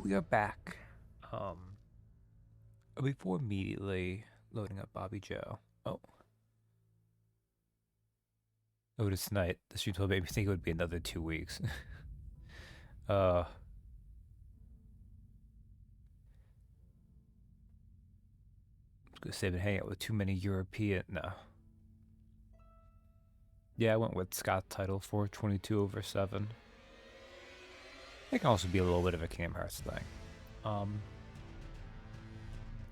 we are back. Before immediately loading up Bobby Joe. Oh, notice tonight the stream told made me think it would be another 2 weeks. uh, I was gonna say I've been hanging out with too many European. No. Yeah, I went with Scott's title for 22/7. It can also be a little bit of a Kingdom Hearts thing. Um,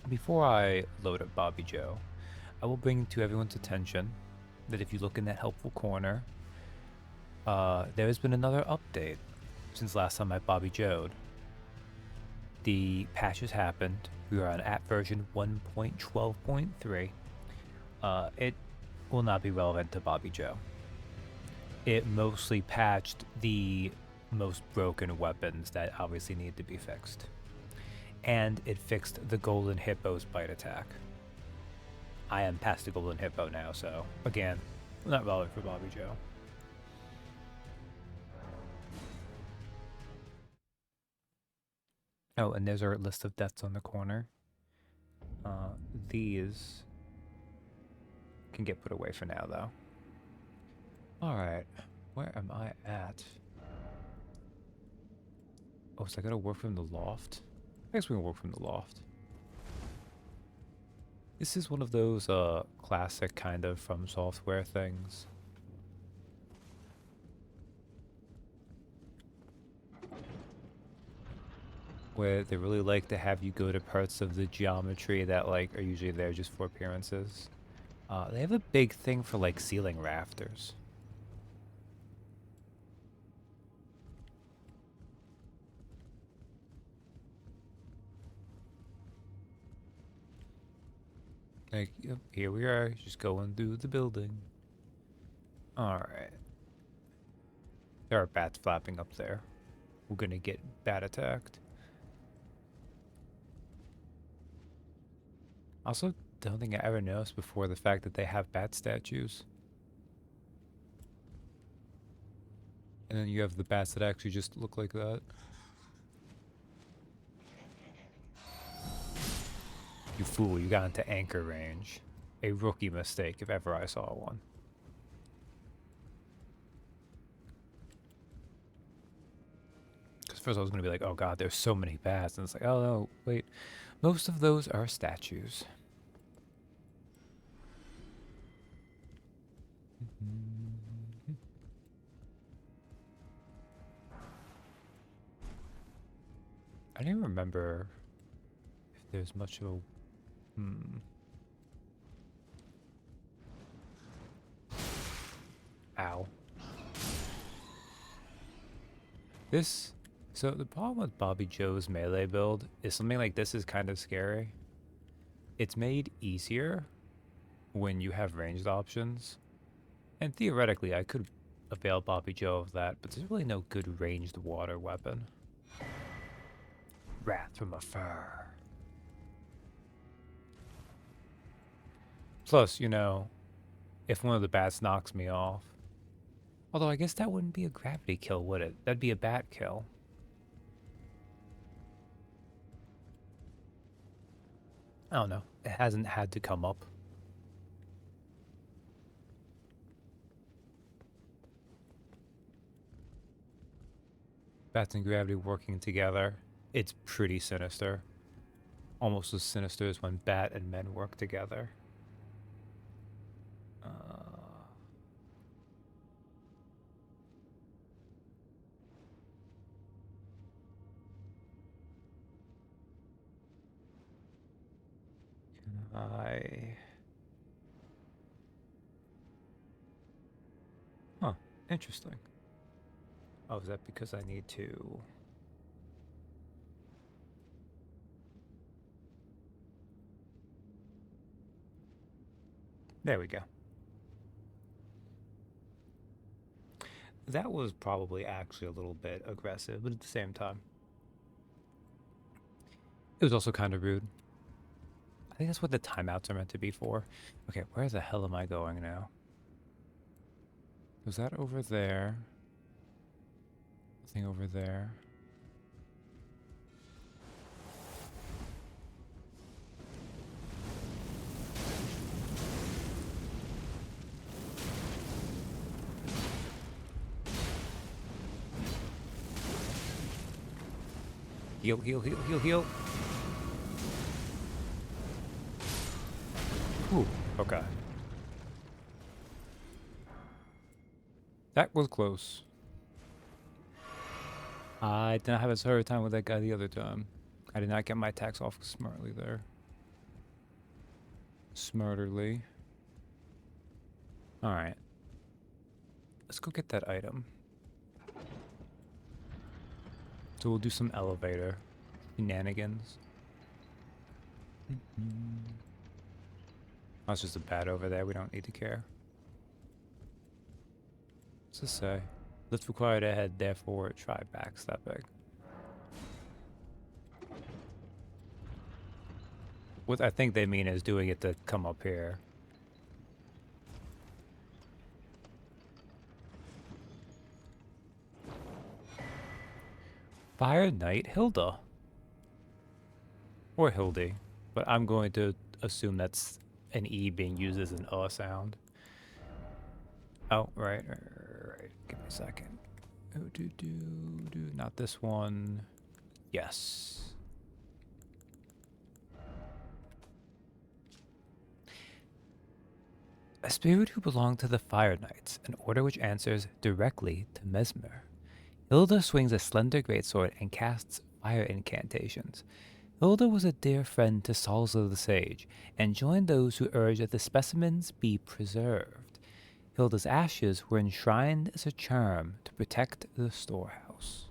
Before I load up Bobby Joe, I will bring to everyone's attention that if you look in that helpful corner, there has been another update since last time I Bobby Joe'd. The patches happened. We are on app version 1.12.3. It will not be relevant to Bobby Joe. It mostly patched the most broken weapons that obviously need to be fixed. And it fixed the Golden Hippo's bite attack. I am past the Golden Hippo now, so again, not relevant for Bobby Joe. Oh, and there's our list of deaths on the corner. These can get put away for now, though. Alright, where am I at? Oh, so I gotta work from the loft? I guess we can work from the loft. This is one of those classic kind of From Software things. Where they really like to have you go to parts of the geometry that like are usually there just for appearances. They have a big thing for like ceiling rafters. Like, yep, here we are, just going through the building. Alright. There are bats flapping up there. We're gonna get bat attacked. Also, don't think I ever noticed before the fact that they have bat statues. And then you have the bats that actually just look like that. You fool, you got into anchor range. A rookie mistake if ever I saw one. Because first I was going to be like, oh god, there's so many bats. And it's like, oh no, wait. Most of those are statues. I don't even remember if there's much of a... Ow. This... So the problem with Bobby Joe's melee build is something like this is kind of scary. It's made easier when you have ranged options. And theoretically, I could avail Bobby Joe of that, but there's really no good ranged water weapon. Wrath from afar. Plus, you know, if one of the bats knocks me off... Although I guess that wouldn't be a gravity kill, would it? That'd be a bat kill. I don't know. It hasn't had to come up. Bats and gravity working together. It's pretty sinister. Almost as sinister as when bat and men work together. Huh, interesting. Oh, is that because I need to... There we go. That was probably actually a little bit aggressive, but at the same time, it was also kind of rude. I think that's what the timeouts are meant to be for. Okay, where the hell am I going now? Was that over there? Nothing over there. Heal, heal, heal, heal, heal. Ooh, okay. That was close. I did not have as hard a time with that guy the other time. I did not get my attacks off smartly there. Smarterly. Alright. Let's go get that item. So we'll do some elevator shenanigans. That's just a bat over there. We don't need to care. What's this say? Lift required ahead, therefore try backstepping. What I think they mean is doing it to come up here. Fire Knight Hilda. Or Hildy. But I'm going to assume that's an E being used as an sound. Oh, right. Give me a second. Oh, not this one. Yes. A spirit who belonged to the Fire Knights, an order which answers directly to Mesmer. Hilda swings a slender greatsword and casts fire incantations. Hilda was a dear friend to Salza the Sage, and joined those who urged that the specimens be preserved. Hilda's ashes were enshrined as a charm to protect the storehouse.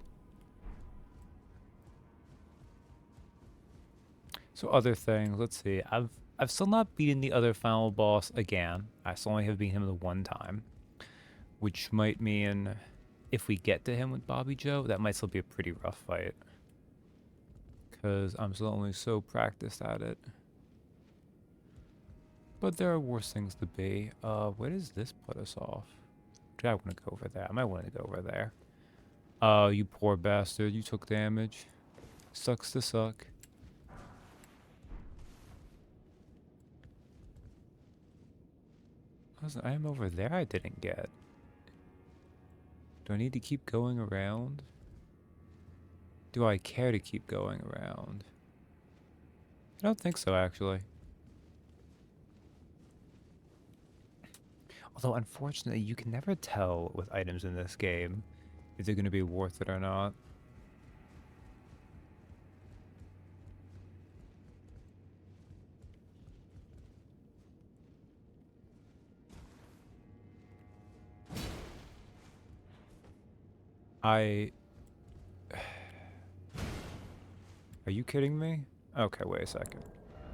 So other things, let's see. I've still not beaten the other final boss again. I still only have beaten him the one time, which might mean if we get to him with Bobby Joe, that might still be a pretty rough fight. Because I'm still only so practiced at it. But there are worse things to be. Where does this put us off? Do I want to go over there? I might want to go over there. Oh, you poor bastard. You took damage. Sucks to suck. What's the item over there I didn't get? Do I need to keep going around? Do I care to keep going around? I don't think so, actually. Although, unfortunately, you can never tell with items in this game if they're going to be worth it or not. Are you kidding me? Okay, wait a second.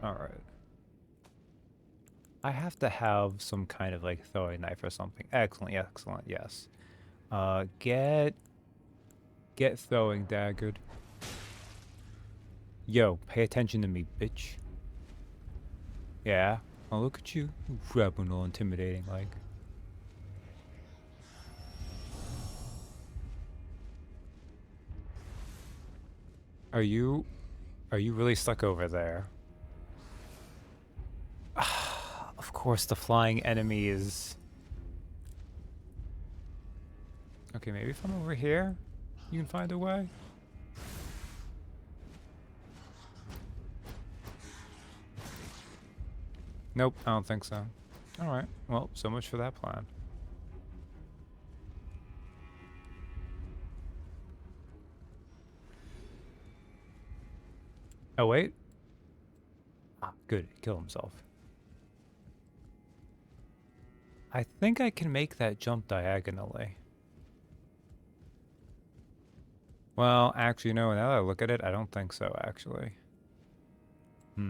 Alright. I have to have some kind of like throwing knife or something. Excellent, excellent, yes. Get throwing daggered. Yo, pay attention to me, bitch. Yeah. Oh, look at you. Grabbing all intimidating like. Are you really stuck over there? Of course, the flying enemy is... Okay, maybe if I'm over here, you can find a way? Nope, I don't think so. Alright, well, so much for that plan. Oh, wait. Ah, good. Kill himself. I think I can make that jump diagonally. Well, actually, no, now that I look at it, I don't think so, actually. I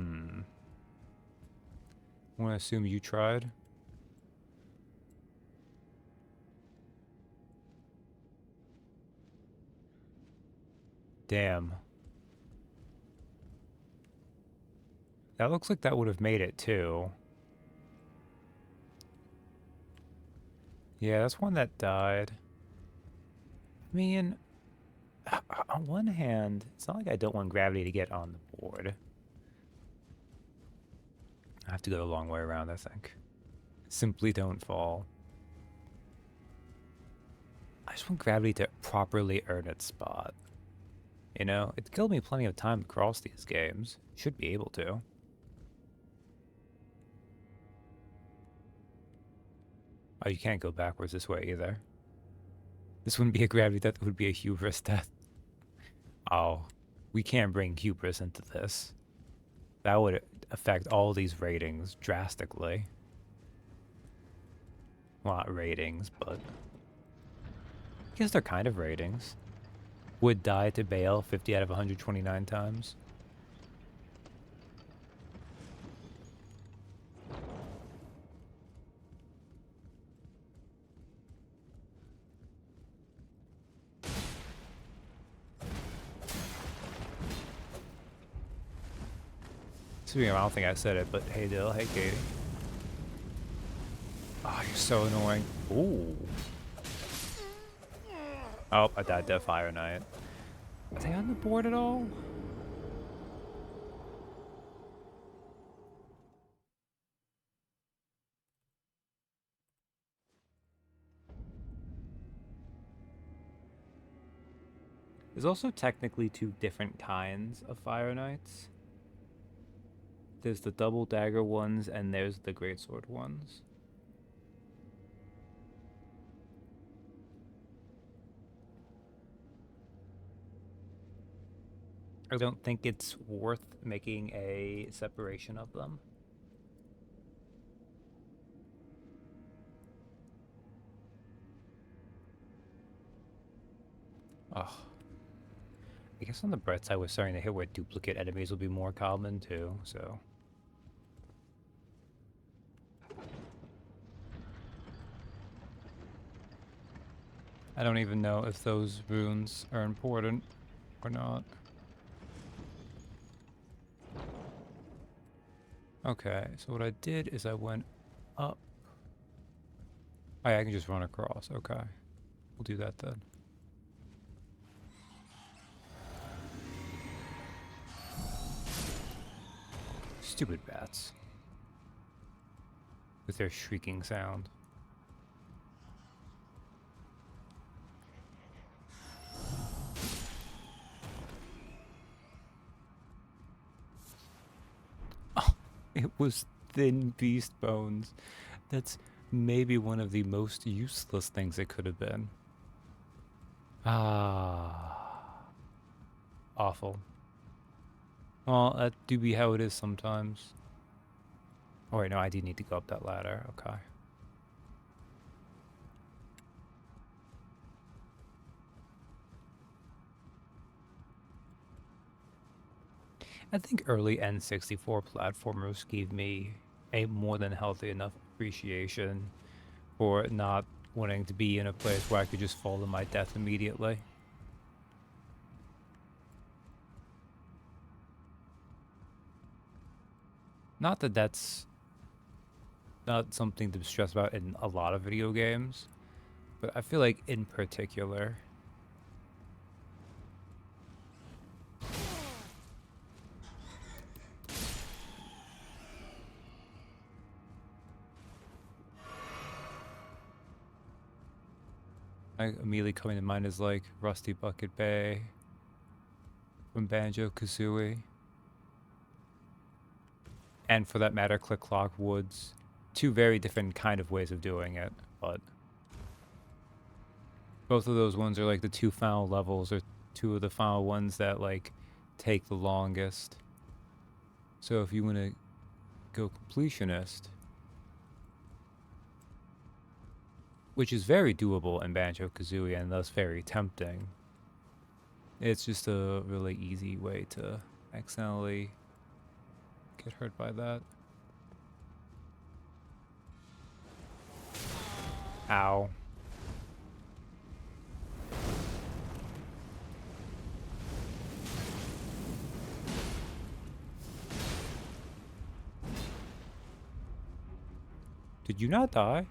want to assume you tried. Damn. That looks like that would have made it, too. Yeah, that's one that died. I mean, on one hand, it's not like I don't want gravity to get on the board. I have to go the long way around, I think. Simply don't fall. I just want gravity to properly earn its spot. You know, it's killed me plenty of time to cross these games. Should be able to. Oh, you can't go backwards this way either. This wouldn't be a gravity death, it would be a hubris death. Oh, we can't bring hubris into this. That would affect all these ratings drastically. Well, not ratings, but... I guess they're kind of ratings. Would die to bail 50 out of 129 times. Speaking of, I don't think I said it, but hey Dill, hey Katie. Oh, you're so annoying. Ooh. Oh, I died to Fire Knight. Are they on the board at all? There's also technically two different kinds of Fire Knights. There's the double dagger ones, and there's the greatsword ones. I don't think it's worth making a separation of them. Oh. I guess on the bright side, we're starting to hit where duplicate enemies will be more common too, so... I don't even know if those runes are important or not. Okay, so what I did is I went up. Oh, yeah, I can just run across. Okay. We'll do that then. Stupid bats. With their shrieking sound. Oh, it was thin beast bones. That's maybe one of the most useless things it could have been. Ah. Awful. Well, that do be how it is sometimes. Oh wait, no, I do need to go up that ladder. Okay. I think early N64 platformers gave me a more than healthy enough appreciation for not wanting to be in a place where I could just fall to my death immediately. Not that that's not something to stress about in a lot of video games, but I feel like in particular... immediately coming to mind is like Rusty Bucket Bay from Banjo-Kazooie. And for that matter, Click Clock Woods. Two very different kind of ways of doing it, but both of those ones are like the two final levels, or two of the final ones that like take the longest. So if you want to go completionist, which is very doable in Banjo-Kazooie and thus very tempting, it's just a really easy way to accidentally get hurt by that. Ow. Did you not die?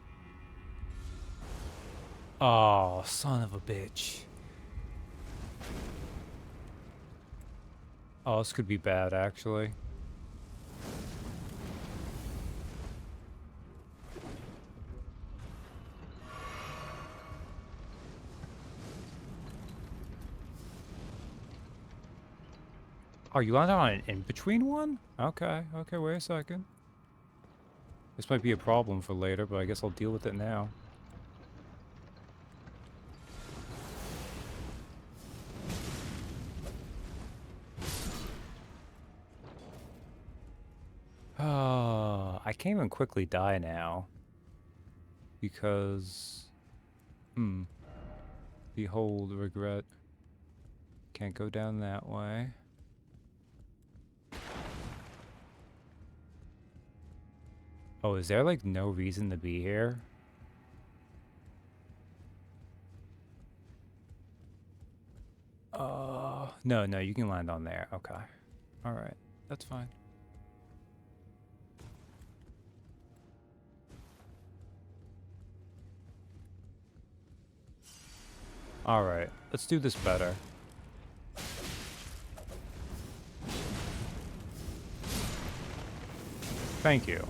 Oh, son of a bitch. Oh, this could be bad, actually. Oh, you landed on an in-between one? Okay, okay, wait a second. This might be a problem for later, but I guess I'll deal with it now. I can't even quickly die now. Because... Behold, regret. Can't go down that way. Oh, is there like no reason to be here? No, you can land on there. Okay. Alright, that's fine. Alright, let's do this better. Thank you.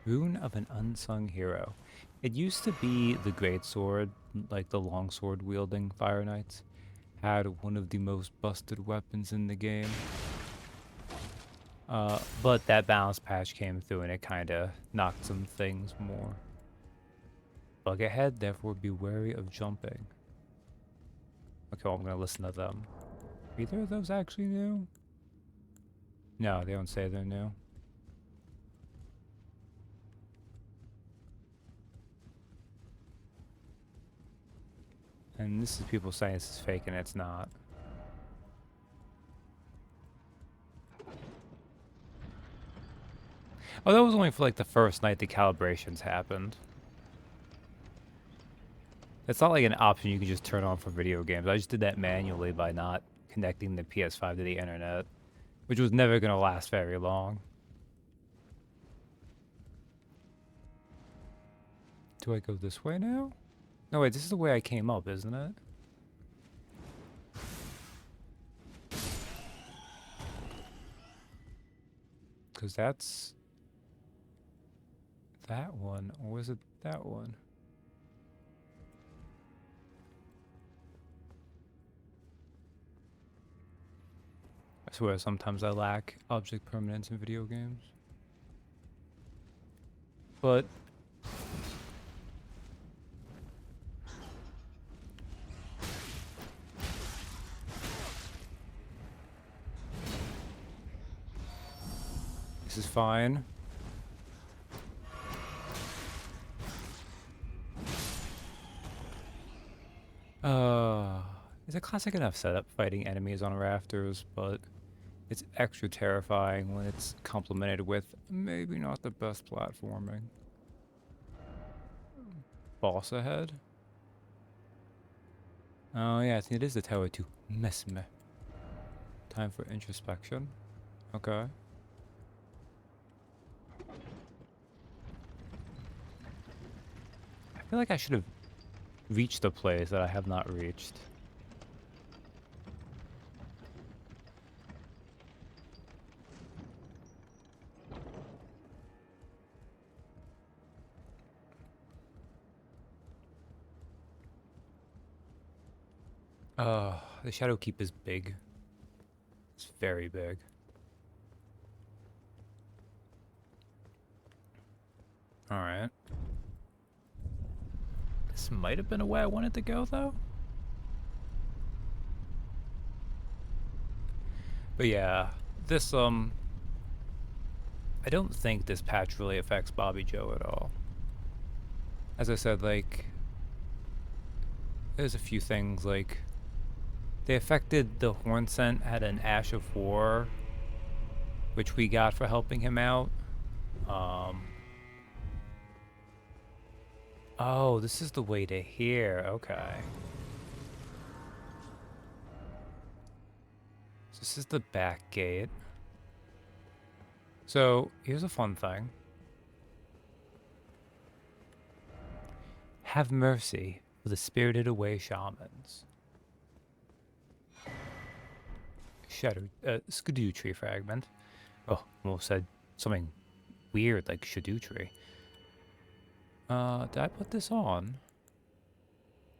Rune of an Unsung Hero. It used to be the Great Sword, like the longsword wielding Fire Knights, had one of the most busted weapons in the game. But that balance patch came through and it kinda knocked some things more. Bug ahead, therefore be wary of jumping. Okay, well, I'm gonna listen to them. Either of those actually new? No, they don't say they're new. And this is people saying this is fake and it's not. Oh, that was only for like the first night the calibrations happened. It's not like an option you can just turn on for video games. I just did that manually by not connecting the PS5 to the internet, which was never going to last very long. Do I go this way now? No, wait, this is the way I came up, isn't it? Because that's that one, or was it that one? I swear, sometimes I lack object permanence in video games. But this is fine. It's a classic enough setup fighting enemies on rafters, but it's extra terrifying when it's complemented with maybe not the best platforming. Boss ahead? Oh yeah, I think it is the tower to Mesme. Time for introspection. Okay. I feel like I should have reached a place that I have not reached. The Shadow Keep is big. It's very big. Alright. This might have been a way I wanted to go, though. But yeah, this, I don't think this patch really affects Bobby Joe at all. As I said, like, there's a few things, like, they affected the Horn Scent had an Ash of War, which we got for helping him out. Oh, this is the way to here. Okay. So this is the back gate. So, here's a fun thing. Have mercy for the spirited away shamans. Shadow, Skidoo tree fragment. Oh, almost said something weird like Shadoo tree. Did I put this on?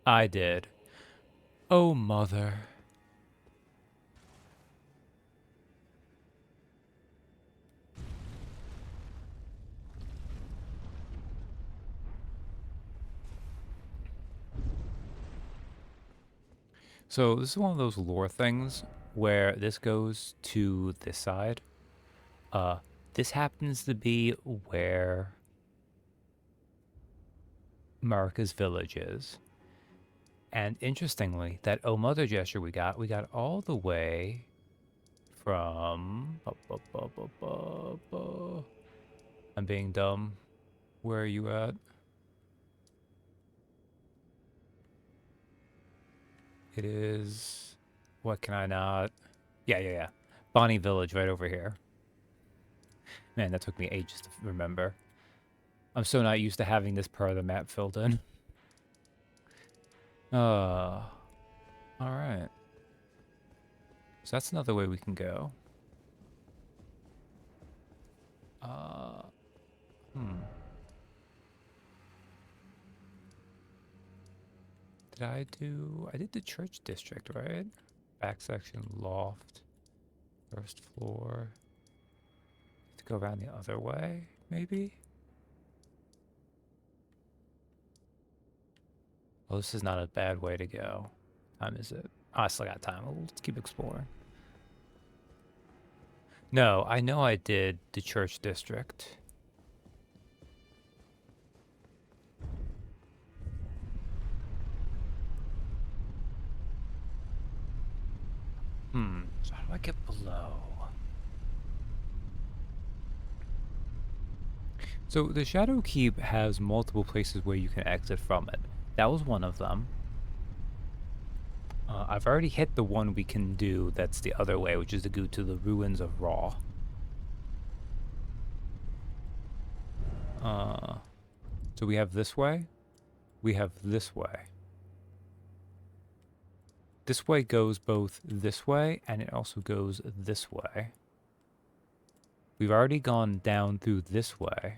I did. Oh, mother. So this is one of those lore things where this goes to this side. Uh, this happens to be where Marika's village is. And interestingly, that oh mother gesture we got all the way from... I'm being dumb. Where are you at? It is... What can I not... Yeah. Bonnie Village right over here. Man, that took me ages to remember. I'm so not used to having this part of the map filled in. Alright. So that's another way we can go. Uh, hmm. I did the church district, right? Back section, loft, first floor. To go around the other way, maybe? Oh, this is not a bad way to go. Time is it? Oh, I still got time. Well, let's keep exploring. No, I know I did the church district. So how do I get below? So the Shadow Keep has multiple places where you can exit from it. That was one of them. I've already hit the one we can do that's the other way, which is to go to the ruins of Raw. So we have this way. We have this way. This way goes both this way, and it also goes this way. We've already gone down through this way.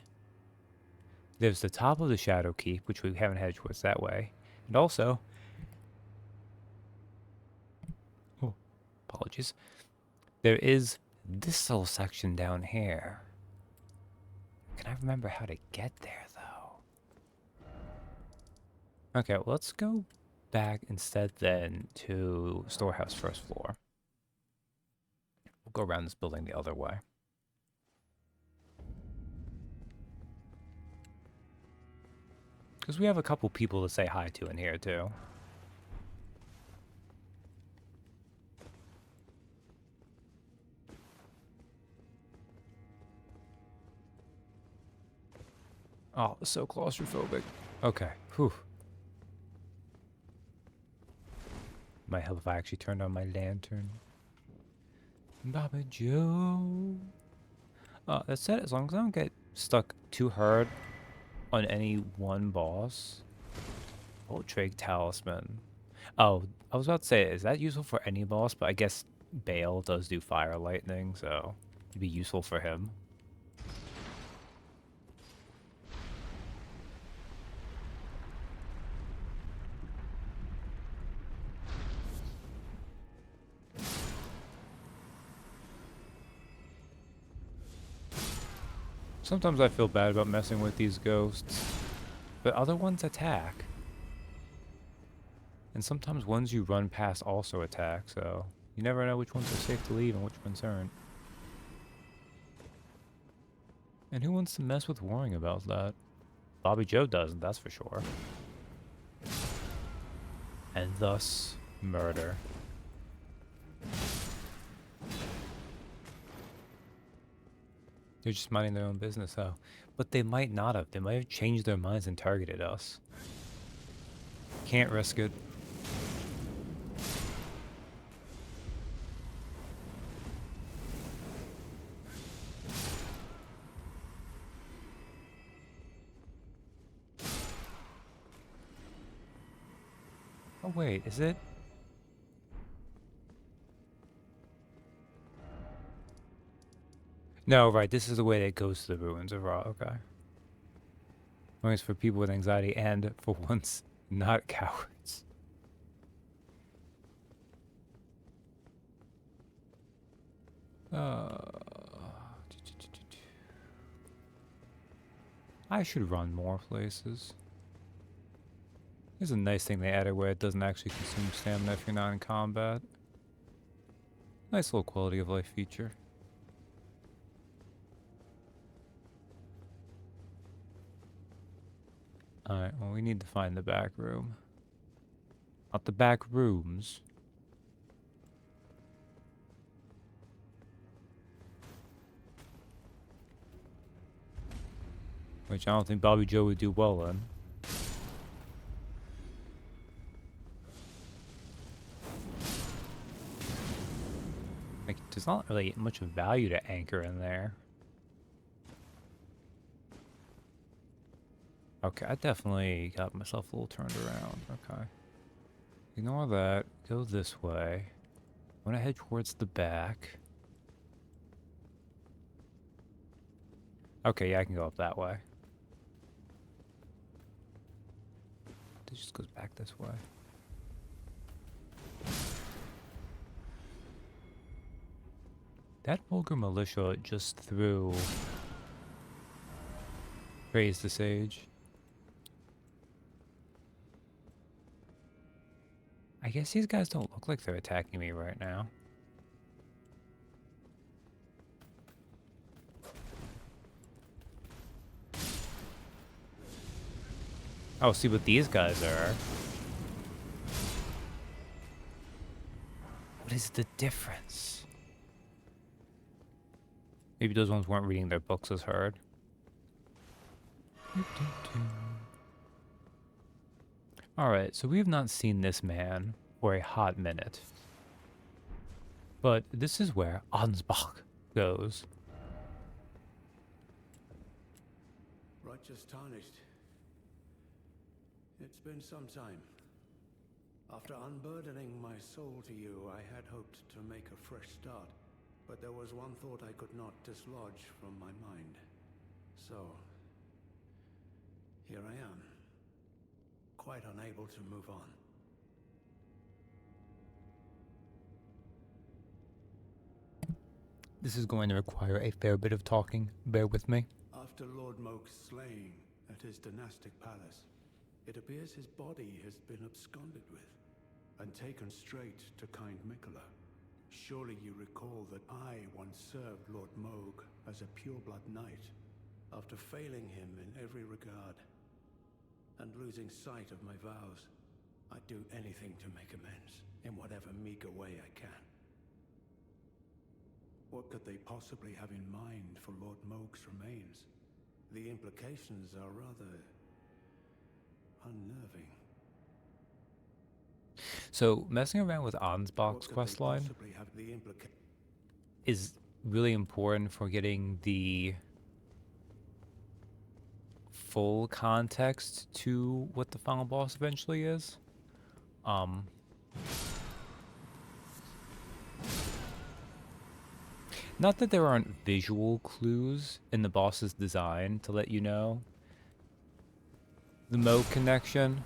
There's the top of the Shadow Keep, which we haven't had towards that way. And also... Oh, apologies. There is this little section down here. Can I remember how to get there, though? Okay, well, let's go back instead then to Storehouse first floor. We'll go around this building the other way. Because we have a couple people to say hi to in here, too. Oh, so claustrophobic. Okay, whew. Might help if I actually turned on my lantern. Baba Joe. That said, as long as I don't get stuck too hard on any one boss. Oh, Drake Talisman. Oh, I was about to say, is that useful for any boss? But I guess Bale does do fire lightning, so it'd be useful for him. Sometimes I feel bad about messing with these ghosts, but other ones attack. And sometimes ones you run past also attack, so you never know which ones are safe to leave and which ones aren't. And who wants to mess with worrying about that? Bobby Joe doesn't, that's for sure. And thus, murder. They're just minding their own business, though. But they might not have. They might have changed their minds and targeted us. Can't risk it. Oh, wait, is it? No, right, this is the way that goes to the ruins of Ra, okay. Well, it's for people with anxiety and, for once, not cowards. I should run more places. Here's a nice thing they added where it doesn't actually consume stamina if you're not in combat. Nice little quality of life feature. Alright, well we need to find the back room. Not the back rooms. Which I don't think Bobby Joe would do well in. Like, there's not really much value to anchor in there. Okay, I definitely got myself a little turned around. Okay. Ignore that. Go this way. I want to head towards the back. Okay, yeah, I can go up that way. It just goes back this way. That vulgar militia just threw praise the sage. I guess these guys don't look like they're attacking me right now. Oh, see what these guys are. What is the difference? Maybe those ones weren't reading their books as hard. Alright, so we have not seen this man for a hot minute. But this is where Ansbach goes. Righteous tarnished. It's been some time. After unburdening my soul to you, I had hoped to make a fresh start. But there was one thought I could not dislodge from my mind. So, here I am. Quite unable to move on. This is going to require a fair bit of talking. Bear with me. After Lord Moke's slaying at his dynastic palace, it appears his body has been absconded with and taken straight to kind Mikola. Surely you recall that I once served Lord Moog as a pureblood knight after failing him in every regard. And losing sight of my vows, I'd do anything to make amends, in whatever meager way I can. What could they possibly have in mind for Lord Moog's remains? The implications are rather unnerving. So, messing around with Ansbach's questline is really important for getting the full context to what the final boss eventually is. Not that there aren't visual clues in the boss's design to let you know the Moog connection,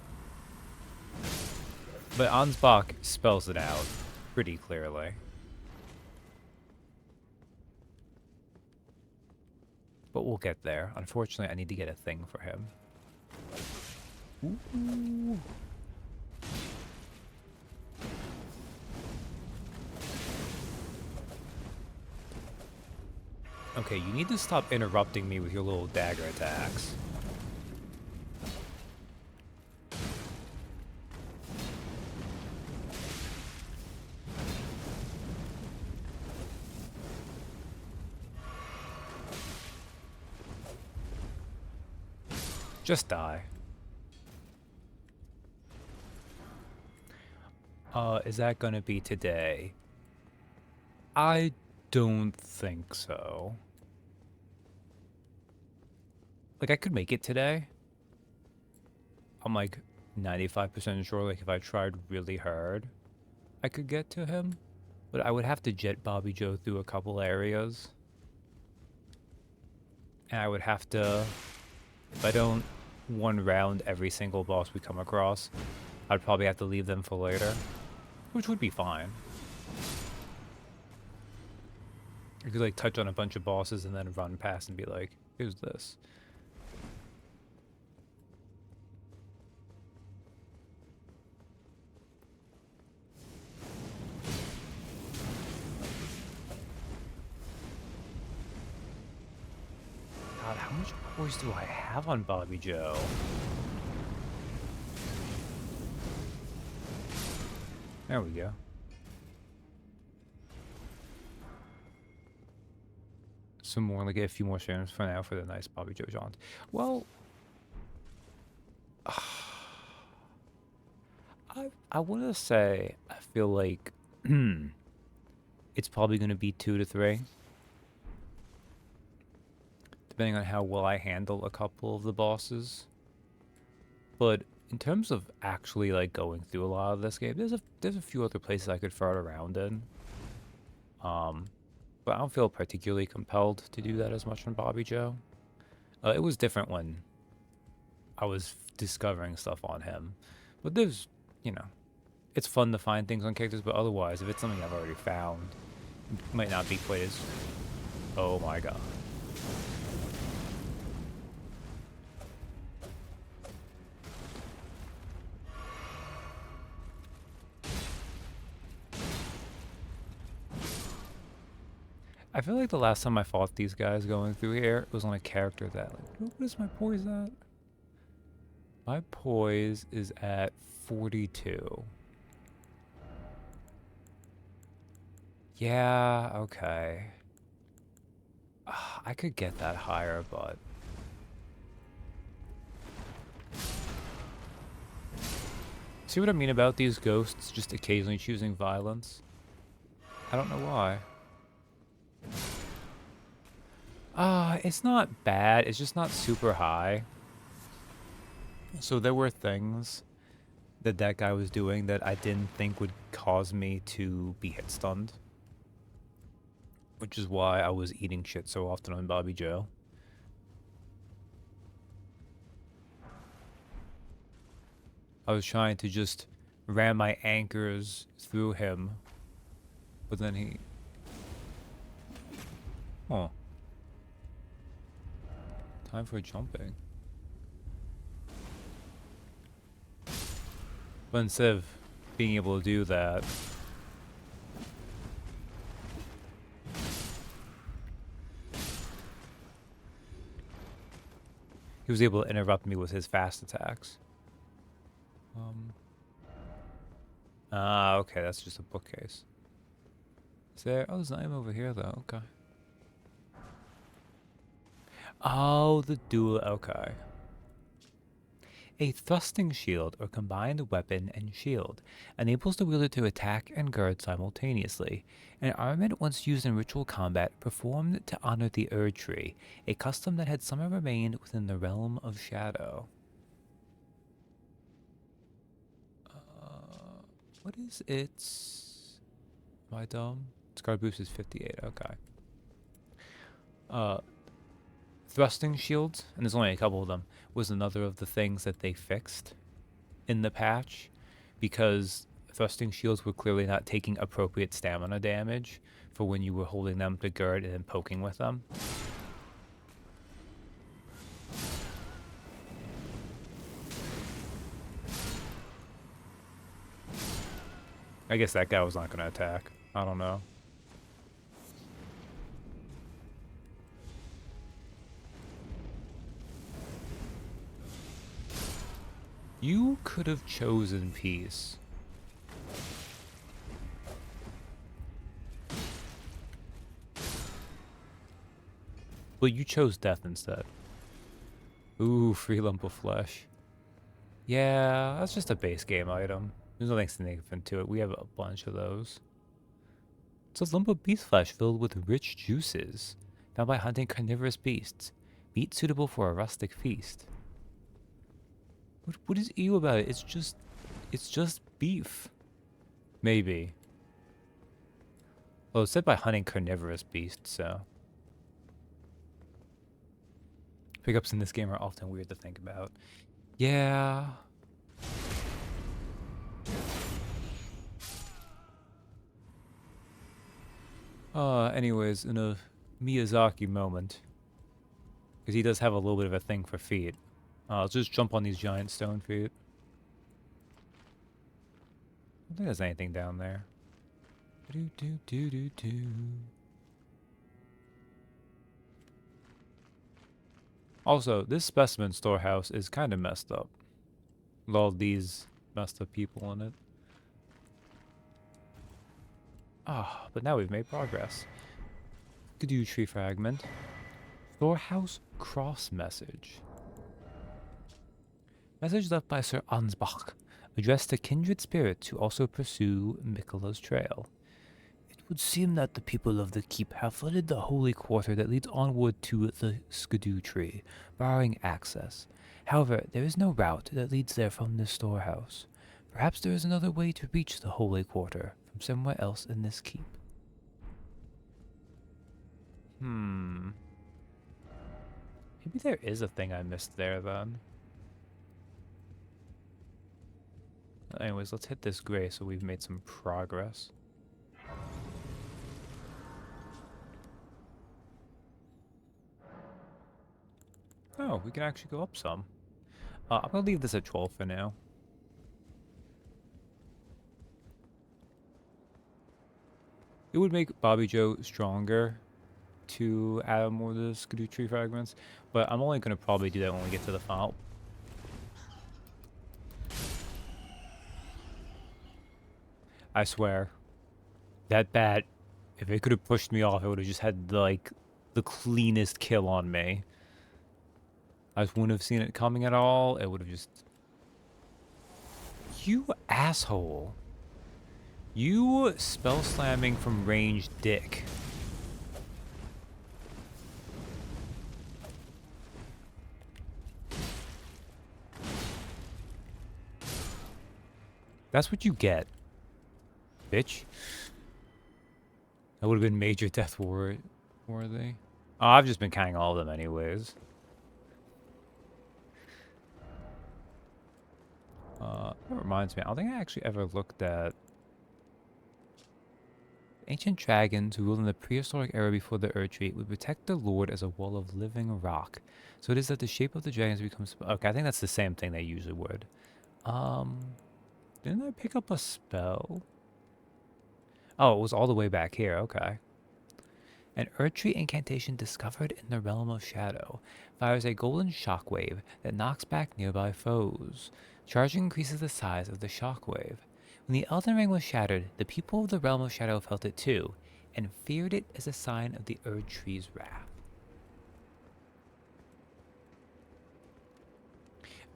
but Ansbach spells it out pretty clearly. But we'll get there. Unfortunately, I need to get a thing for him. Ooh. Okay, you need to stop interrupting me with your little dagger attacks. Just die. Is that gonna be today? I don't think so. Like, I could make it today. I'm like 95% sure, like, if I tried really hard, I could get to him. But I would have to jet Bobby Joe through a couple areas. And I would have to, if I don't one round every single boss we come across, I'd probably have to leave them for later, which would be fine. You could like touch on a bunch of bosses and then run past and be like, here's this. God, how much poise do I have on Bobby Joe? There we go. Some more, like a few more shares for now for the nice Bobby Joe jaunt. Well, I want to say I feel like it's probably going to be 2 to 3, depending on how well I handle a couple of the bosses. But in terms of actually like going through a lot of this game, there's a few other places I could fart around in. But I don't feel particularly compelled to do that as much on Bobby Joe. It was different when I was discovering stuff on him. But there's, you know, it's fun to find things on characters, but otherwise, if it's something I've already found, it might not be quite as... Oh my god. I feel like the last time I fought these guys going through here was on a character that, like, what is my poise at? My poise is at 42. Yeah, okay. I could get that higher, but... See what I mean about these ghosts just occasionally choosing violence? I don't know why. It's not bad, it's just not super high. So there were things that that guy was doing that I didn't think would cause me to be hit stunned. Which is why I was eating shit so often on Bobby Joe. I was trying to just ram my anchors through him. But then he... Oh. Time for jumping. But instead of being able to do that... He was able to interrupt me with his fast attacks. Okay, that's just a bookcase. Is there... Oh, there's an item over here, though. Okay. Oh, the dual... Okay. A thrusting shield, or combined weapon and shield, enables the wielder to attack and guard simultaneously. An armament once used in ritual combat performed to honor the Erd Tree, a custom that had somehow remained within the realm of shadow. What is its... Am I dumb? Its guard boost is 58, okay. Thrusting shields, and there's only a couple of them, was another of the things that they fixed in the patch, because thrusting shields were clearly not taking appropriate stamina damage for when you were holding them to gird and then poking with them. I guess that guy was not going to attack. I don't know. You could have chosen peace. Well, you chose death instead. Ooh, free lump of flesh. Yeah, that's just a base game item. There's nothing significant to it. We have a bunch of those. It's a lump of beast flesh filled with rich juices, found by hunting carnivorous beasts. Meat suitable for a rustic feast. What is ew about it? It's just beef. Maybe. Well, it's said by hunting carnivorous beasts, so. Pickups in this game are often weird to think about. Yeah. Anyways, in a Miyazaki moment, because he does have a little bit of a thing for feet. Let's just jump on these giant stone feet. I don't think there's anything down there. Do do do do do. Also, this specimen storehouse is kind of messed up. With all these messed up people in it. Ah, but now we've made progress. Skidoo tree fragment. Storehouse cross message. Message left by Sir Ansbach, addressed to kindred spirits who also pursue Mikola's trail. It would seem that the people of the keep have flooded the holy quarter that leads onward to the Skidoo tree, barring access. However, there is no route that leads there from this storehouse. Perhaps there is another way to reach the holy quarter from somewhere else in this keep. Maybe there is a thing I missed there then. Anyways, let's hit this gray so we've made some progress. Oh, we can actually go up some. I'm gonna leave this at 12 for now. It would make Bobby Joe stronger to add more of the Skidoo tree fragments, but I'm only gonna probably do that when we get to the final. I swear, that bat, if it could have pushed me off, it would have just had like the cleanest kill on me. I just wouldn't have seen it coming at all. It would have just... You asshole. You spell slamming from range dick. That's what you get, bitch. That would have been major death worthy. Oh, I've just been counting all of them anyways. That reminds me, I don't think I actually ever looked at ancient dragons who ruled in the prehistoric era before the Erdtree would protect the Lord as a wall of living rock. So it is that the shape of the dragons becomes... Okay, I think that's the same thing they usually would. Didn't I pick up a spell? Oh, it was all the way back here, okay. An Erdtree incantation discovered in the realm of shadow fires a golden shockwave that knocks back nearby foes. Charging increases the size of the shockwave. When the Elden Ring was shattered, the people of the realm of shadow felt it too, and feared it as a sign of the Erdtree's wrath.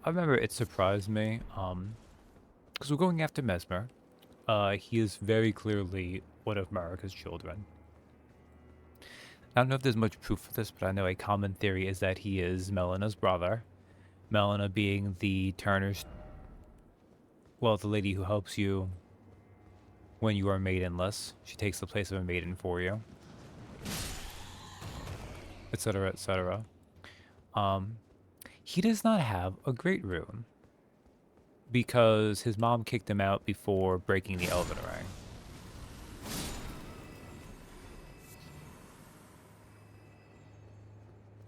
I remember it surprised me, because we're going after Mesmer. He is very clearly one of Marika's children. I don't know if there's much proof for this, but I know a common theory is that he is Melina's brother. Melina being the Turner's... Well, the lady who helps you when you are maidenless. She takes the place of a maiden for you. Etc, etc. He does not have a great rune. Because his mom kicked him out before breaking the Elden Ring.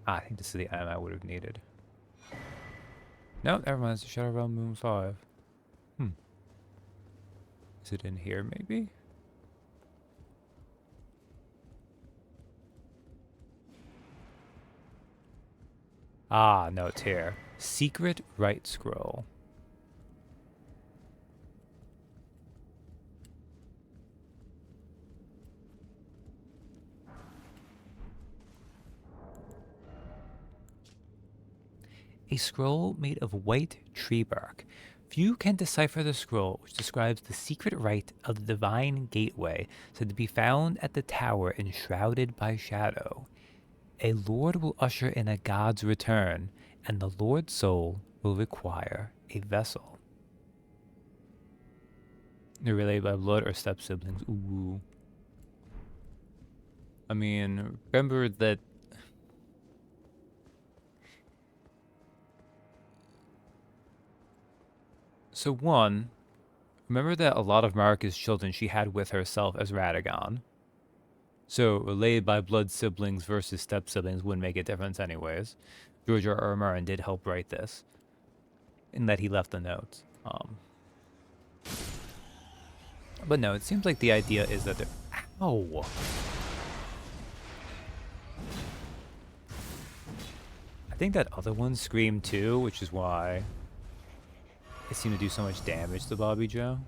I think this is the item I would have needed. No, never mind. It's the Shadow Realm Moon 5. Is it in here, maybe? Ah, no, it's here. Secret Right Scroll. A scroll made of white tree bark. Few can decipher the scroll, which describes the secret rite of the divine gateway, said to be found at the tower enshrouded by shadow. A lord will usher in a god's return, and the lord's soul will require a vessel. They're related by blood or step siblings. Ooh. I mean, remember that... So one, remember that a lot of Marika's children she had with herself as Radagon. So related by blood siblings versus step siblings wouldn't make a difference anyways. George R. R. Martin did help write this, in that he left the notes. But no, it seems like the idea is that they're... Ow! I think that other one screamed too, which is why it seemed to do so much damage to Bobby Joe.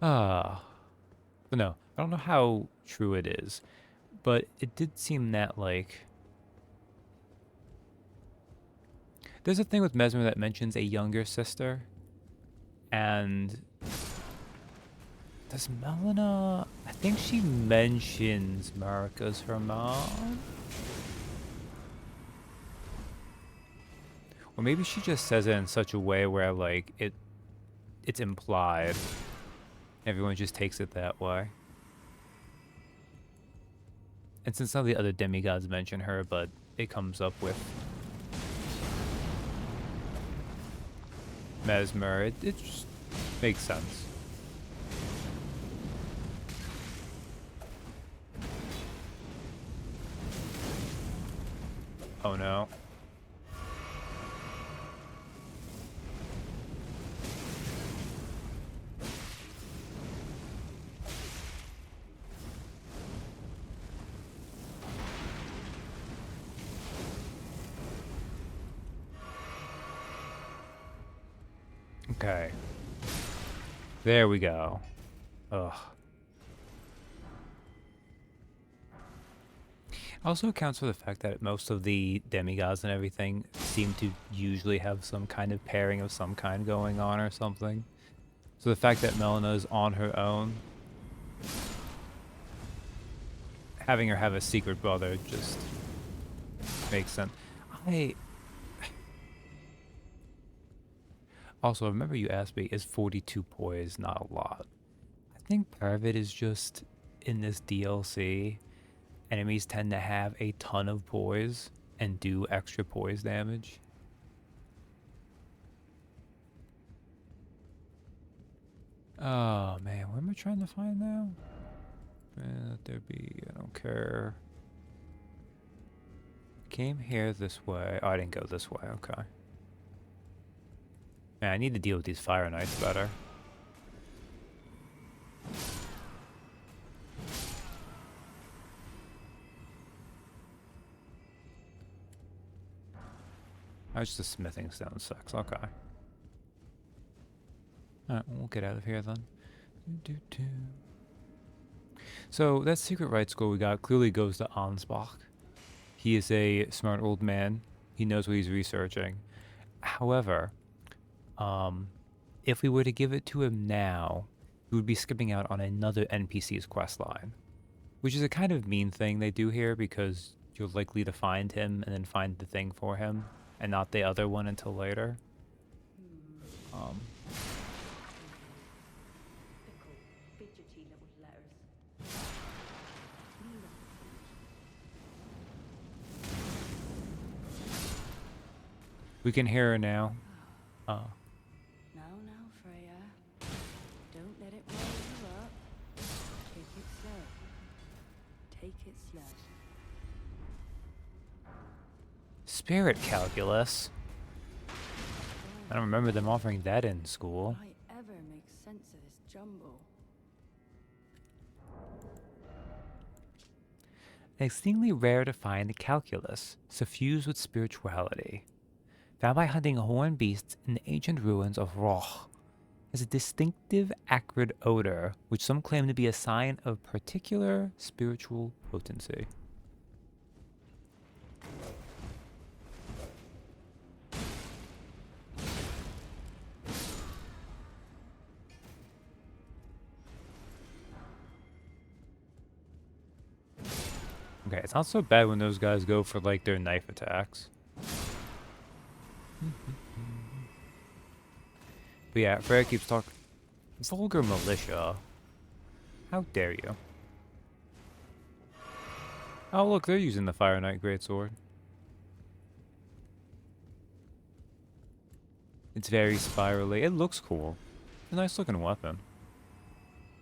Ah. But no, I don't know how true it is. But it did seem that, like... There's a thing with Mesmer that mentions a younger sister. And... Does Melina... I think she mentions Marika's her mom? Or maybe she just says it in such a way where, like, it's implied. Everyone just takes it that way. And since none of the other demigods mention her, but it comes up with Mesmer, it just makes sense. Oh no. Okay. There we go. Ugh. Also accounts for the fact that most of the demigods and everything seem to usually have some kind of pairing of some kind going on or something. So the fact that Melina is on her own, having her have a secret brother just makes sense. Also, remember you asked me, is 42 poise not a lot? I think part of it is just in this DLC, enemies tend to have a ton of poise and do extra poise damage. Oh man, what am I trying to find now? Let there be, I don't care. Came here this way. Oh, I didn't go this way, okay. Man, I need to deal with these Fire Knights better. Oh, it's the smithing stone 6, okay. Alright, we'll get out of here then. So, that secret right score we got clearly goes to Ansbach. He is a smart old man. He knows what he's researching. However, if we were to give it to him now, we would be skipping out on another NPC's quest line, which is a kind of mean thing they do here because you're likely to find him and then find the thing for him and not the other one until later. We can hear her now. Now, Freya. Don't let it roll you up. Take it slow. Take it slow. Spirit calculus. I don't remember them offering that in school. I ever make sense of this jumble? Exceedingly rare to find calculus, suffused with spirituality. Found by hunting horned beasts in the ancient ruins of Roch. Has a distinctive acrid odor, which some claim to be a sign of particular spiritual potency. Okay, it's not so bad when those guys go for, like, their knife attacks. But yeah, Freya keeps talking. Vulgar militia. How dare you? Oh, look, they're using the Fire Knight Greatsword. It's very spirally. It looks cool. It's a nice looking weapon.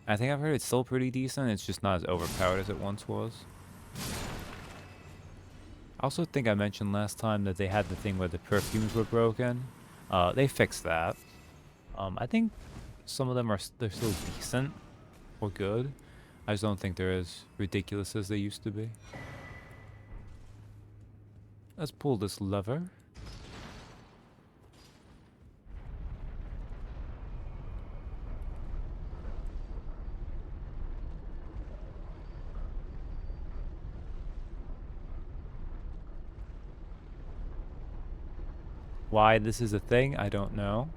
I think I've heard it's still pretty decent. It's just not as overpowered as it once was. I also think I mentioned last time that they had the thing where the perfumes were broken. They fixed that. I think some of them they're still decent or good. I just don't think they're as ridiculous as they used to be. Let's pull this lever. Why this is a thing, I don't know.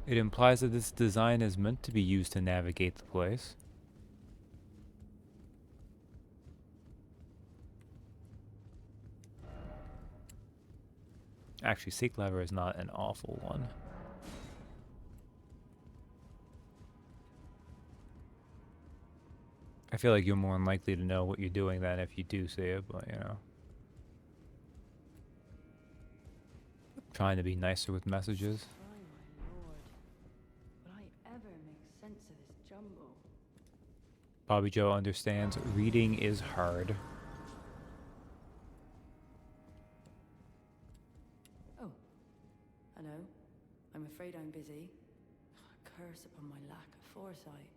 It implies that this design is meant to be used to navigate the place. Actually, seek lever is not an awful one. I feel like you're more unlikely to know what you're doing than if you do see it, but you know. Trying to be nicer with messages. Why, my lord? Will I ever make sense of this jumble? Bobby Joe understands reading is hard. Oh, hello. I'm afraid I'm busy. Curse upon my lack of foresight.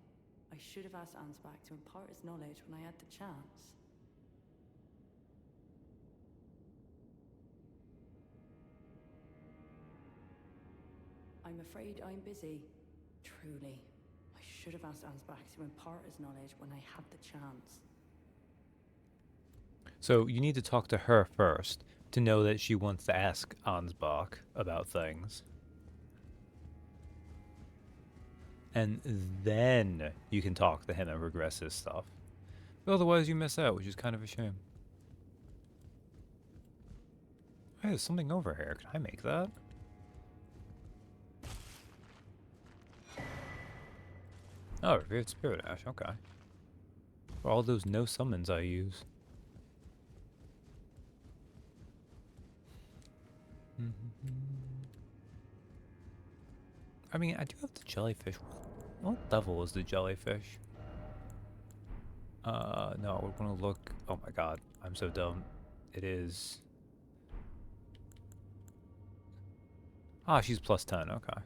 I should have asked Ansbach to impart his knowledge when I had the chance. I'm afraid I'm busy. Truly. I should have asked Ansbach to impart his knowledge when I had the chance. So you need to talk to her first to know that she wants to ask Ansbach about things. And then you can talk to him and regress his stuff. But otherwise you miss out, which is kind of a shame. Hey, there's something over here. Can I make that? Oh, revered spirit ash, okay. For all those no summons I use. I mean, I do have the jellyfish. What level is the jellyfish? No, we're gonna look. Oh my god, I'm so dumb. It is. Ah, she's plus 10, okay.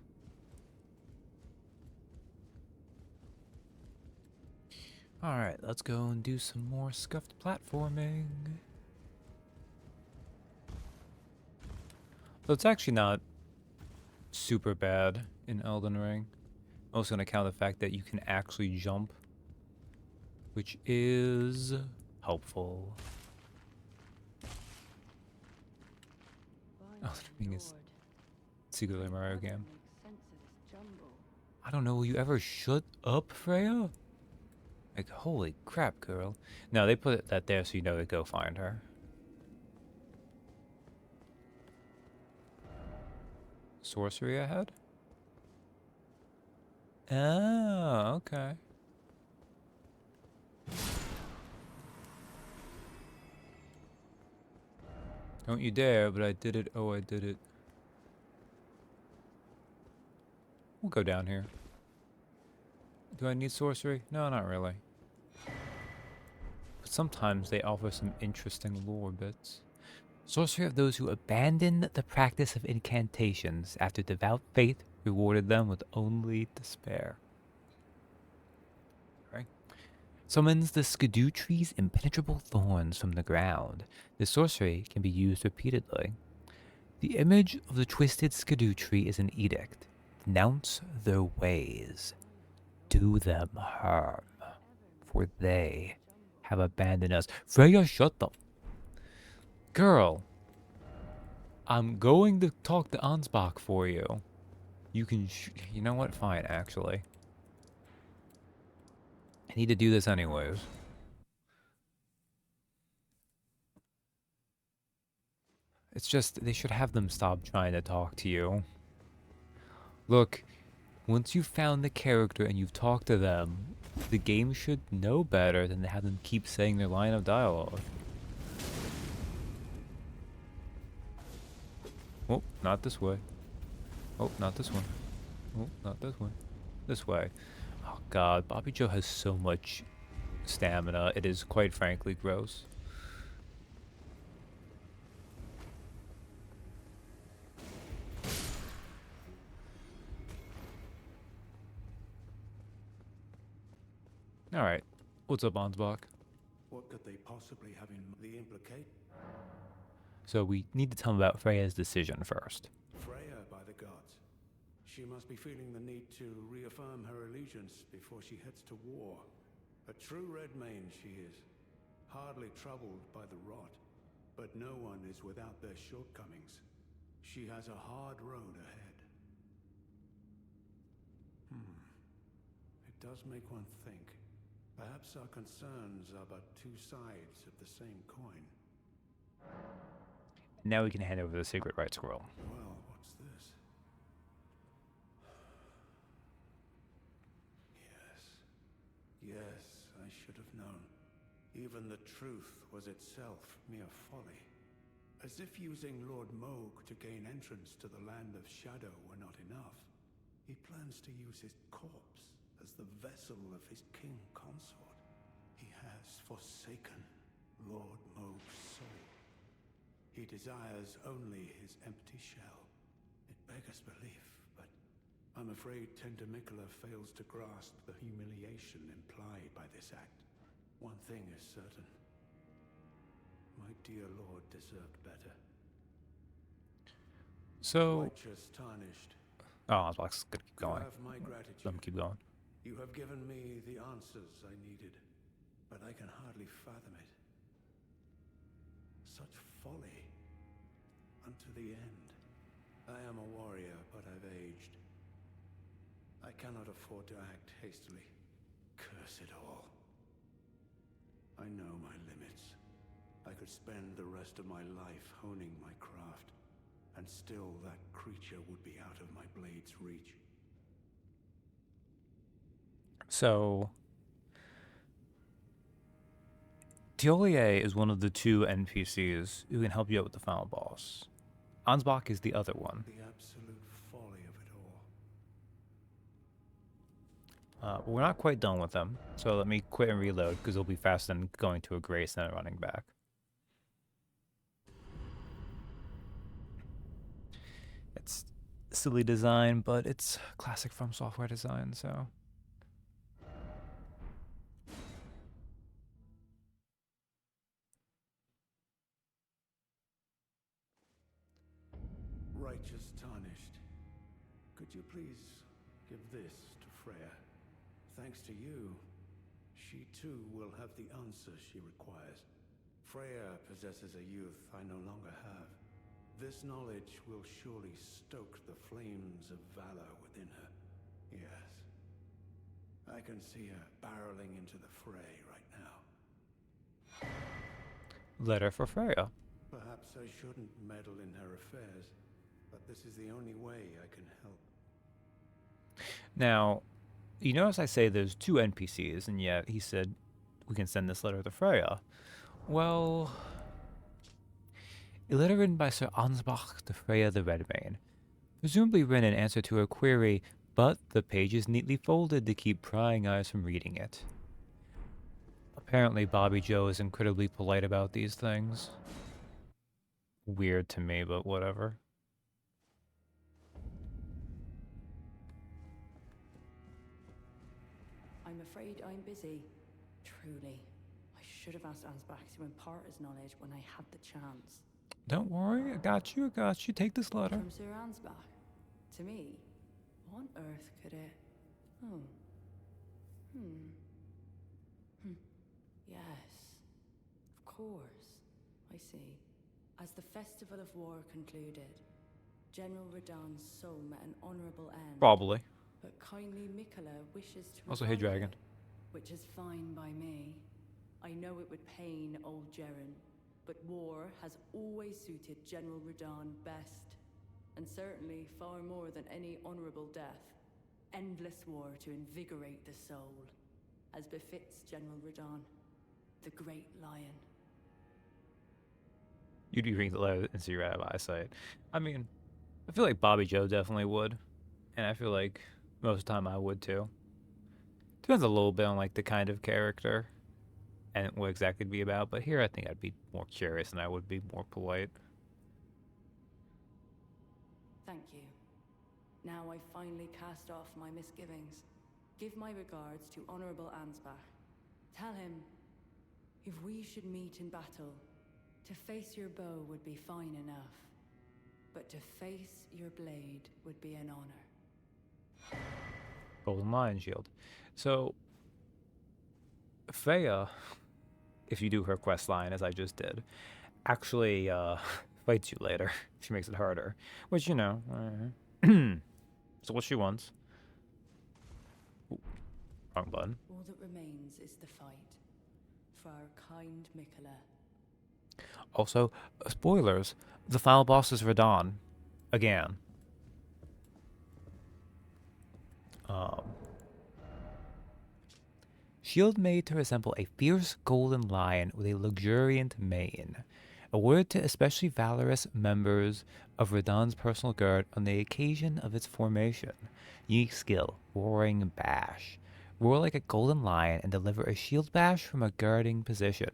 Alright, let's go and do some more scuffed platforming. So it's actually not super bad in Elden Ring. Also on account of the fact that you can actually jump, which is helpful. Why, Elden Ring is lord? secretly a Mario game. Make sense of this jumble. I don't know, will you ever shut up, Freya? Like, holy crap, girl. No, they put that there so you know to go find her. Sorcery ahead? Oh, okay. Don't you dare, but I did it. Oh, I did it. We'll go down here. Do I need sorcery? No, not really. But sometimes they offer some interesting lore bits. Sorcery of those who abandoned the practice of incantations after devout faith rewarded them with only despair. Right? Summons the skidoo tree's impenetrable thorns from the ground. This sorcery can be used repeatedly. The image of the twisted skidoo tree is an edict. Denounce their ways. Do them harm, for they have abandoned us. Freya, shut the... Girl, I'm going to talk to Ansbach for you. You can you know what? Fine, actually. I need to do this anyways. It's just, they should have them stop trying to talk to you. Look, once you've found the character and you've talked to them, the game should know better than to have them keep saying their line of dialogue. Oh, not this way. Oh, not this one. Oh, not this way. This way. Oh god, Bobby Joe has so much stamina. It is quite frankly gross. Alright. What's up, Ansbach? What could they possibly have in the implicate? So we need to tell him about Freya's decision first. Freya, by the gods. She must be feeling the need to reaffirm her allegiance before she heads to war. A true Redmane she is, hardly troubled by the rot. But no one is without their shortcomings. She has a hard road ahead. It does make one think. Perhaps our concerns are but two sides of the same coin. Now we can hand over the Sacred Right Scroll. Well, what's this? Yes, I should have known. Even the truth was itself mere folly. As if using Lord Moog to gain entrance to the Land of Shadow were not enough, he plans to use his corpse as the vessel of his king consort. He has forsaken Lord Moog's soul. He desires only his empty shell. It beggars belief, but I'm afraid Tender Mikola fails to grasp the humiliation implied by this act. One thing is certain. My dear lord deserved better. So... Righteous tarnished. Oh, Ansbach's gonna keep You going. have my gratitude. Let him keep going. You have given me the answers I needed, but I can hardly fathom it. Such folly. Unto the end. I am a warrior, but I've aged. I cannot afford to act hastily. Curse it all. I know my limits. I could spend the rest of my life honing my craft, and still that creature would be out of my blade's reach. So... Tiolier is one of the two NPCs who can help you out with the final boss. Ansbach is the other one. The absolute folly of it all. But we're not quite done with them, so let me quit and reload, because it'll be faster than going to a grace and then running back. It's silly design, but it's classic From Software design, so... Righteous tarnished. Could you please give this to Freya? Thanks to you, she too will have the answers she requires. Freya possesses a youth I no longer have. This knowledge will surely stoke the flames of valor within her. Yes. I can see her barreling into the fray right now. Letter for Freya. Perhaps I shouldn't meddle in her affairs, but this is the only way I can help. Now, you notice I say there's two NPCs, and yet he said we can send this letter to Freya. Well, a letter written by Sir Ansbach to Freya the Redmane, presumably written in answer to her query, but the page is neatly folded to keep prying eyes from reading it. Apparently Bobby Joe is incredibly polite about these things. Weird to me, but whatever. I'm afraid I'm busy. Truly. I should have asked Ansbach to impart his knowledge when I had the chance. Don't worry, I got you, I got you. Take this letter. From Sir Ansbach? To me? What on earth could it... Oh. Yes. Of course. I see. As the Festival of War concluded, General Radahn's soul met an honorable end. Probably. But kindly Mikola wishes to Also, hey, revive dragon. it, which is fine by me. I know it would pain old Jeren, but war has always suited General Radahn best, and certainly far more than any honorable death. Endless war to invigorate the soul, as befits General Radahn, the great lion. You'd be reading the letter and see you're out of eyesight. I mean, I feel like Bobby Joe definitely would, and I feel like most of the time I would too. Depends a little bit on like the kind of character and what exactly it'd be about, but here I think I'd be more curious and I would be more polite. Thank you. Now I finally cast off my misgivings. Give my regards to Honorable Ansbach. Tell him, if we should meet in battle, to face your bow would be fine enough. But to face your blade would be an honor. Golden Lion Shield. So, Freya, if you do her quest line as I just did, actually fights you later. She makes it harder, which you know. So what she wants. Ooh, wrong button. All that remains is the fight for our kind Mikola. Also, spoilers. The final boss is Radon. Again. Shield made to resemble a fierce golden lion with a luxuriant mane. Awarded to especially valorous members of Radon's personal guard on the occasion of its formation. Unique skill, Roaring Bash. Roar like a golden lion and deliver a shield bash from a guarding position.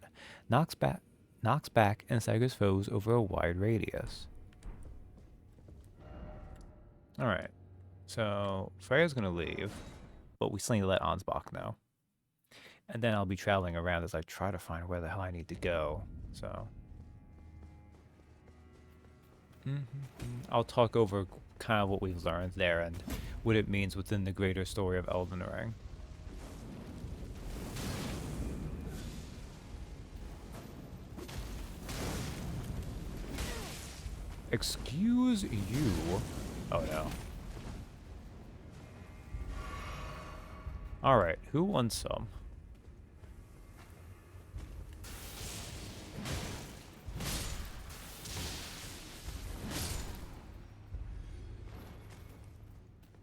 Knocks back and staggers foes over a wide radius. Alright, so Freya's gonna leave, but we still need to let Ansbach know. And then I'll be traveling around as I try to find where the hell I need to go, so... I'll talk over kind of what we've learned there and what it means within the greater story of Elden Ring. Excuse you. Oh no. Alright, who wants some?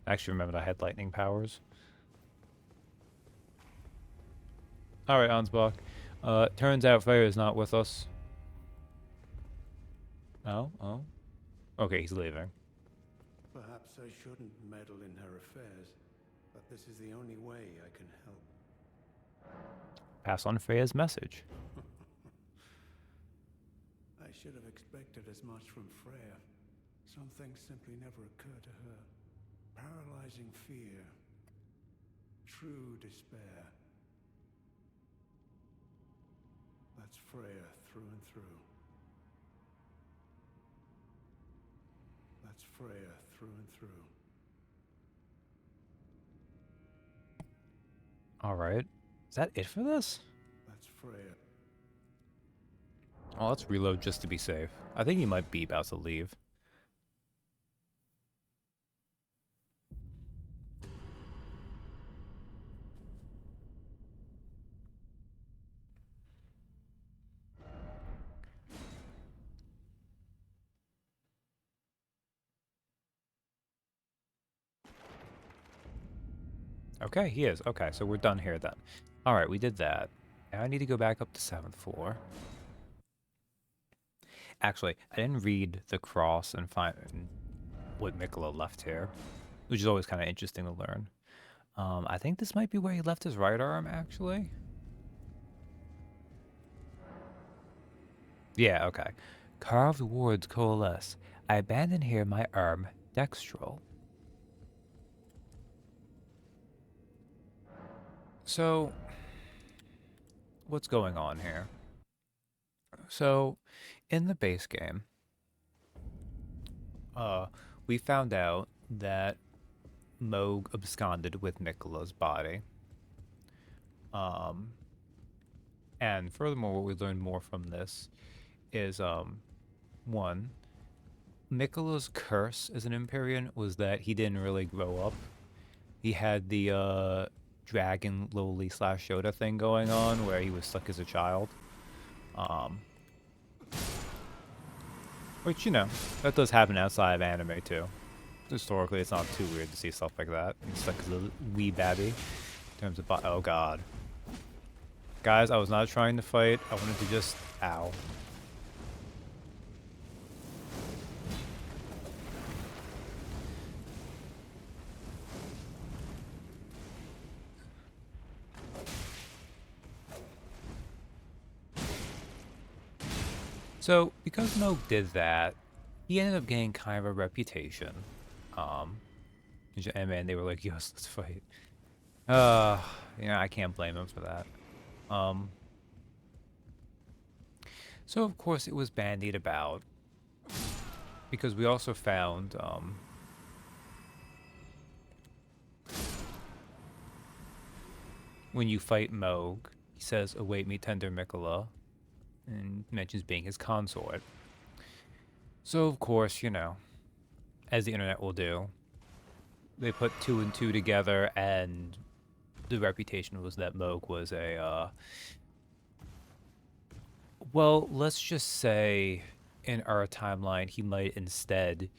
I actually remembered I had lightning powers. Alright, Ansbach. Turns out Freya is not with us. Oh? Okay, he's leaving. Perhaps I shouldn't meddle in her affairs, but this is the only way I can help. Pass on Freya's message. I should have expected as much from Freya. Some things simply never occur to her. Paralyzing fear. True despair. That's Freya through and through. That's Freya through and through. Alright. Is that it for this? That's Freya. Oh, let's reload just to be safe. I think he might be about to leave. Okay, he is. Okay, so we're done here then. Alright, we did that. Now I need to go back up to 7th floor. Actually, I didn't read the cross and find what Mikola left here, which is always kind of interesting to learn. I think this might be where he left his right arm, actually. Yeah, okay. Carved wards coalesce. I abandon here my arm dextral. So, what's going on here? So, in the base game, we found out that Moog absconded with Mikola's body. And furthermore, what we learned more from this is, one, Mikola's curse as an Empyrean was that he didn't really grow up. He had the, dragon lowly / Yoda thing going on where he was stuck as a child. Which, you know, that does happen outside of anime too. Historically, it's not too weird to see stuff like that. He's stuck as a wee babby. In terms of oh god. Guys, I was not trying to fight. I wanted to just... Ow. So, because Moog did that, he ended up getting kind of a reputation. Um, and man, they were like, "Yes, let's fight." Uh, I can't blame him for that. Um, so of course it was bandied about because we also found when you fight Moog, he says, "Await me, tender Mikola," and mentions being his consort. So of course, as the internet will do, they put two and two together, and the reputation was that Moog was well, let's just say in our timeline, he might instead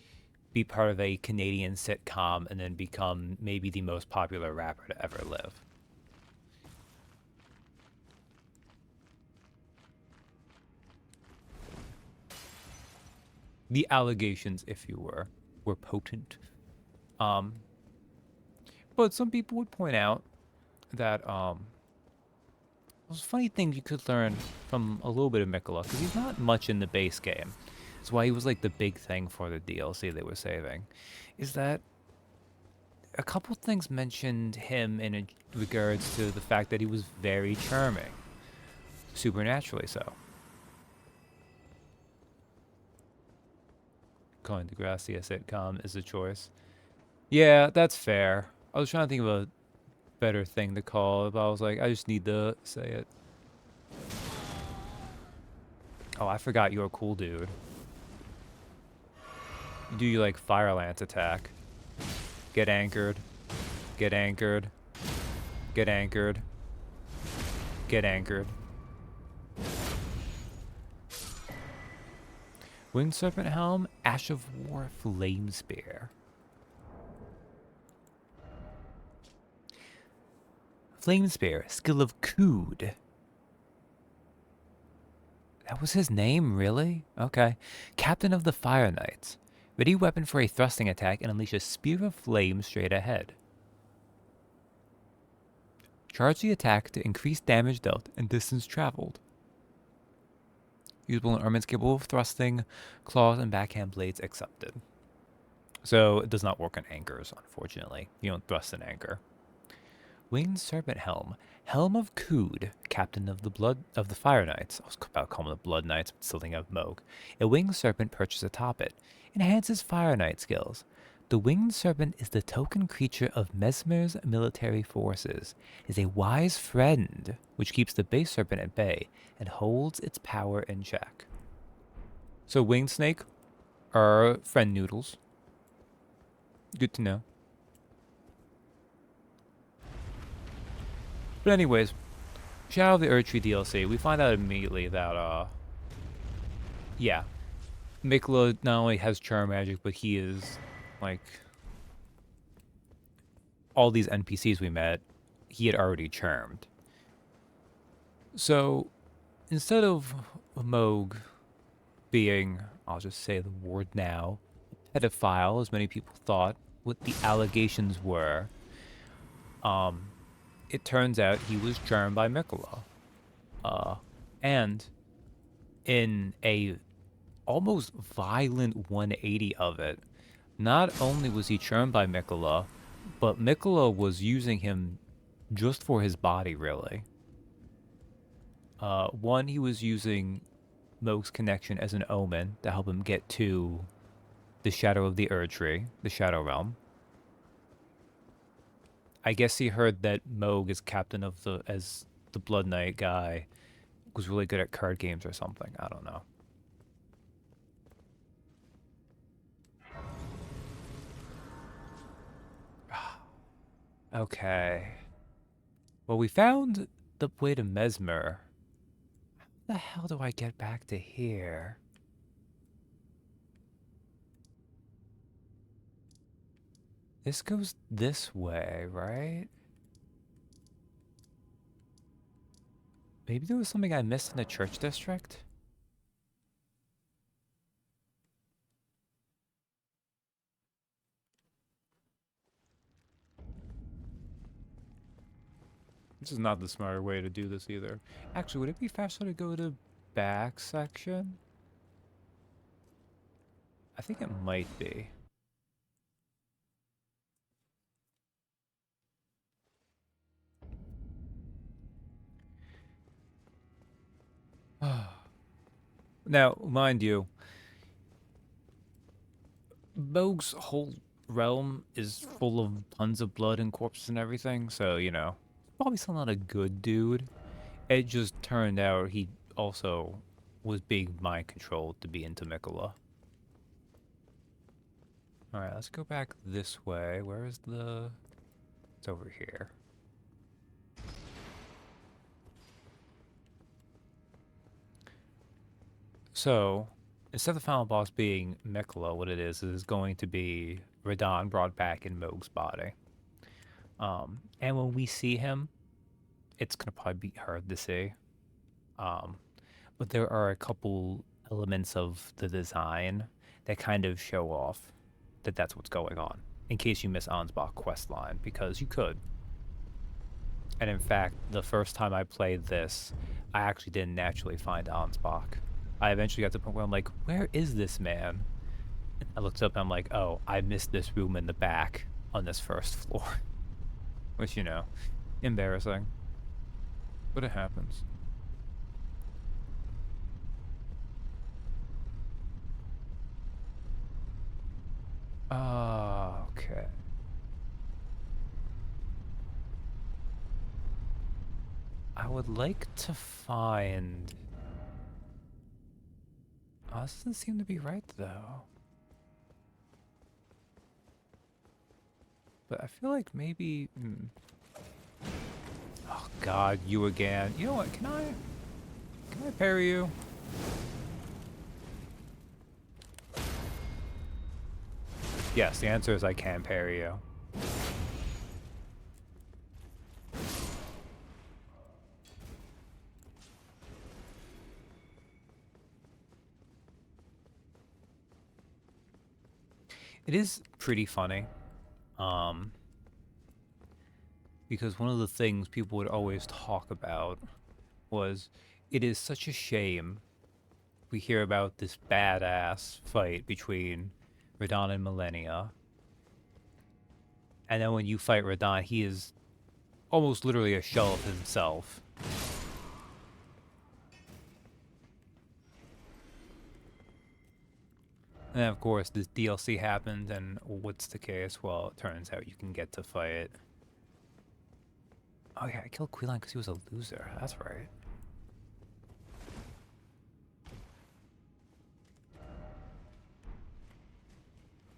be part of a Canadian sitcom and then become maybe the most popular rapper to ever live. The allegations, if you were potent. Um, but some people would point out that there's funny things you could learn from a little bit of Mikola, because he's not much in the base game. That's why he was like the big thing for the DLC they were saving. Is that a couple things mentioned him in regards to the fact that he was very charming, supernaturally so. Calling Degrassi a sitcom is a choice. Yeah, that's fair. I was trying to think of a better thing to call it, but I was like, I just need to say it. Oh, I forgot you're a cool dude. You do your like fire lance attack. Get anchored. Get anchored. Get anchored. Get anchored. Winged Serpent Helm, Ash of War, Flame Spear. Flame Spear, skill of Kood. That was his name, really? Okay. Captain of the Fire Knights. Ready weapon for a thrusting attack and unleash a spear of flame straight ahead. Charge the attack to increase damage dealt and distance traveled. Usable in armaments capable of thrusting, claws, and backhand blades accepted. So it does not work on anchors, unfortunately. You don't thrust an anchor. Winged Serpent Helm. Helm of Kood, captain of the Fire Knights. I was about to call them the Blood Knights, but still thinking of Moog. A winged serpent perches atop it. Enhances Fire Knight skills. The winged serpent is the token creature of Mesmer's military forces. Is a wise friend, which keeps the base serpent at bay and holds its power in check. So winged snake are friend noodles. Good to know. But anyways, Shadow of the Erdtree DLC, we find out immediately that, yeah, Mikola not only has charm magic, but he is, like, all these NPCs we met, he had already charmed. So, instead of Moog being, I'll just say the word now, a pedophile, as many people thought, what the allegations were, it turns out he was charmed by Mikola. And in a almost violent 180 of it, not only was he charmed by Mikola, but Mikola was using him just for his body, really. One, he was using Moog's connection as an omen to help him get to the Shadow of the Erdtree, the Shadow Realm. I guess he heard that Moog is captain of as the Blood Knight guy, was really good at card games or something. I don't know. Okay. Well, we found the way to Mesmer. How the hell do I get back to here? This goes this way, right? Maybe there was something I missed in the church district? This is not the smarter way to do this either. Actually, would it be faster to go to back section? I think it might be. Now, mind you, Bogue's whole realm is full of tons of blood and corpses and everything, so, you know, probably still not a good dude. It just turned out he also was being mind controlled to be into Mikola. Alright, let's go back this way. Where is the... It's over here. So, instead of the final boss being Mikola, what it is going to be Radahn brought back in Moog's body. And when we see him, it's going to probably be hard to see. But there are a couple elements of the design that kind of show off that that's what's going on. In case you miss Ansbach questline, because you could. And in fact, the first time I played this, I actually didn't naturally find Ansbach. I eventually got to the point where I'm like, where is this man? And I looked up and I'm like, oh, I missed this room in the back on this first floor. Which, you know, embarrassing. But it happens. Okay. I would like to find... Oh, this doesn't seem to be right, though. But I feel like maybe... Oh, God, you again. You know what? Can I parry you? Yes, the answer is I can parry you. It is pretty funny. Because one of the things people would always talk about was it is such a shame we hear about this badass fight between Radahn and Millennia. And then when you fight Radahn, he is almost literally a shell of himself. And then, of course, this DLC happened, and what's the case? Well, it turns out you can get to fight. Oh yeah, I killed Quillan because he was a loser. That's right.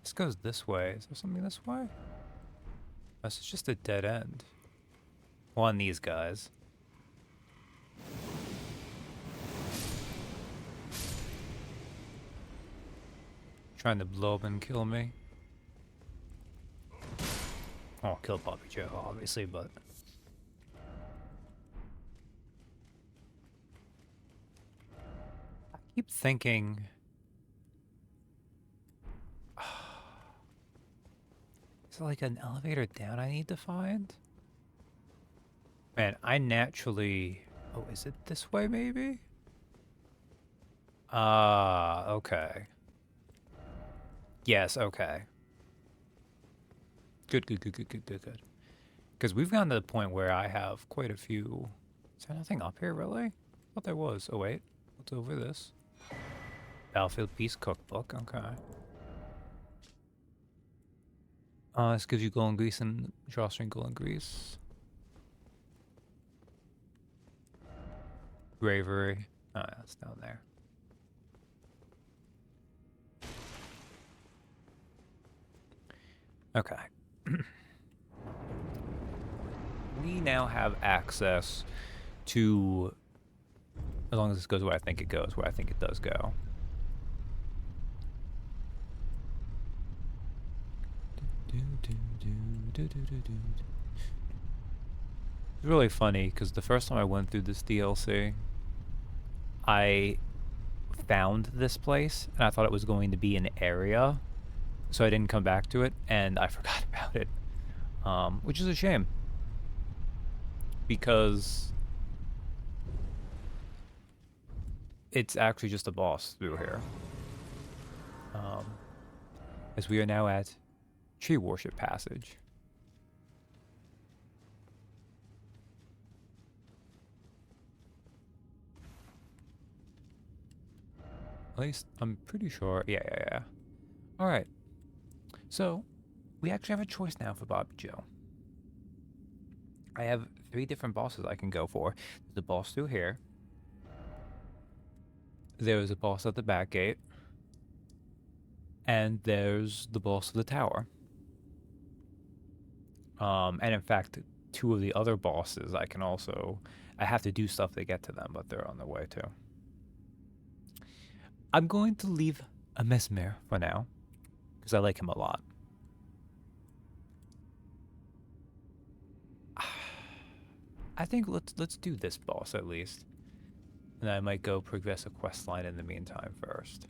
This goes this way. Is there something this way? This is just a dead end. Well, on these guys. Trying to blow up and kill me. Oh, kill Bobby Joe, obviously, but... I keep thinking... Is it like an elevator down I need to find? Man, I naturally... Oh, is it this way, maybe? Okay. Yes, okay. Good. Because we've gotten to the point where I have quite a few... Is there nothing up here, really? I thought there was. Oh, wait. What's over this? Battlefield Peace Cookbook. Okay. This gives you golden grease and drawstring golden grease. Bravery. Oh, yeah, it's down there. Okay. We now have access to, as long as this goes where I think it goes, where I think it does go. It's really funny because the first time I went through this DLC, I found this place and I thought it was going to be an area, so I didn't come back to it and I forgot about it, which is a shame because it's actually just a boss through here. as we are now at Tree Worship Passage. At least, I'm pretty sure. Yeah. Alright. So, we actually have a choice now for Bobby Joe. I have 3 different bosses I can go for. There's a boss through here. There's a boss at the back gate. And there's the boss of the tower. And in fact, 2 of the other bosses I have to do stuff to get to them, but they're on their way too. I'm going to leave a Mesmer for now, because I like him a lot. I think let's do this boss at least. And I might go progress a quest line in the meantime first.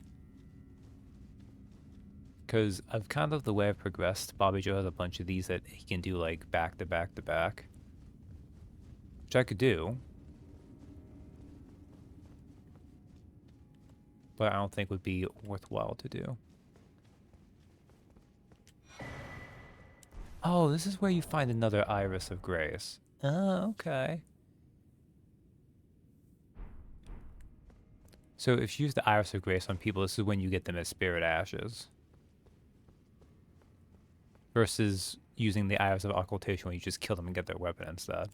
Because of kind of the way I've progressed, Bobby Joe has a bunch of these that he can do like back to back to back. Which I could do. But I don't think would be worthwhile to do. Oh, this is where you find another Iris of Grace. Oh, okay. So if you use the Iris of Grace on people, this is when you get them as Spirit Ashes. Versus using the Iris of Occultation when you just kill them and get their weapon instead.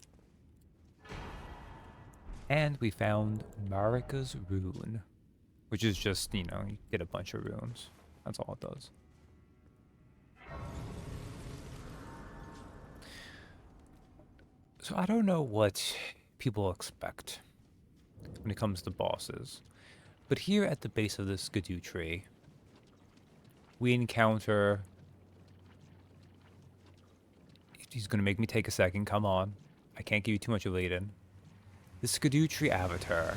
And we found Marika's Rune. Which is just, you get a bunch of runes. That's all it does. So I don't know what people expect when it comes to bosses. But here at the base of this skidoo tree, we encounter... He's going to make me take a second, come on. I can't give you too much of lead-in. The skidoo tree avatar.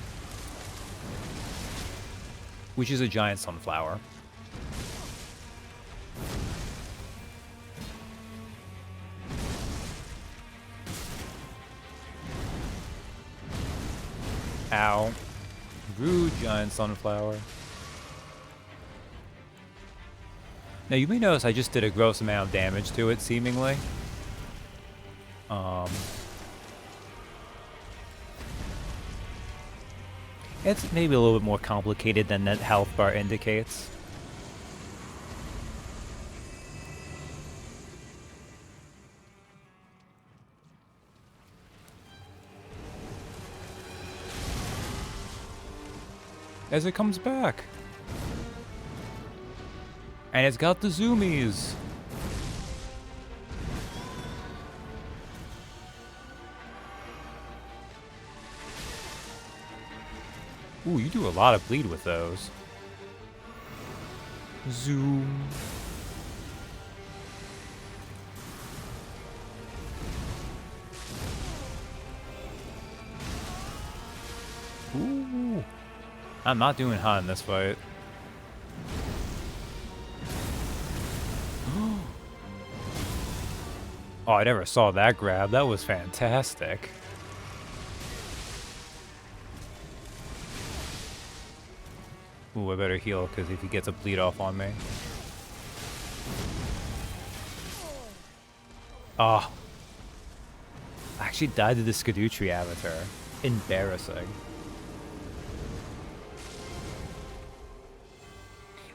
Which is a giant sunflower. Ow. Rude giant sunflower. Now you may notice I just did a gross amount of damage to it, seemingly. It's maybe a little bit more complicated than that health bar indicates. As it comes back. And it's got the zoomies. Ooh, you do a lot of bleed with those. Zoom. Ooh. I'm not doing hot in this fight. Oh, I never saw that grab. That was fantastic. Ooh, I better heal, because if he gets a bleed off on me. Oh. I actually died to the skidoo tree avatar. Embarrassing.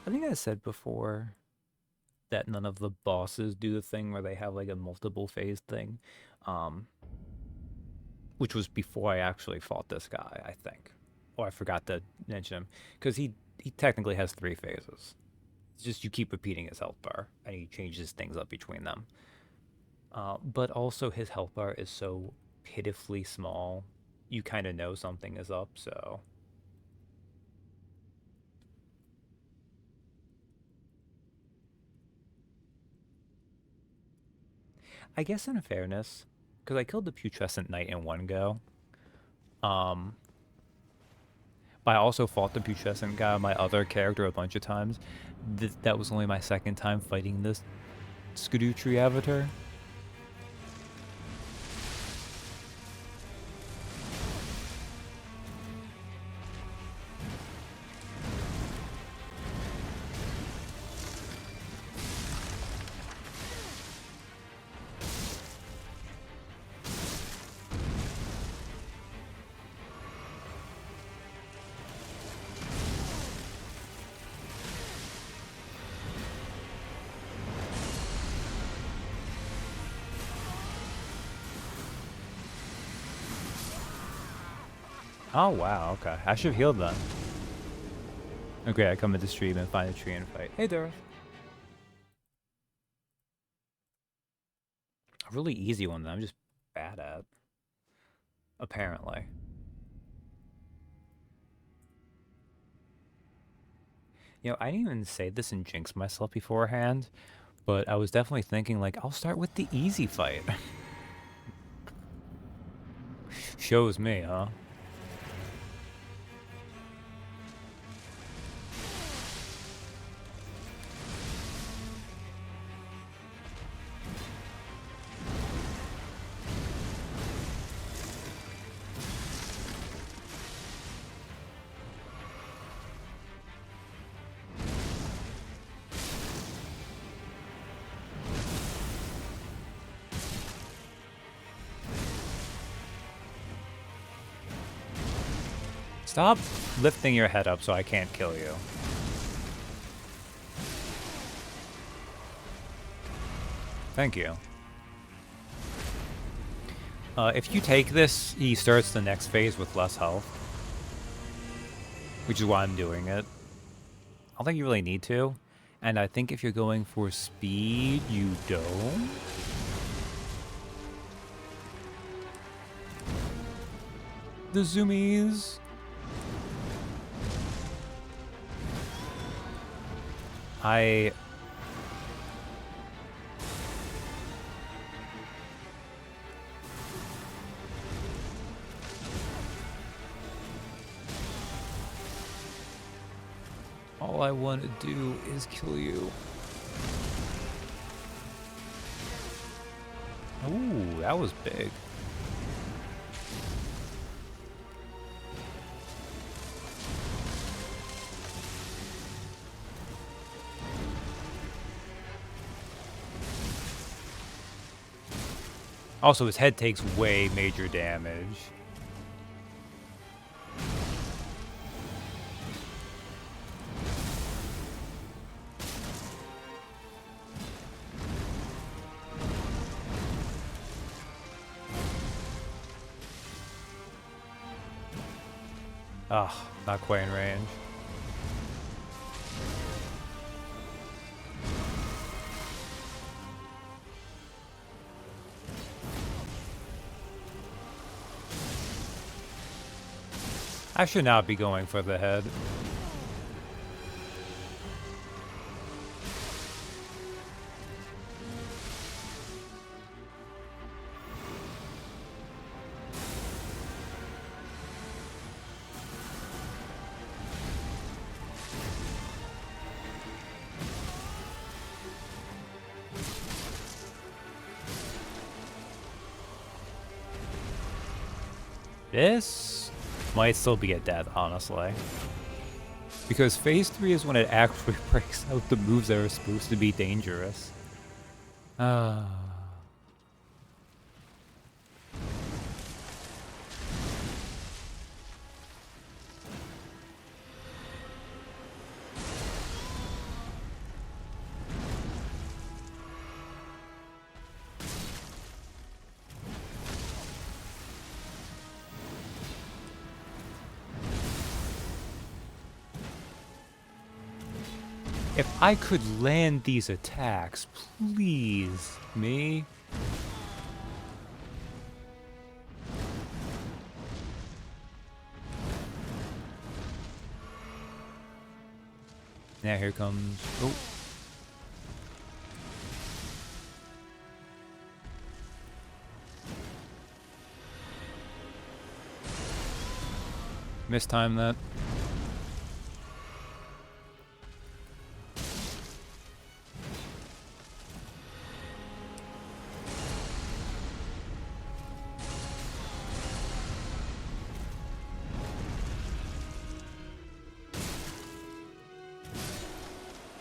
I think I said before that none of the bosses do the thing where they have like a multiple phase thing. Which was before I actually fought this guy, I think. Oh, I forgot to mention him. Because he technically has 3 phases. It's just you keep repeating his health bar, and he changes things up between them. But also his health bar is so pitifully small, you kind of know something is up, so... I guess in fairness, because I killed the Putrescent Knight in one go, but I also fought the Putrescent guy, my other character, a bunch of times. That was only my second time fighting this skidoo tree avatar. Oh, wow, okay. I should have healed then. Okay, I come into stream and find a tree and fight. Hey, Darth. A really easy one that I'm just bad at. Apparently. You know, I didn't even say this and jinx myself beforehand, but I was definitely thinking, like, I'll start with the easy fight. Shows me, huh? Stop lifting your head up so I can't kill you. Thank you. If you take this, he starts the next phase with less health. Which is why I'm doing it. I don't think you really need to. And I think if you're going for speed, you don't. The zoomies. All I want to do is kill you. Ooh, that was big. Also, his head takes way major damage. Ah, not quite in range. I should not be going for the head. This might still be a death, honestly. Because phase 3 is when it actually breaks out the moves that are supposed to be dangerous. If I could land these attacks, please, me. Now here comes... Oh. Mistime that.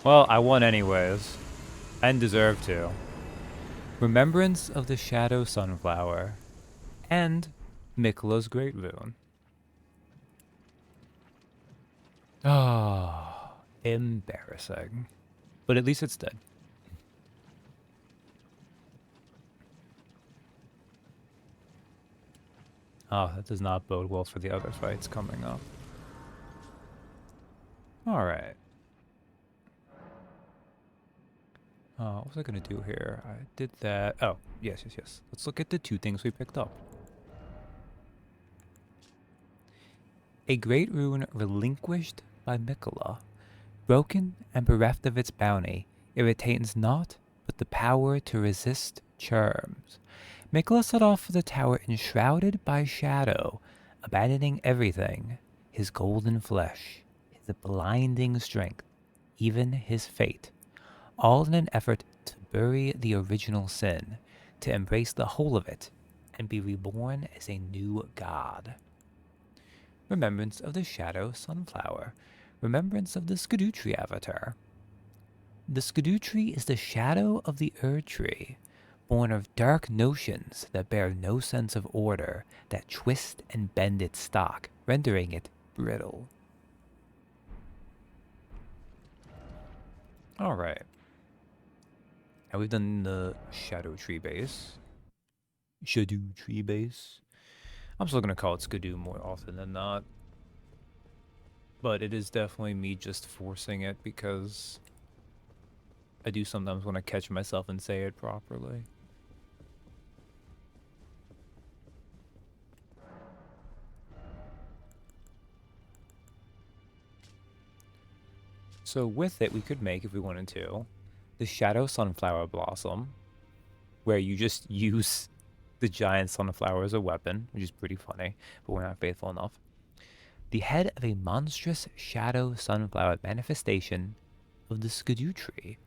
Well, I won anyways. And deserve to. Remembrance of the Shadow Sunflower. And Mikla's Great Rune. Ah, embarrassing. But at least it's dead. Oh, that does not bode well for the other fights coming up. Alright. What was I gonna do here? I did that. Oh, yes. Let's look at the 2 things we picked up. A great rune relinquished by Mikola. Broken and bereft of its bounty, it retains naught but the power to resist charms. Mikola set off for the tower enshrouded by shadow, abandoning everything, his golden flesh, his blinding strength, even his fate, all in an effort to bury the original sin, to embrace the whole of it, and be reborn as a new god. Remembrance of the Shadow Sunflower. Remembrance of the Skadutri avatar. The Skadutri is the shadow of the Erd Tree, born of dark notions that bear no sense of order, that twist and bend its stock, rendering it brittle. Alright. Now we've done the Shadow Tree base. Shadow Tree base. I'm still gonna call it Skadoo more often than not. But it is definitely me just forcing it because I do sometimes want to catch myself and say it properly. So with it, we could make, if we wanted to, the Shadow Sunflower Blossom, where you just use the giant sunflower as a weapon, which is pretty funny, but we're not faithful enough. The head of a monstrous Shadow Sunflower manifestation of the Skadoo Tree.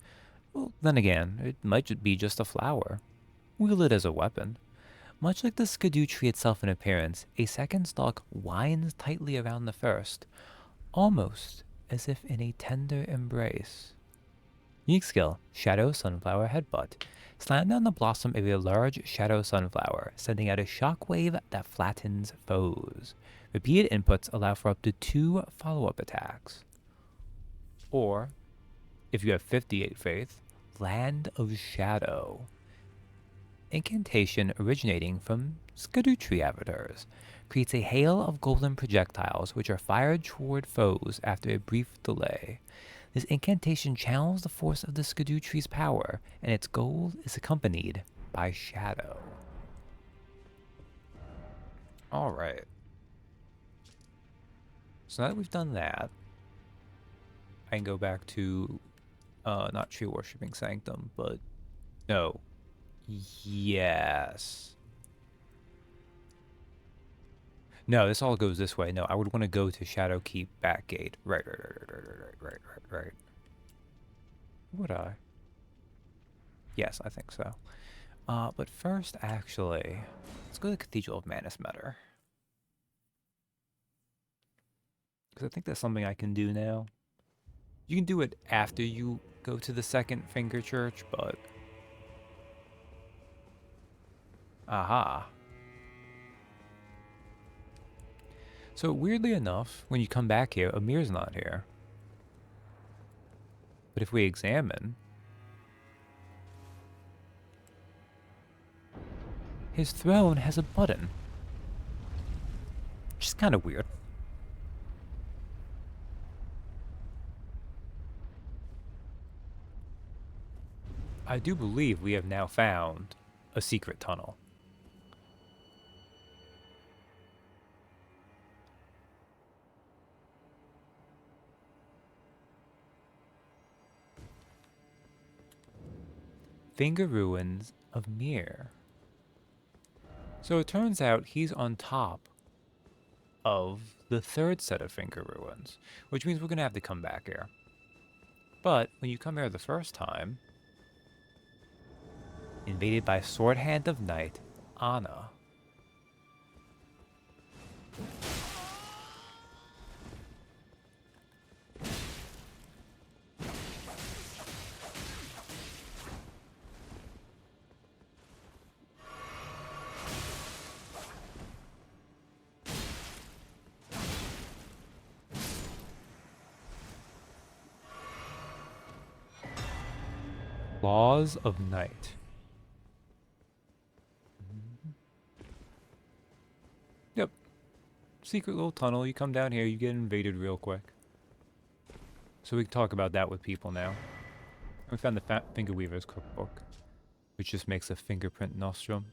Well, then again, it might be just a flower. Wield it as a weapon. Much like the Skadoo Tree itself in appearance, a second stalk winds tightly around the first, almost as if in a tender embrace. Unique skill, Shadow Sunflower Headbutt. Slam down the blossom of a large Shadow Sunflower, sending out a shockwave that flattens foes. Repeated inputs allow for up to 2 follow-up attacks. Or, if you have 58 faith, Land of Shadow. Incantation originating from Skadutri avatars. Creates a hail of golden projectiles which are fired toward foes after a brief delay. This incantation channels the force of the Skadutri's power, and its goal is accompanied by shadow. Alright. So now that we've done that, I can go back to, not tree worshipping sanctum, but no. Yes. No, this all goes this way. No, I would want to go to Shadowkeep Backgate. Right. Would I? Yes, I think so. But first, actually, let's go to the Cathedral of Manasmeter. Because I think that's something I can do now. You can do it after you go to the second Finger Church, but... Aha. So weirdly enough, when you come back here, Amir's not here. But if we examine, his throne has a button. Which is kind of weird. I do believe we have now found a secret tunnel. Finger Ruins of Mir. So it turns out he's on top of the 3rd set of Finger Ruins, which means we're going to have to come back here. But when you come here the first time, invaded by Sword Hand of Night, Anna. Laws of Night. Yep, secret little tunnel. You come down here, you get invaded real quick. So we can talk about that with people now. We found the Finger Weaver's cookbook, which just makes a fingerprint nostrum.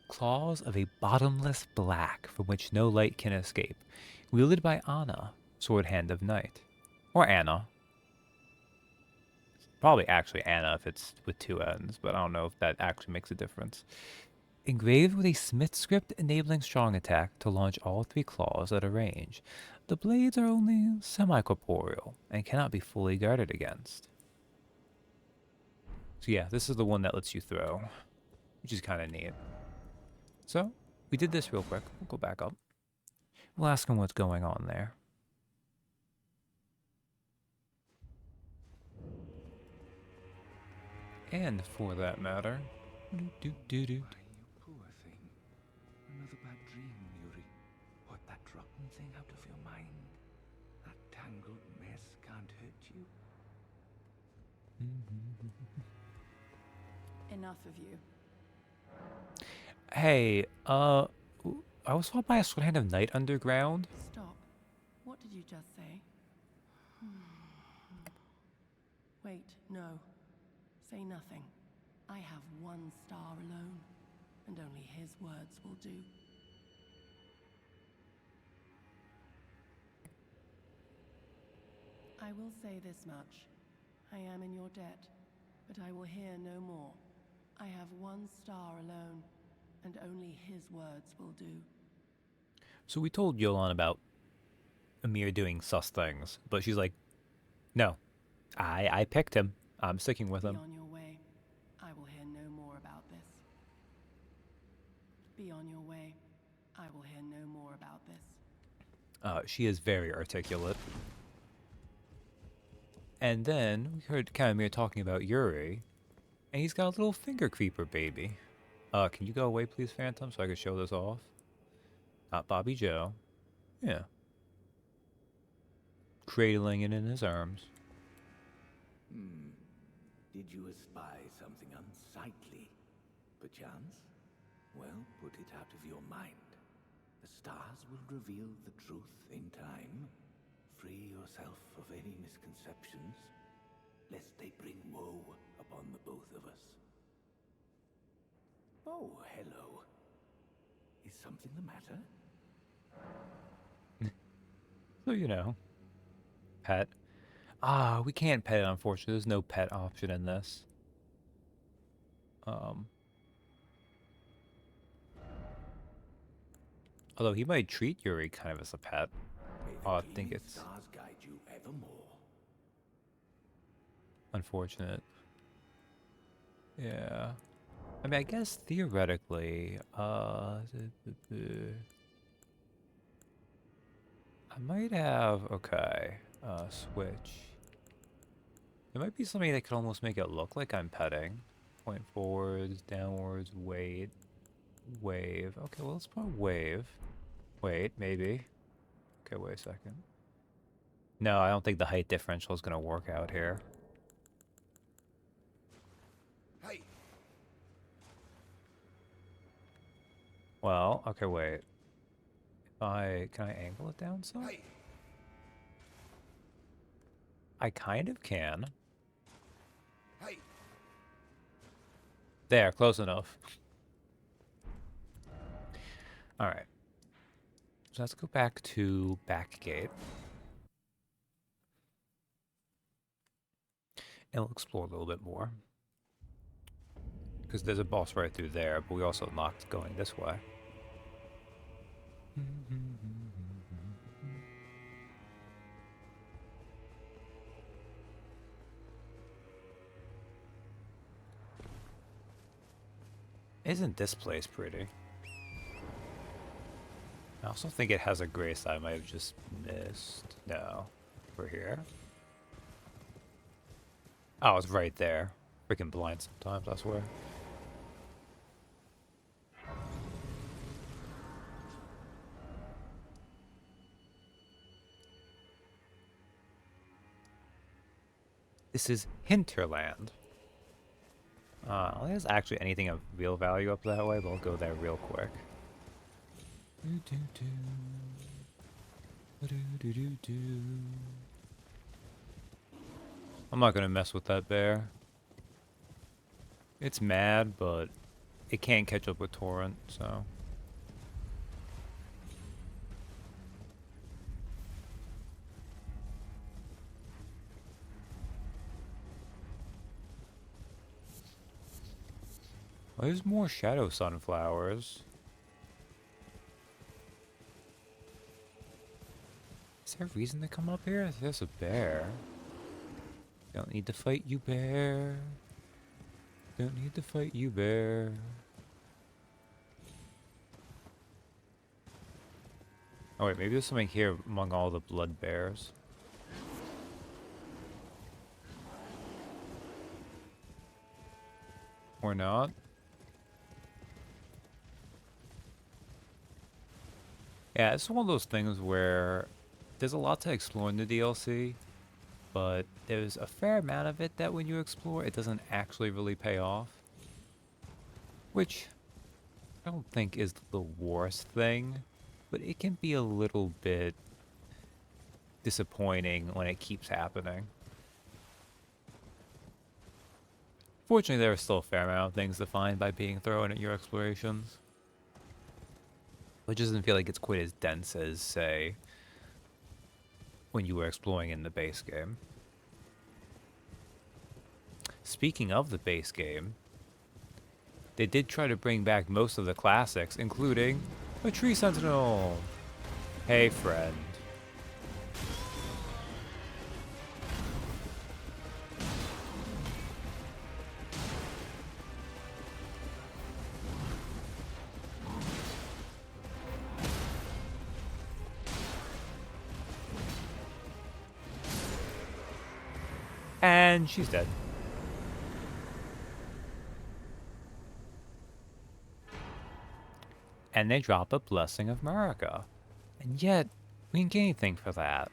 Claws of a bottomless black from which no light can escape. Wielded by Anna, Sword Hand of Night. Or Anna. Probably actually Anna if it's with two N's, but I don't know if that actually makes a difference. Engraved with a smith script enabling strong attack to launch all three claws at a range. The blades are only semi-corporeal and cannot be fully guarded against. So yeah, this is the one that lets you throw, which is kind of neat. So, we did this real quick. We'll go back up. We'll ask him what's going on there. And for that matter... Why, you poor thing. Another bad dream, Yuri. Put that rotten thing out of your mind. That tangled mess can't hurt you. Enough of you. Hey, I was taught by a Sword Hand of Night underground. Stop. What did you just say? Wait, no. Say nothing. I have one star alone, and only his words will do. I will say this much. I am in your debt, but I will hear no more. I have one star alone, and only his words will do. So we told Yolan about Amir doing sus things, but she's like, no, I picked him. I'm sticking with Be him. on your way. I will hear no more about this. Be on your way. I will hear no more about this. She is very articulate. And then we heard Kamir talking about Yuri, and he's got a little finger creeper baby. Can you go away, please, Phantom, so I can show this off? Not Bobby Joe. Yeah. Cradling it in his arms. Did you espy something unsightly, perchance? Well, put it out of your mind. The stars will reveal the truth in time. Free yourself of any misconceptions, lest they bring woe upon the both of us. Oh, hello. Is something the matter? So, you know. Pet. We can't pet it, unfortunately. There's no pet option in this. Although he might treat Yuri kind of as a pet. I think it's Stars guide you evermore. unfortunate. Yeah. I mean, I guess theoretically, I might have, okay, switch. There might be something that could almost make it look like I'm petting. Point forwards, downwards, wait, wave. Okay, well, let's put wave. Wait, maybe. Okay, wait a second. No, I don't think the height differential is going to work out here. Hey! Well, okay, wait. Can I angle it down some? Hey! I kind of can. Hey! There, close enough. Alright. So let's go back to back gate. And we'll explore a little bit more. Because there's a boss right through there, but we also locked going this way. Isn't this place pretty? I also think it has a grace I might have just missed. No. We're here. Oh, it's right there. Freaking blind sometimes, I swear. This is Hinterland. I don't think there's actually anything of real value up that way, but I'll go there real quick. I'm not gonna mess with that bear. It's mad, but it can't catch up with Torrent, so. Well, there's more shadow sunflowers. Is there a reason to come up here? There's a bear. Don't need to fight you, bear. Don't need to fight you, bear. Oh wait, maybe there's something here among all the blood bears. Or not. Yeah, it's one of those things where there's a lot to explore in the DLC, but there's a fair amount of it that when you explore, it doesn't actually really pay off. Which I don't think is the worst thing, but it can be a little bit disappointing when it keeps happening. Fortunately, there are still a fair amount of things to find by being thrown at your explorations. It just doesn't feel like it's quite as dense as, say, when you were exploring in the base game. Speaking of the base game, they did try to bring back most of the classics, including a tree sentinel. Hey, friend. And she's dead. And they drop a Blessing of Marika. And yet, we didn't get anything for that.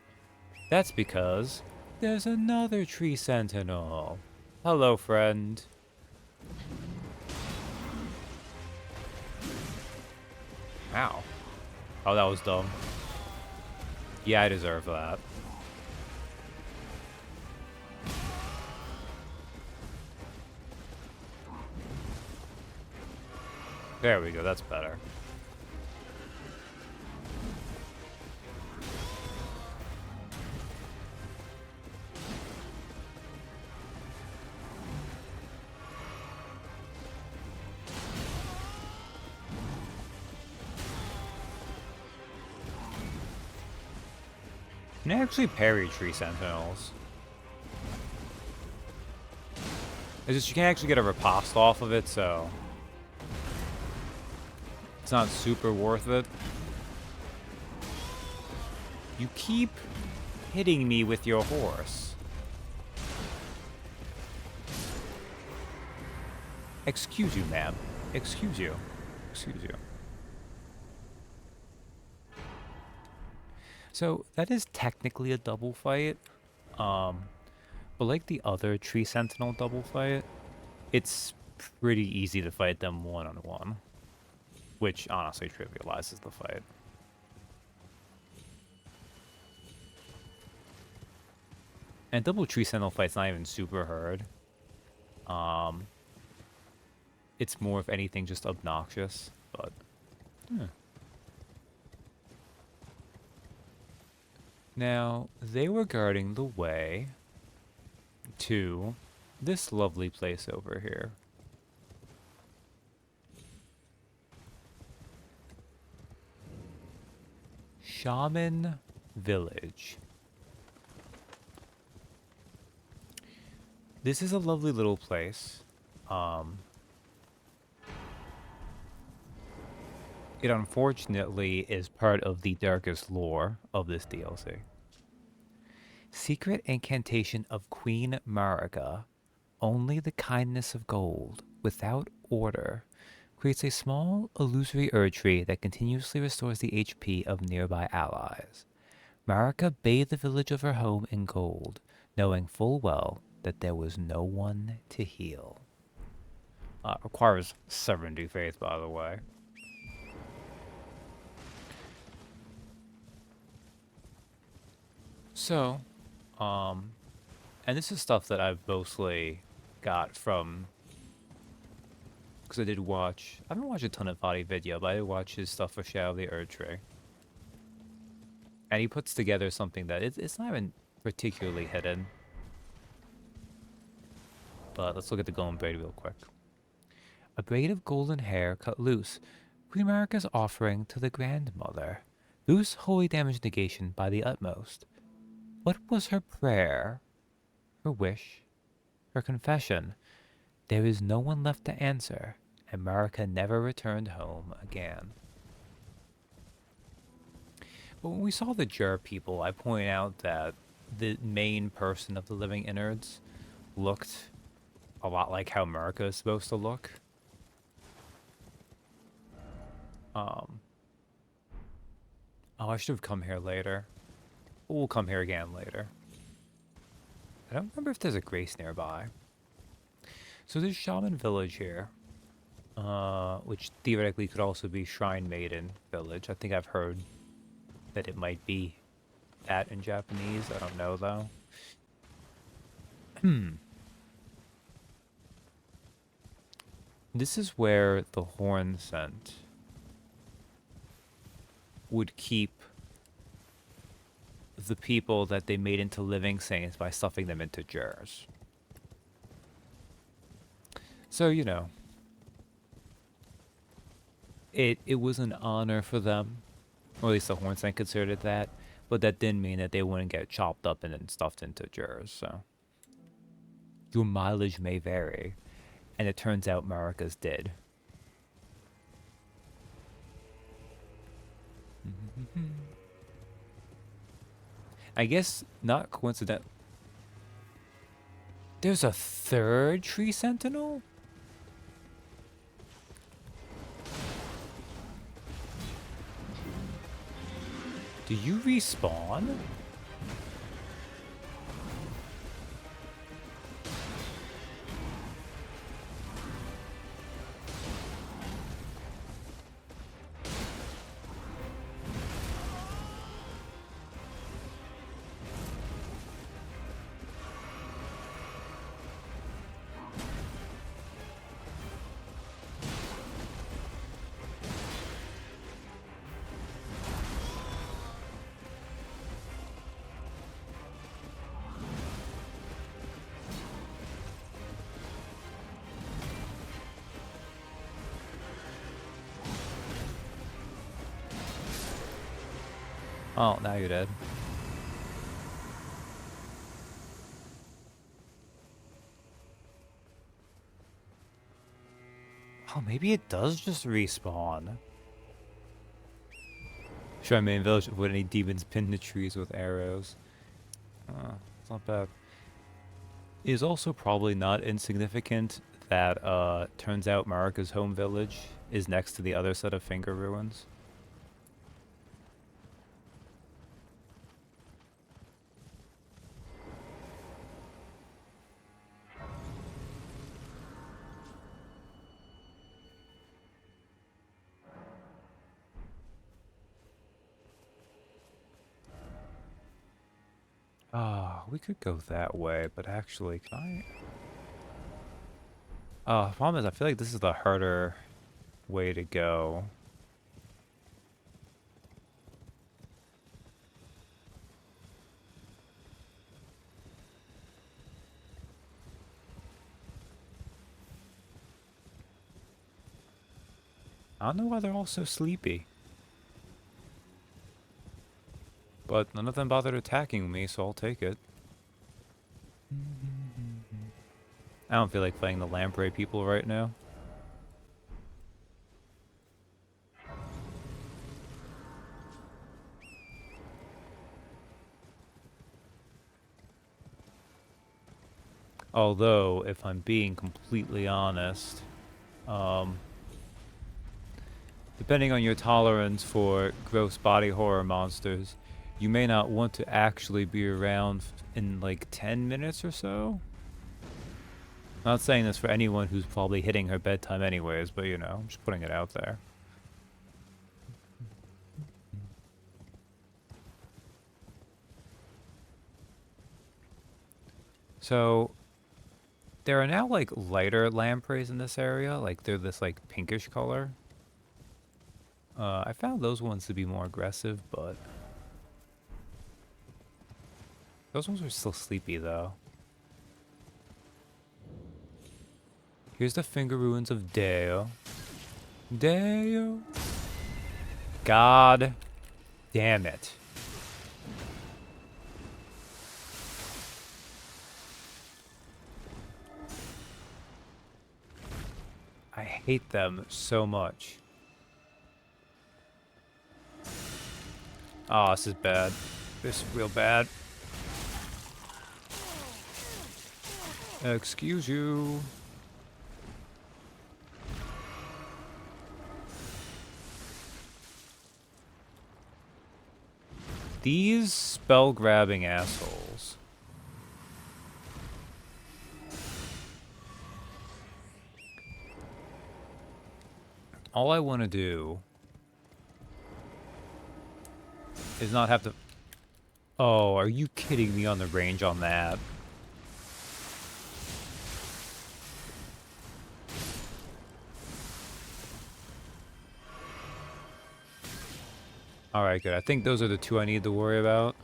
That's because there's another tree sentinel. Hello, friend. Ow. Oh, that was dumb. Yeah, I deserve that. There we go, that's better. You can actually parry tree sentinels. It's just you can't actually get a riposte off of it, so it's not super worth it. You keep hitting me with your horse. Excuse you, ma'am. Excuse you. Excuse you. So that is technically a double fight. But like the other Tree Sentinel double fight, it's pretty easy to fight them one-on-one. Which honestly trivializes the fight. And double Tree Sentinel fight's not even super hard. It's more, if anything, just obnoxious, but yeah. Now, they were guarding the way to this lovely place over here. Shaman Village. This is a lovely little place. It unfortunately is part of the darkest lore of this DLC. Secret incantation of Queen Marika. Only the kindness of gold, without order, creates a small, illusory Erdtree that continuously restores the HP of nearby allies. Marika bathed the village of her home in gold, knowing full well that there was no one to heal. Requires 70 faith, by the way. So, and this is stuff that I've mostly got from, because I haven't watched a ton of Fadi video, but I did watch his stuff for Shadow of the Erdtree. And he puts together something that it's not even particularly hidden. But let's look at the golden braid real quick. A braid of golden hair cut loose. Queen America's offering to the grandmother. Loose holy damage negation by the utmost. What was her prayer? Her wish? Her confession? There is no one left to answer. America never returned home again. But when we saw the Jur people, I point out that the main person of the living innards looked a lot like how America is supposed to look. Oh, I should have come here later. We'll come here again later. I don't remember if there's a grace nearby. So there's Shaman Village here. Which theoretically could also be Shrine Maiden Village. I think I've heard that it might be that in Japanese. I don't know, though. This is where the Horn Scent would keep the people that they made into living saints by stuffing them into jars. So, you know, it was an honor for them, or at least the Horn Scent considered it that, but that didn't mean that they wouldn't get chopped up and then stuffed into jars, so. Your mileage may vary, and it turns out Marika's did. I guess not coincident. There's a third tree sentinel? Do you respawn? Oh, now you're dead. Oh, maybe it does just respawn. Shrine Main Village avoid any demons pinned to trees with arrows. It's not bad. It is also probably not insignificant that turns out Marika's home village is next to the other set of finger ruins. We could go that way, but actually, can I? The problem is I feel like this is the harder way to go. I don't know why they're all so sleepy. But none of them bothered attacking me, so I'll take it. I don't feel like playing the Lamprey people right now. Although, if I'm being completely honest, depending on your tolerance for gross body horror monsters, you may not want to actually be around in like 10 minutes or so. I'm not saying this for anyone who's probably hitting her bedtime anyways, but you know, I'm just putting it out there. So, there are now like lighter lampreys in this area, like they're this like pinkish color. I found those ones to be more aggressive, but those ones are still sleepy though. Here's the finger ruins of Deo. Deo. God damn it. I hate them so much. Oh, this is bad. This is real bad. Excuse you. These spell-grabbing assholes. All I want to do is not have to... Oh, are you kidding me on the range on that? Alright, good. I think those are the two I need to worry about.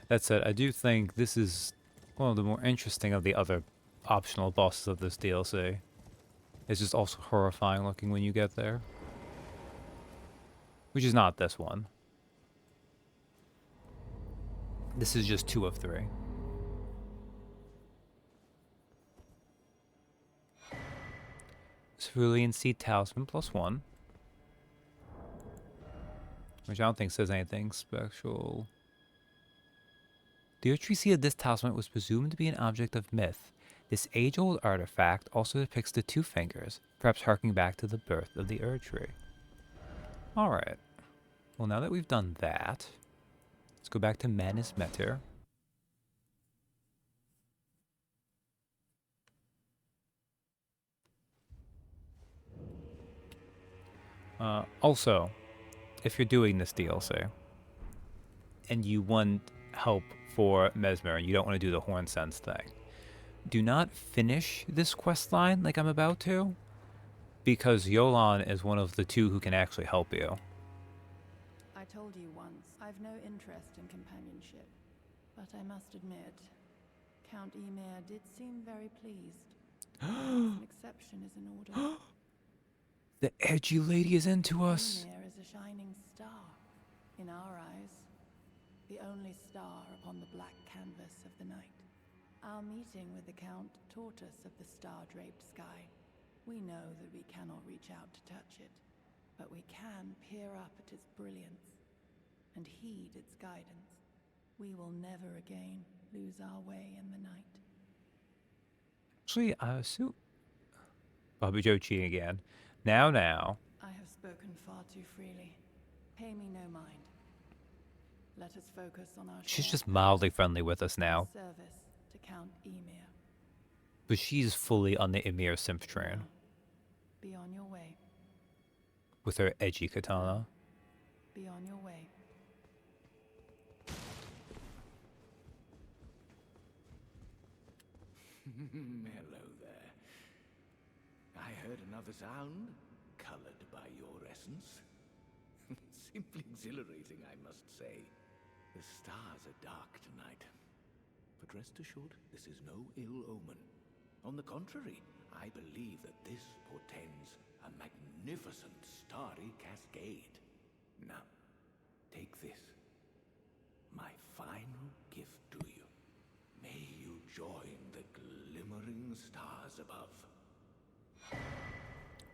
That said, I do think this is one of the more interesting of the other optional bosses of this DLC. It's just also horrifying looking when you get there. Which is not this one. This is just 2 of 3. Cerulean Seed Talisman +1. Which I don't think says anything special. The urgency of this talisman was presumed to be an object of myth. This age-old artifact also depicts the 2 fingers, perhaps harking back to the birth of the Ur tree. Alright. Well, now that we've done that, let's go back to Manus Meter. Also, if you're doing this DLC, and you want help for Mesmer, and you don't want to do the Horn Sense thing, do not finish this quest line like I'm about to, because Yolan is one of the 2 who can actually help you. I told you once, I've no interest in companionship. But I must admit, Count Ymir did seem very pleased. An exception is in order. The edgy lady is into us. Ymir is a shining star, in our eyes. The only star upon the black canvas of the night. Our meeting with the Count taught us of the star-draped sky. We know that we cannot reach out to touch it, but we can peer up at its brilliance and heed its guidance. We will never again lose our way in the night. Actually, I assume... Bobby Joe cheating again. Now. I have spoken far too freely. Pay me no mind. Let us focus on our She's shared just mildly friendly with us now. service to Count Ymir. But she's fully on the Ymir simp train. Be on your way. With her edgy katana. Be on your way. Hello there. I heard another sound, colored by your essence. Simply exhilarating, I must say. The stars are dark tonight. But rest assured, this is no ill omen. On the contrary, I believe that this portends a magnificent starry cascade. Now, take this. My final gift to you. May you join the glimmering stars above.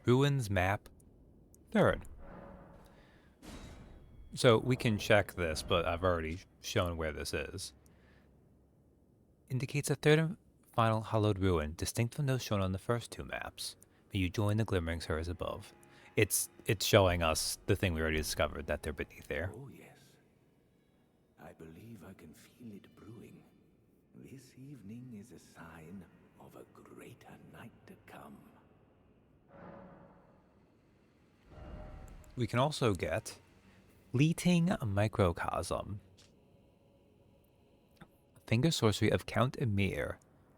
Ruins map. 3rd. So we can check this, but I've already shown where this is. Indicates a 3rd and final hollowed ruin, distinct from those shown on the first 2 maps. May you join the glimmering stars above. It's showing us the thing we already discovered, that they're beneath there. Oh yes. I believe I can feel it brewing. This evening is a sign of a greater night to come. We can also get Fleeting Microcosm. Finger sorcery of Count Emir,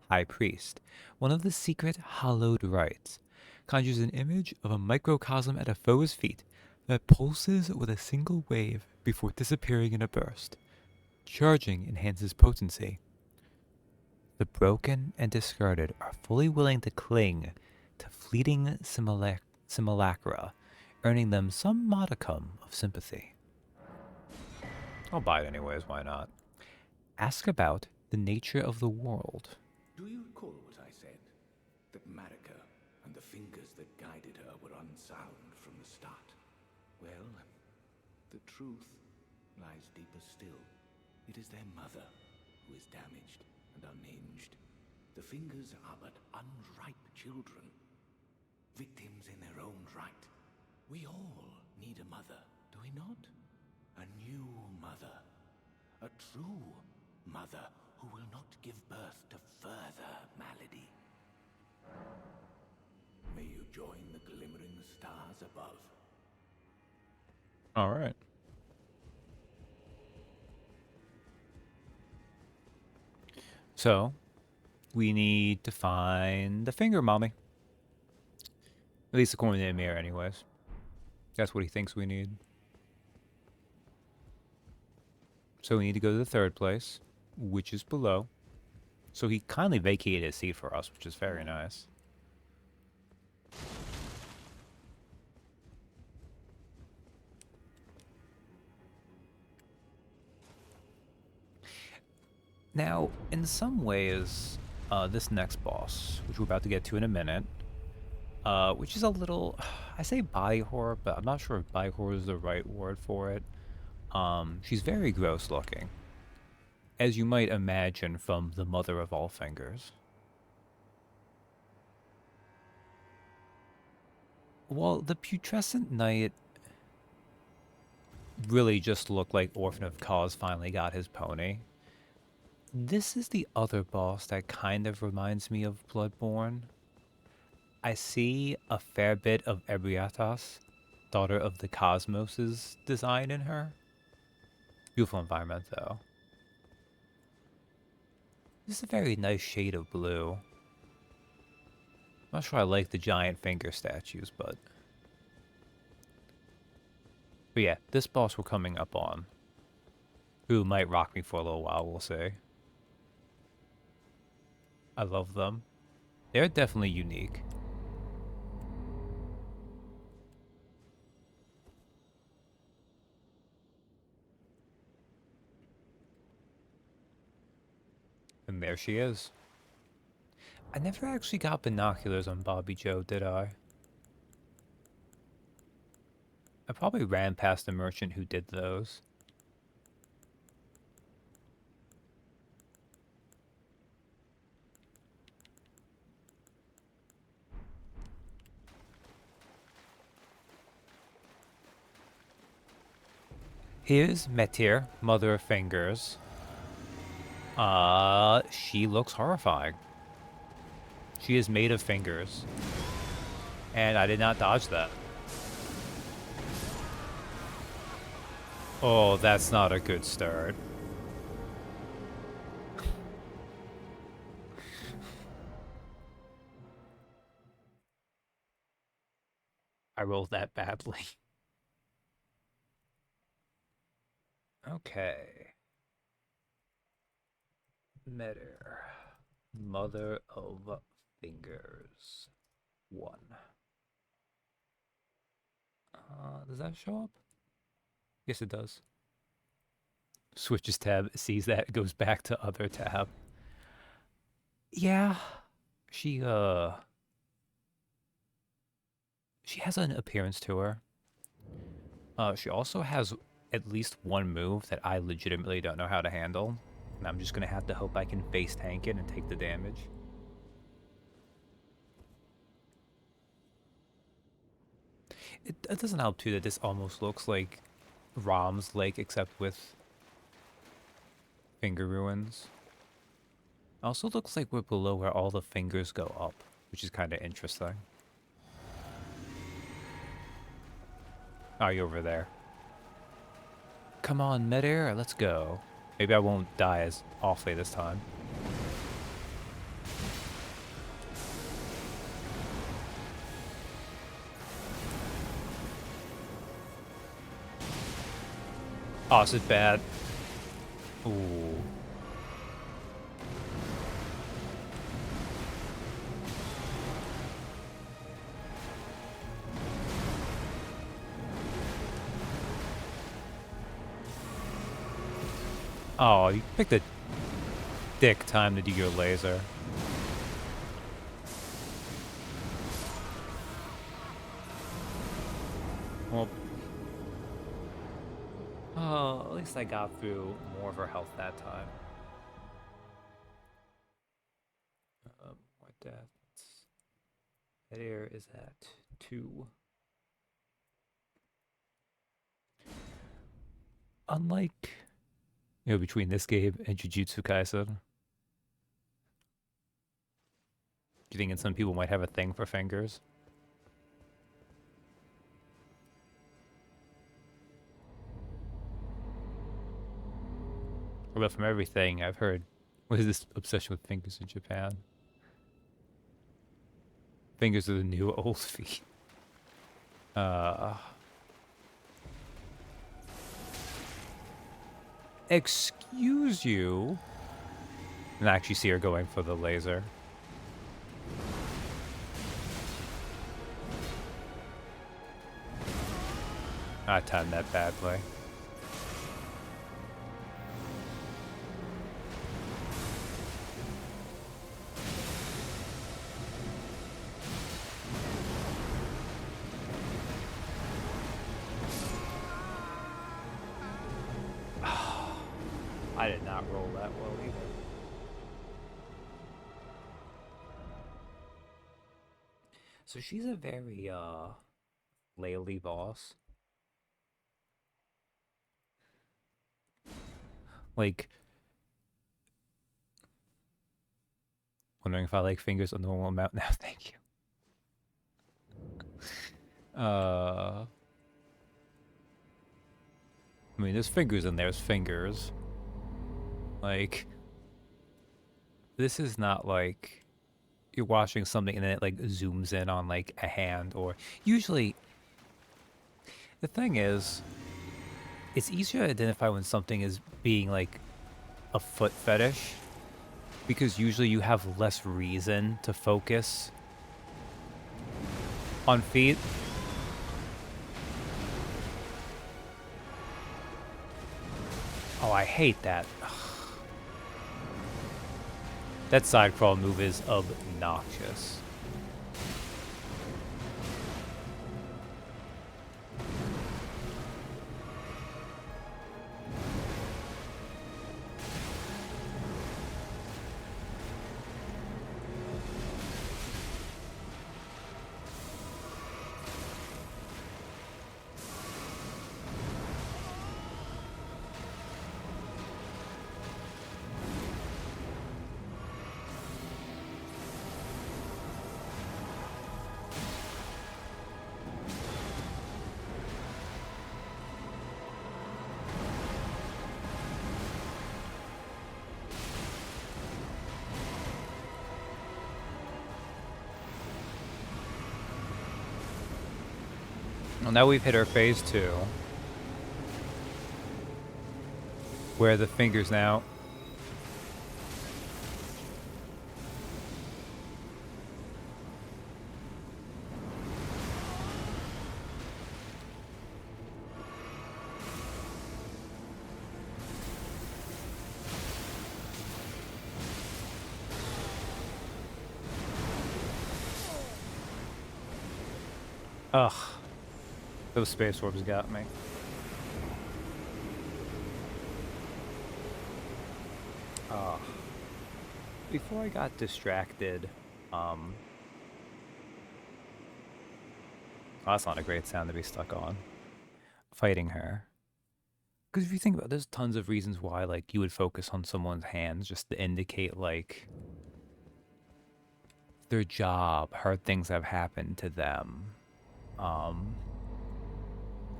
High Priest. One of the secret hallowed rites conjures an image of a microcosm at a foe's feet that pulses with a single wave before disappearing in a burst. Charging enhances potency. The broken and discarded are fully willing to cling to fleeting simulacra, earning them some modicum of sympathy. I'll buy it anyways, why not? Ask about the nature of the world. Do you recall what I said? That Marika and the fingers that guided her were unsound from the start? Well, the truth lies deeper still. It is their mother who is damaged and unhinged. The fingers are but unripe children, victims in their own right. We all need a mother, do we not? A new mother. A true mother who will not give birth to further malady. May you join the glimmering stars above. All right. So, we need to find the finger mommy. At least according to Emir, anyways. That's what he thinks we need. So we need to go to the third place, which is below. So he kindly vacated his seat for us, which is very nice. Now, in some ways, this next boss, which we're about to get to in a minute, which is a little, I say body horror, but I'm not sure if body horror is the right word for it. She's very gross looking, as you might imagine from the mother of all fingers. Well, the putrescent knight really just looked like Orphan of Cause finally got his pony. This is the other boss that kind of reminds me of Bloodborne. I see a fair bit of Ebrietas, daughter of the Cosmos' design in her. Beautiful environment, though. This is a very nice shade of blue. I'm not sure I like the giant finger statues, but yeah, this boss we're coming up on, who might rock me for a little while, we'll see. I love them. They're definitely unique. And there she is. I never actually got binoculars on Bobby Joe, did I? I probably ran past the merchant who did those. Here's Metir, Mother of Fingers. She looks horrifying. She is made of fingers. And I did not dodge that. Oh, that's not a good start. I rolled that badly. Okay. Metir, Mother of Fingers 1. Does that show up? Yes, it does. Switches tab, sees that, goes back to other tab. Yeah, she has an appearance to her. She also has at least one move that I legitimately don't know how to handle. And I'm just gonna have to hope I can face tank it and take the damage. It doesn't help too that this almost looks like Rom's Lake, except with finger ruins. Also looks like we're below where all the fingers go up, which is kind of interesting. Are you over there? Come on, midair, let's go. Maybe I won't die as awfully this time. Oh, is it bad? Ooh. Oh, you picked a dick time to do your laser. Well, oh, at least I got through more of her health that time. More deaths. That air is at 2. Unlike, between this game and Jujutsu Kaisen, do you think some people might have a thing for fingers? But from everything I've heard, what is this obsession with fingers in Japan? Fingers are the new old feet. Excuse you? And I actually see her going for the laser. I timed that badly. I did not roll that well either. So she's a very, layly boss. Like, wondering if I like fingers a normal amount now. Thank you. I mean, there's fingers and there's fingers. Like, this is not like you're watching something and then it like zooms in on like a hand, or usually the thing is it's easier to identify when something is being like a foot fetish, because usually you have less reason to focus on feet. Oh, I hate that. Ugh. That side crawl move is obnoxious. Well, now we've hit our phase 2, where the fingers now. Ugh. Those space orbs got me. Before I got distracted, oh, that's not a great sound to be stuck on. Fighting her. Because if you think about it, there's tons of reasons why, like, you would focus on someone's hands just to indicate, like, their job, hard things have happened to them, um,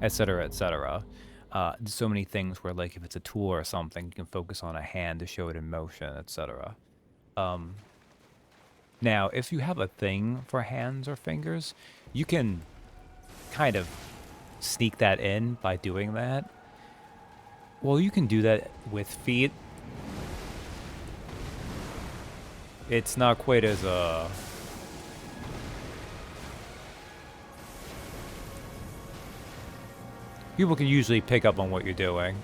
et cetera, et cetera. There's so many things where, like, if it's a tool or something, you can focus on a hand to show it in motion, et cetera. Now, if you have a thing for hands or fingers, you can kind of sneak that in by doing that. Well, you can do that with feet. It's not quite as people can usually pick up on what you're doing.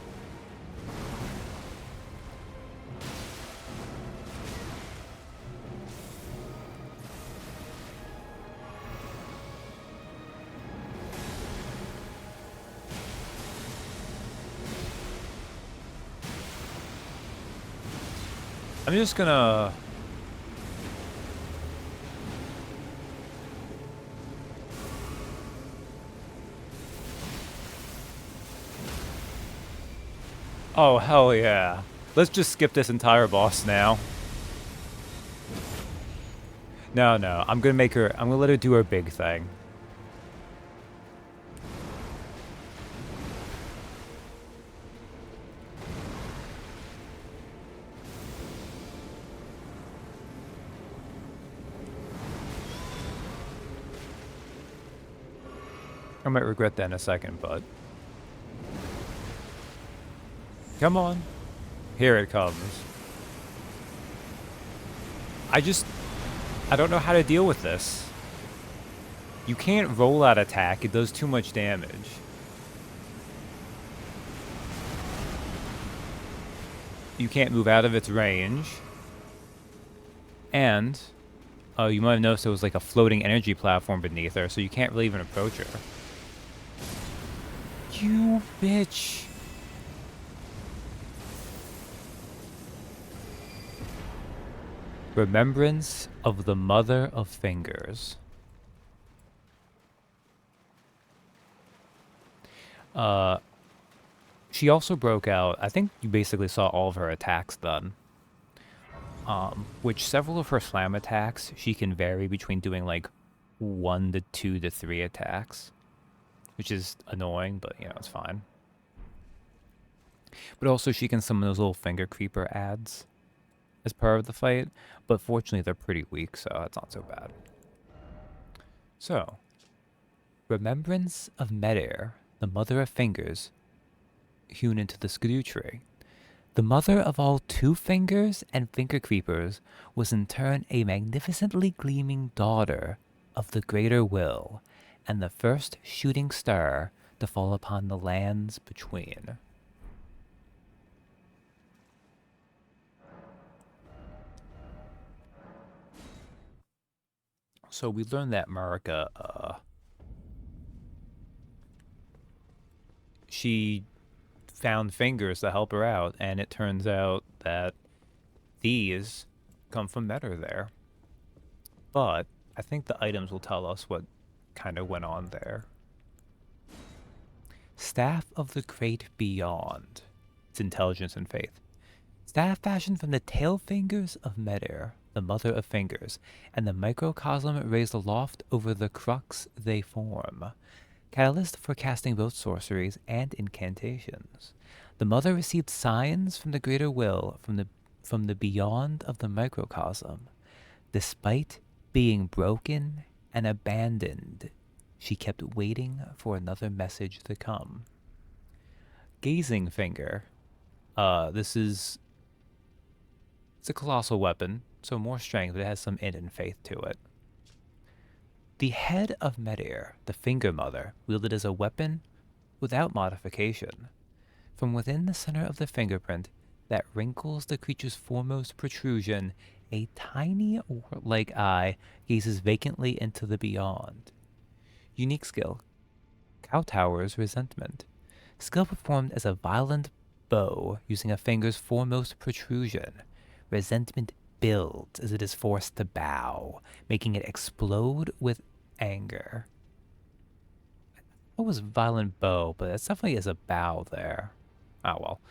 I'm just gonna... Oh, hell yeah. Let's just skip this entire boss now. No, no. I'm gonna let her do her big thing. I might regret that in a second, but... Come on. Here it comes. I don't know how to deal with this. You can't roll out attack. It does too much damage. You can't move out of its range. And... you might have noticed there was like a floating energy platform beneath her, so you can't really even approach her. You bitch. Remembrance of the Mother of Fingers. She also broke out. I think you basically saw all of her attacks done. Which several of her slam attacks, she can vary between doing like 1 to 2 to 3 attacks. Which is annoying, but you know, it's fine. But also she can summon those little finger creeper ads as part of the fight. But fortunately they're pretty weak, so it's not so bad. So, Remembrance of Medir, the Mother of Fingers, hewn into the skidoo tree. The mother of all two fingers and finger creepers was in turn a magnificently gleaming daughter of the greater will, and the first shooting star to fall upon the lands between. So we learned that Marika, she found fingers to help her out, and it turns out that these come from Medir there. But I think the items will tell us what kind of went on there. Staff of the Great Beyond. It's intelligence and faith. Staff fashioned from the tail fingers of Medir, the mother of fingers, and the microcosm raised aloft over the crux they form. Catalyst for casting both sorceries and incantations. The mother received signs from the greater will from the beyond of the microcosm. Despite being broken and abandoned, she kept waiting for another message to come. Gazing Finger. It's a colossal weapon, so more strength, but it has some hidden faith to it. The head of Medir, the Finger Mother, wielded as a weapon without modification. From within the center of the fingerprint that wrinkles the creature's foremost protrusion, a tiny wart-like eye gazes vacantly into the beyond. Unique skill. Kowtower's Resentment. Skill performed as a violent bow using a finger's foremost protrusion. Resentment builds as it is forced to bow, making it explode with anger. It was violent bow, but it definitely is a bow there. Ah, well.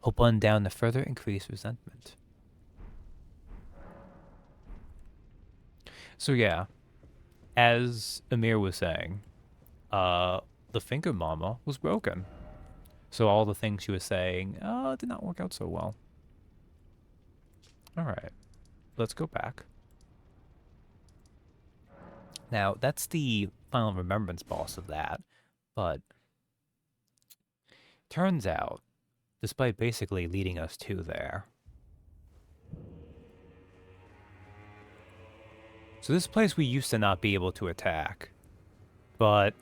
He'll bun down to further increase resentment. So yeah, as Amir was saying, the finger mama was broken. So all the things she was saying, did not work out so well. All right, let's go back. Now, that's the final remembrance boss of that, but turns out, despite basically leading us to there. So this place we used to not be able to attack, but,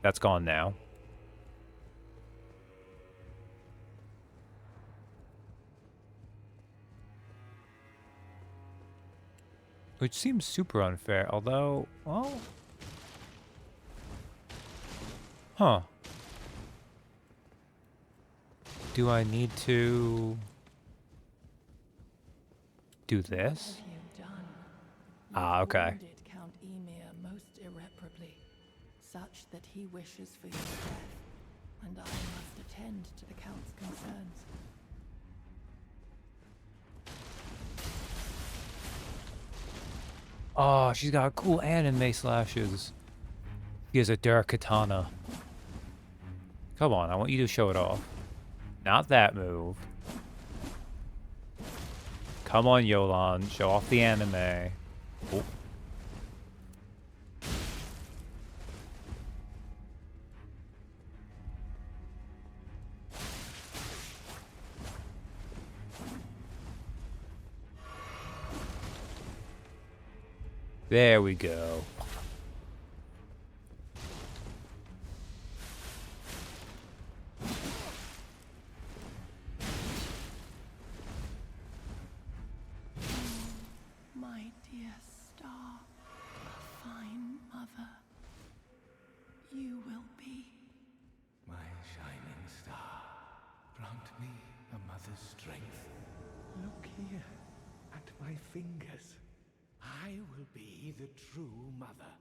that's gone now. Which seems super unfair, although, well... Huh. Do I need to... do this? What have you done? Ah, You've okay. wounded Count Emir most irreparably, such that he wishes for your death, and I must attend to the Count's concerns. Oh, she's got cool anime slashes. He has a Derek katana. Come on, I want you to show it off. Not that move. Come on, Yolan, show off the anime. Oh. There we go. My dear star, a fine mother, you will be. My shining star, grant me a mother's strength. Look here, at my fingers. I will be the true mother,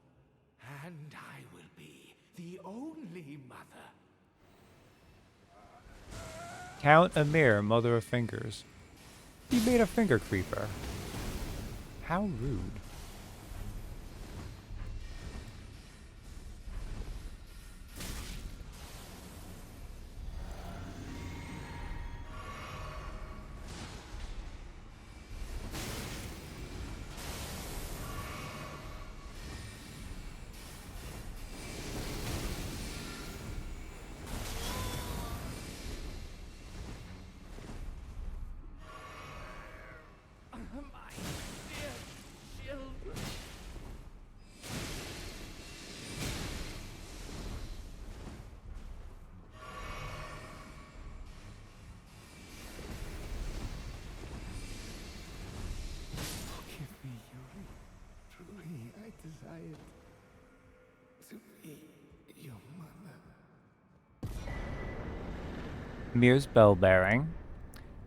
and I will be the only mother. Count Amir, Mother of Fingers. You made a finger creeper. How rude. My dear children. Forgive me, Yuri. Truly, I desired to be your mother. Amir's bell bearing.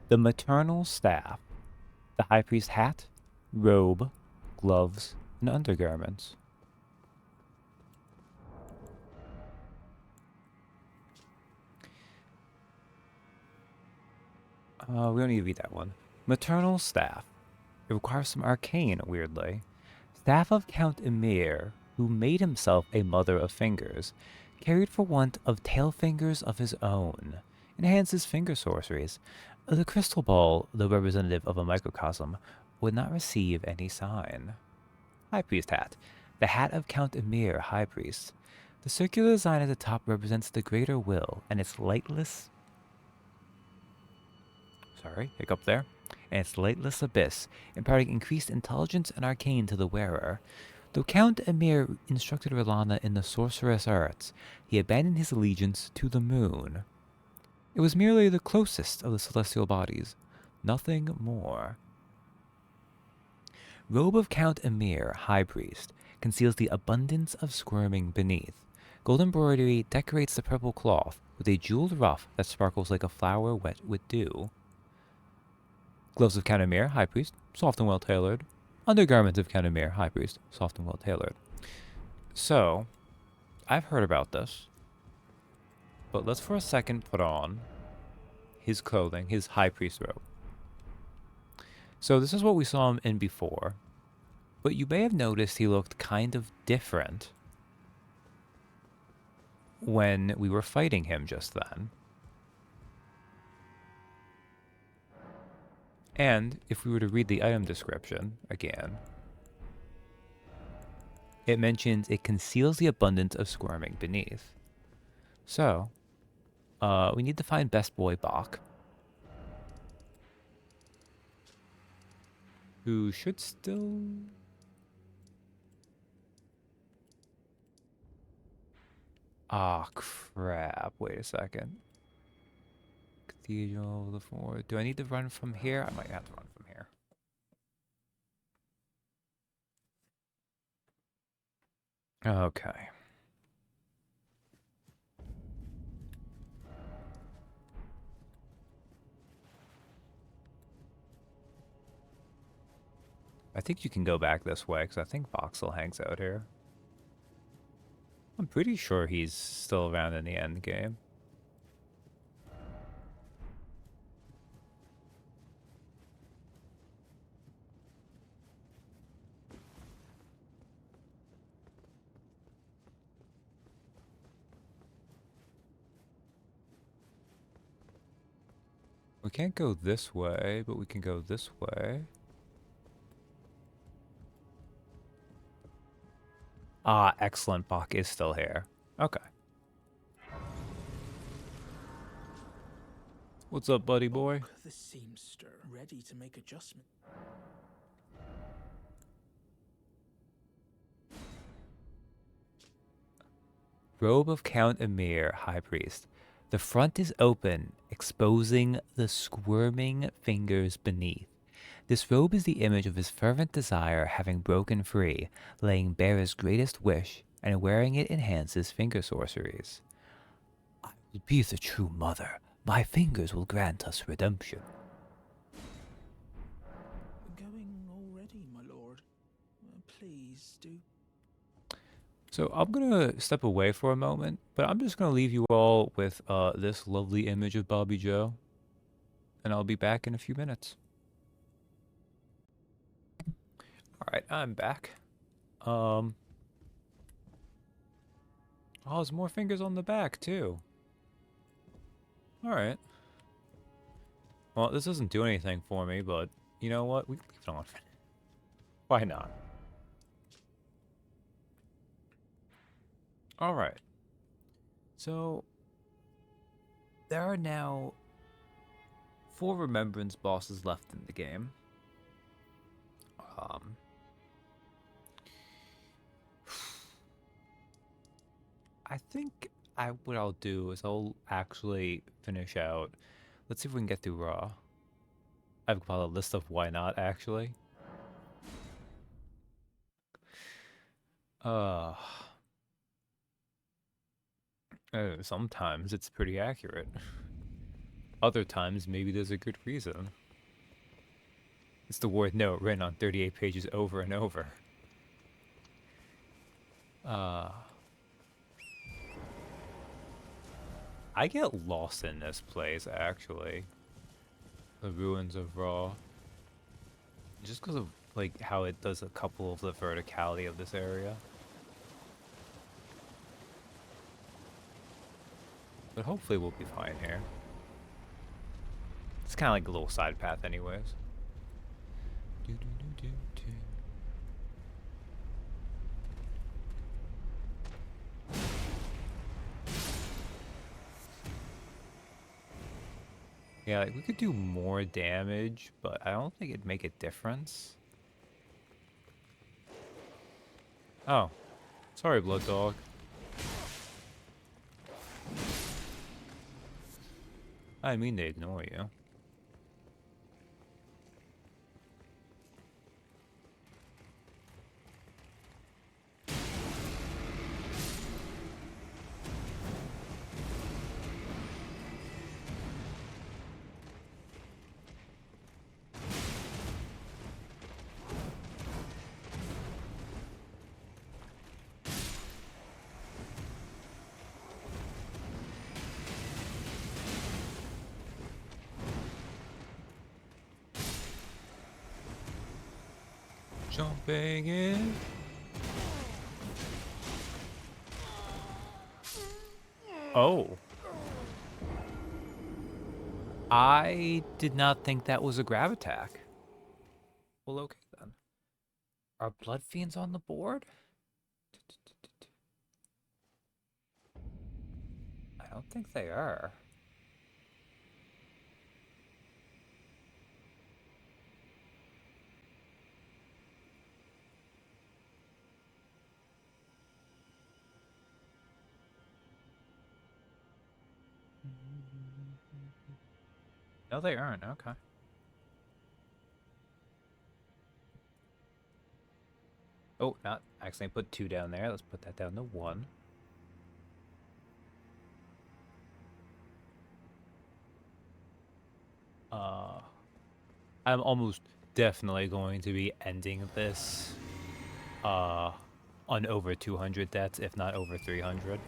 The maternal staff. The high priest hat, robe, gloves, and undergarments. We don't need to read that one. Maternal staff. It requires some arcane, weirdly. Staff of Count Emir, who made himself a mother of fingers, carried for want of tail fingers of his own. Enhances finger sorceries. The crystal ball, though representative of a microcosm, would not receive any sign. High Priest hat. The hat of Count Emir, High Priest. The circular design at the top represents the greater will, and its lightless... Sorry, hiccup there. And its lightless abyss, imparting increased intelligence and arcane to the wearer. Though Count Emir instructed Rolana in the sorceress arts, he abandoned his allegiance to the moon. It was merely the closest of the celestial bodies, nothing more. Robe of Count Emir, High Priest, conceals the abundance of squirming beneath. Gold embroidery decorates the purple cloth with a jeweled ruff that sparkles like a flower wet with dew. Gloves of Count Emir, High Priest, soft and well-tailored. Undergarments of Count Emir, High Priest, soft and well-tailored. So, I've heard about this, But let's for a second put on his clothing, his high priest robe. So this is what we saw him in before. But you may have noticed he looked kind of different when we were fighting him just then. And if we were to read the item description again, it mentions it conceals the abundance of squirming beneath. So, we need to find Best Boy Bach, who should still... Ah, crap. Wait a second. Cathedral of the Four. Do I need to run from here? I might have to run from here. Okay. I think you can go back this way, because I think Voxel hangs out here. I'm pretty sure he's still around in the end game. We can't go this way, but we can go this way. Ah, excellent. Bach is still here. Okay. What's up, buddy boy? The seamster, ready to make adjustment. Robe of Count Emir, High Priest. The front is open, exposing the squirming fingers beneath. This robe is the image of his fervent desire having broken free, laying bare his greatest wish, and wearing it enhances finger sorceries. I will be the true mother. My fingers will grant us redemption. Going already, my lord. Please do. So I'm going to step away for a moment, but I'm just going to leave you all with this lovely image of Bobby Joe, and I'll be back in a few minutes. All right, I'm back. Oh, there's more fingers on the back, too. All right. Well, this doesn't do anything for me, but you know what? We can leave it on. Why not? All right. So, there are now 4 Remembrance bosses left in the game. I think what I'll do is I'll actually finish out. Let's see if we can get through Raw. I've got a list of why not, actually. Sometimes it's pretty accurate. Other times, maybe there's a good reason. It's the word note written on 38 pages over and over. I get lost in this place, actually. The Ruins of Ra. Just because of, like, how it does a couple of the verticality of this area. But hopefully we'll be fine here. It's kind of like a little side path anyways. Yeah, like we could do more damage, but I don't think it'd make a difference. Oh. Sorry, Blood Dog. I didn't mean to ignore you. Jumping in. Oh. I did not think that was a grab attack. Well, okay then. Are blood fiends on the board? I don't think they are. No, they aren't. Okay. Oh, not accidentally put 2 down there. Let's put that down to 1. I'm almost definitely going to be ending this on over 200 deaths, if not over 300.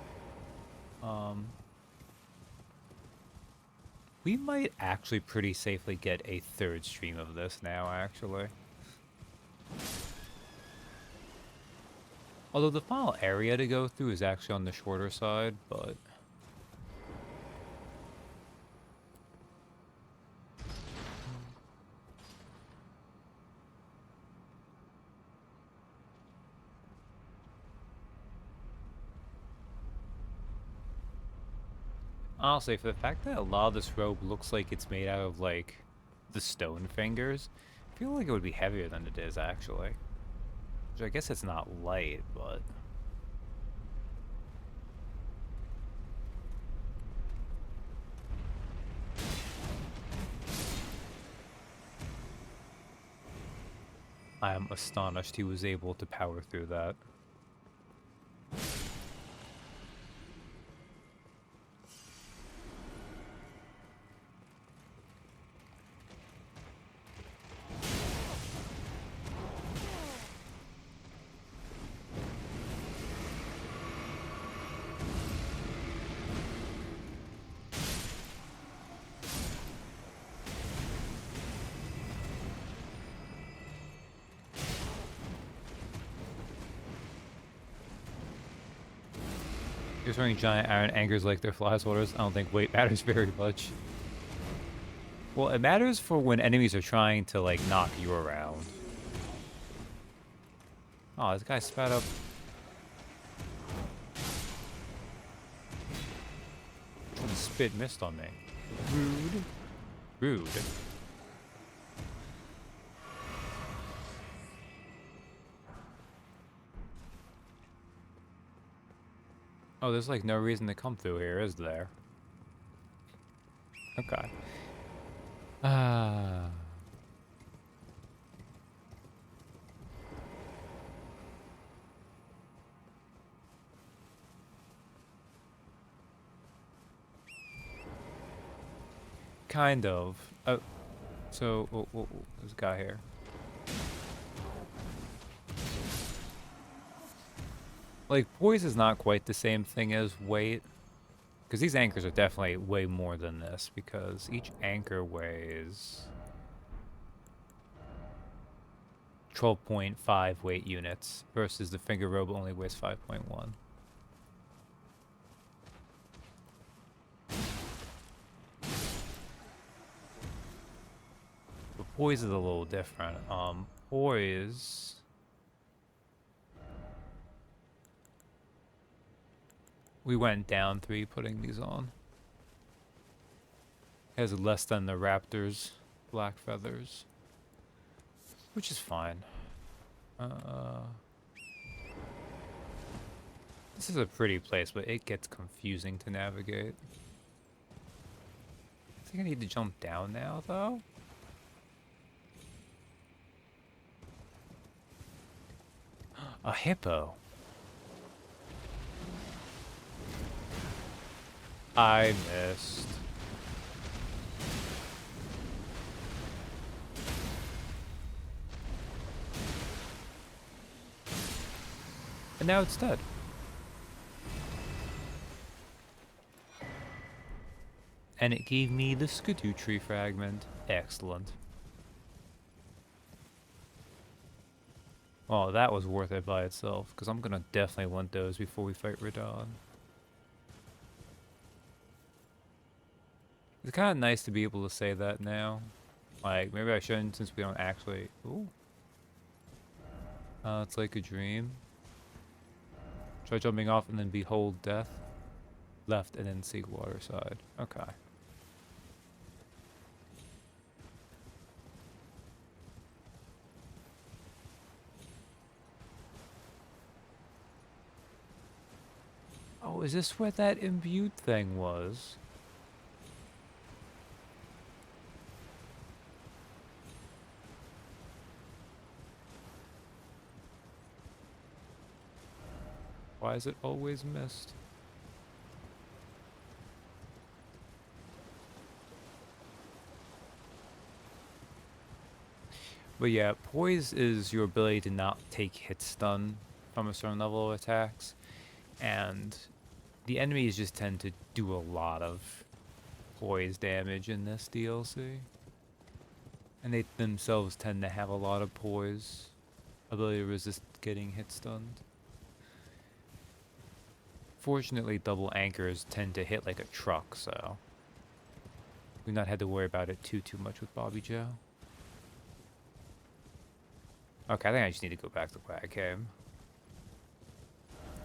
We might actually pretty safely get a 3rd stream of this now, actually. Although the final area to go through is actually on the shorter side, but... honestly, for the fact that a lot of this robe looks like it's made out of, like, the stone fingers, I feel like it would be heavier than it is, actually. Which I guess it's not light, but... I am astonished he was able to power through that. You're throwing giant iron anchors like they're fly swatters. I don't think weight matters very much. Well, it matters for when enemies are trying to, like, knock you around. Oh, this guy spat up. Trying to spit mist on me. Rude. Rude. Oh, there's like no reason to come through here, is there? Okay. Ah. Kind of. Oh, so there's a guy here. Like, poise is not quite the same thing as weight. Because these anchors are definitely way more than this, because each anchor weighs 12.5 weight units, versus the finger robe only weighs 5.1. But poise is a little different. Poise... we went down 3 putting these on. Has less than the raptor's black feathers, which is fine. This is a pretty place, but it gets confusing to navigate. I think I need to jump down now, though. A hippo. I missed. And now it's dead. And it gave me the skidoo tree fragment. Excellent. Oh, that was worth it by itself, because I'm gonna definitely want those before we fight Radon. It's kind of nice to be able to say that now. Like, maybe I shouldn't since we don't actually... Ooh. It's like a dream. Try jumping off and then behold death. Left and then seek water side. Okay. Oh, is this where that imbued thing was? Why is it always missed? But yeah, poise is your ability to not take hit stun from a certain level of attacks. And the enemies just tend to do a lot of poise damage in this DLC. And they themselves tend to have a lot of poise. Ability to resist getting hit stunned. Fortunately, double anchors tend to hit like a truck, so we've not had to worry about it too much with Bobby Joe. Okay, I think I just need to go back to where I came.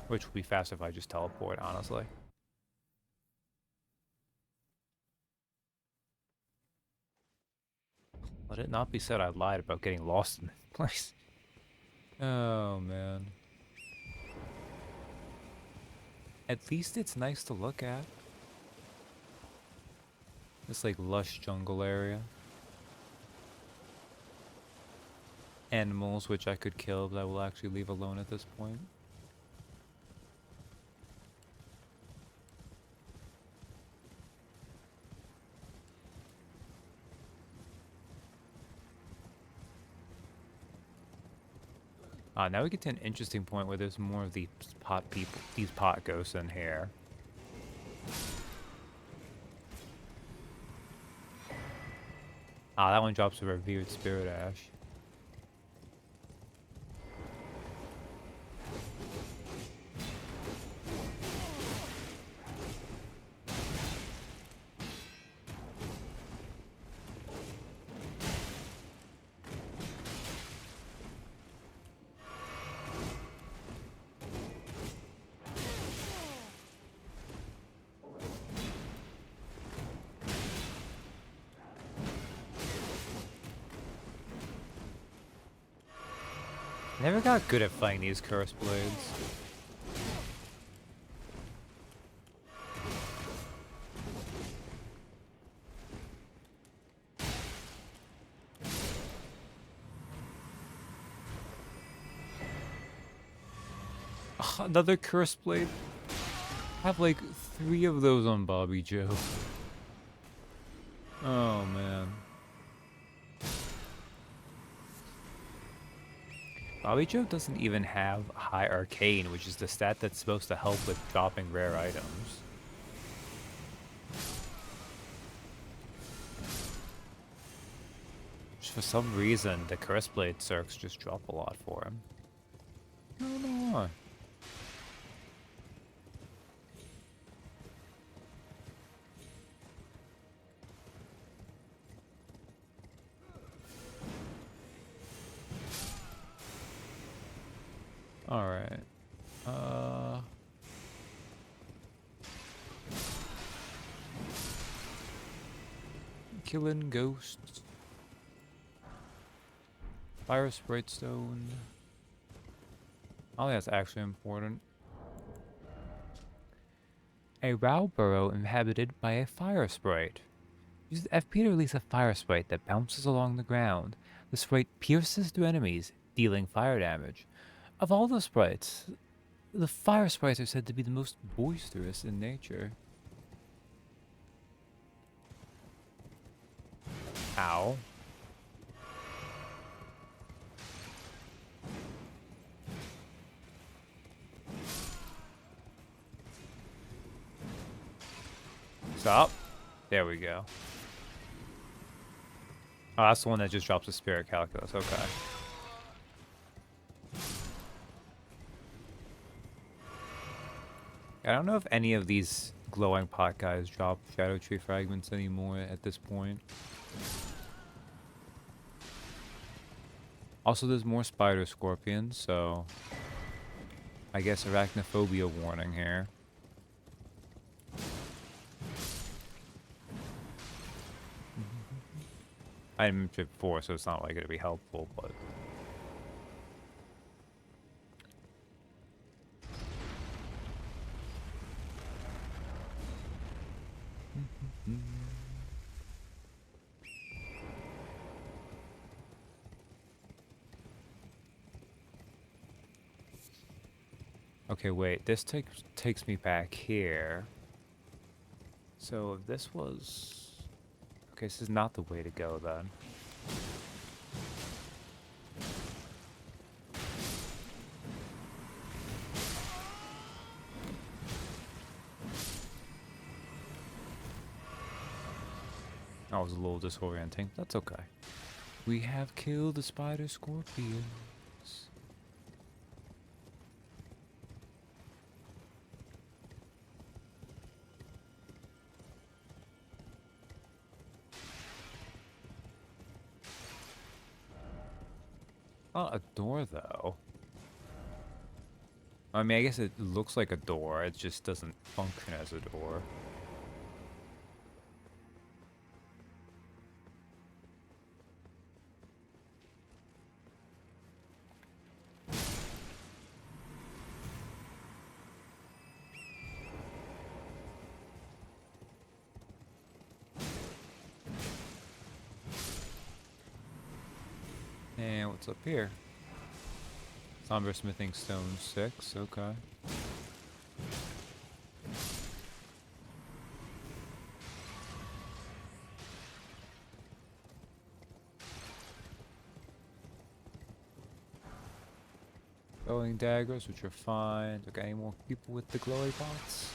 Which would be faster if I just teleport, honestly. Let it not be said I lied about getting lost in this place. Oh, man. At least it's nice to look at. This, like, lush jungle area. Animals, which I could kill, but I will actually leave alone at this point. Now we get to an interesting point where there's more of these pot people, these pot ghosts in here. That one drops a revered spirit ash. Never got good at fighting these curse blades. Another curse blade. I have like 3 of those on Bobby Joe. Oh man. Bobby Joe doesn't even have High Arcane, which is the stat that's supposed to help with dropping rare items. Just for some reason, the Curse Blade Circs just drop a lot for him. I don't know why. Alright. Killing ghosts. Fire Sprite Stone. Oh, that's actually important. A Row burrow inhabited by a fire sprite. Use the FP to release a fire sprite that bounces along the ground. The sprite pierces through enemies, dealing fire damage. Of all the sprites, the fire sprites are said to be the most boisterous in nature. Ow. Stop. There we go. Oh, that's the one that just drops a spirit calculus. Okay. I don't know if any of these glowing pot guys drop Shadow Tree fragments anymore at this point. Also, there's more spider scorpions, so I guess arachnophobia warning here. I mentioned it before, so it's not like it'll be helpful, but okay, wait. This takes me back here. So if this was... Okay, this is not the way to go then. That was a little disorienting. That's okay. We have killed the spider scorpions. Not a door, though. I mean, I guess it looks like a door. It just doesn't function as a door. And what's up here? Somber smithing stone 6, okay. Glowing daggers, which are fine. Okay, any more people with the glowy pots?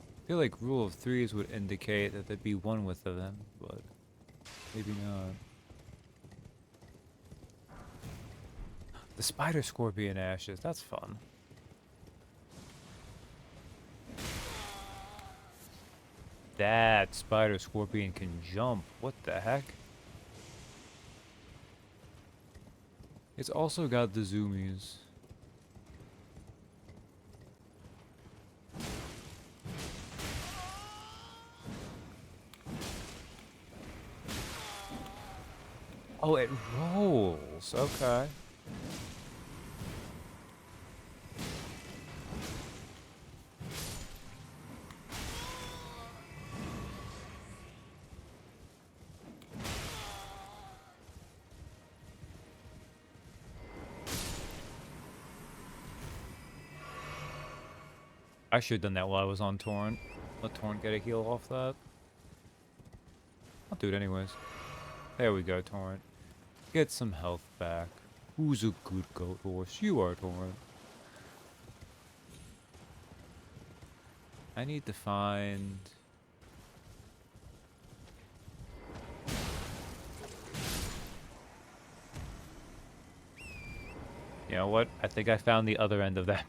I feel like rule of threes would indicate that there'd be one with them, but maybe not. The spider scorpion ashes, that's fun. That spider scorpion can jump. What the heck? It's also got the zoomies. Oh, it rolls. Okay. I should have done that while I was on Torrent. Let Torrent get a heal off that. I'll do it anyways. There we go, Torrent. Get some health back. Who's a good goat horse? You are, Torrent. I need to find... You know what? I think I found the other end of that.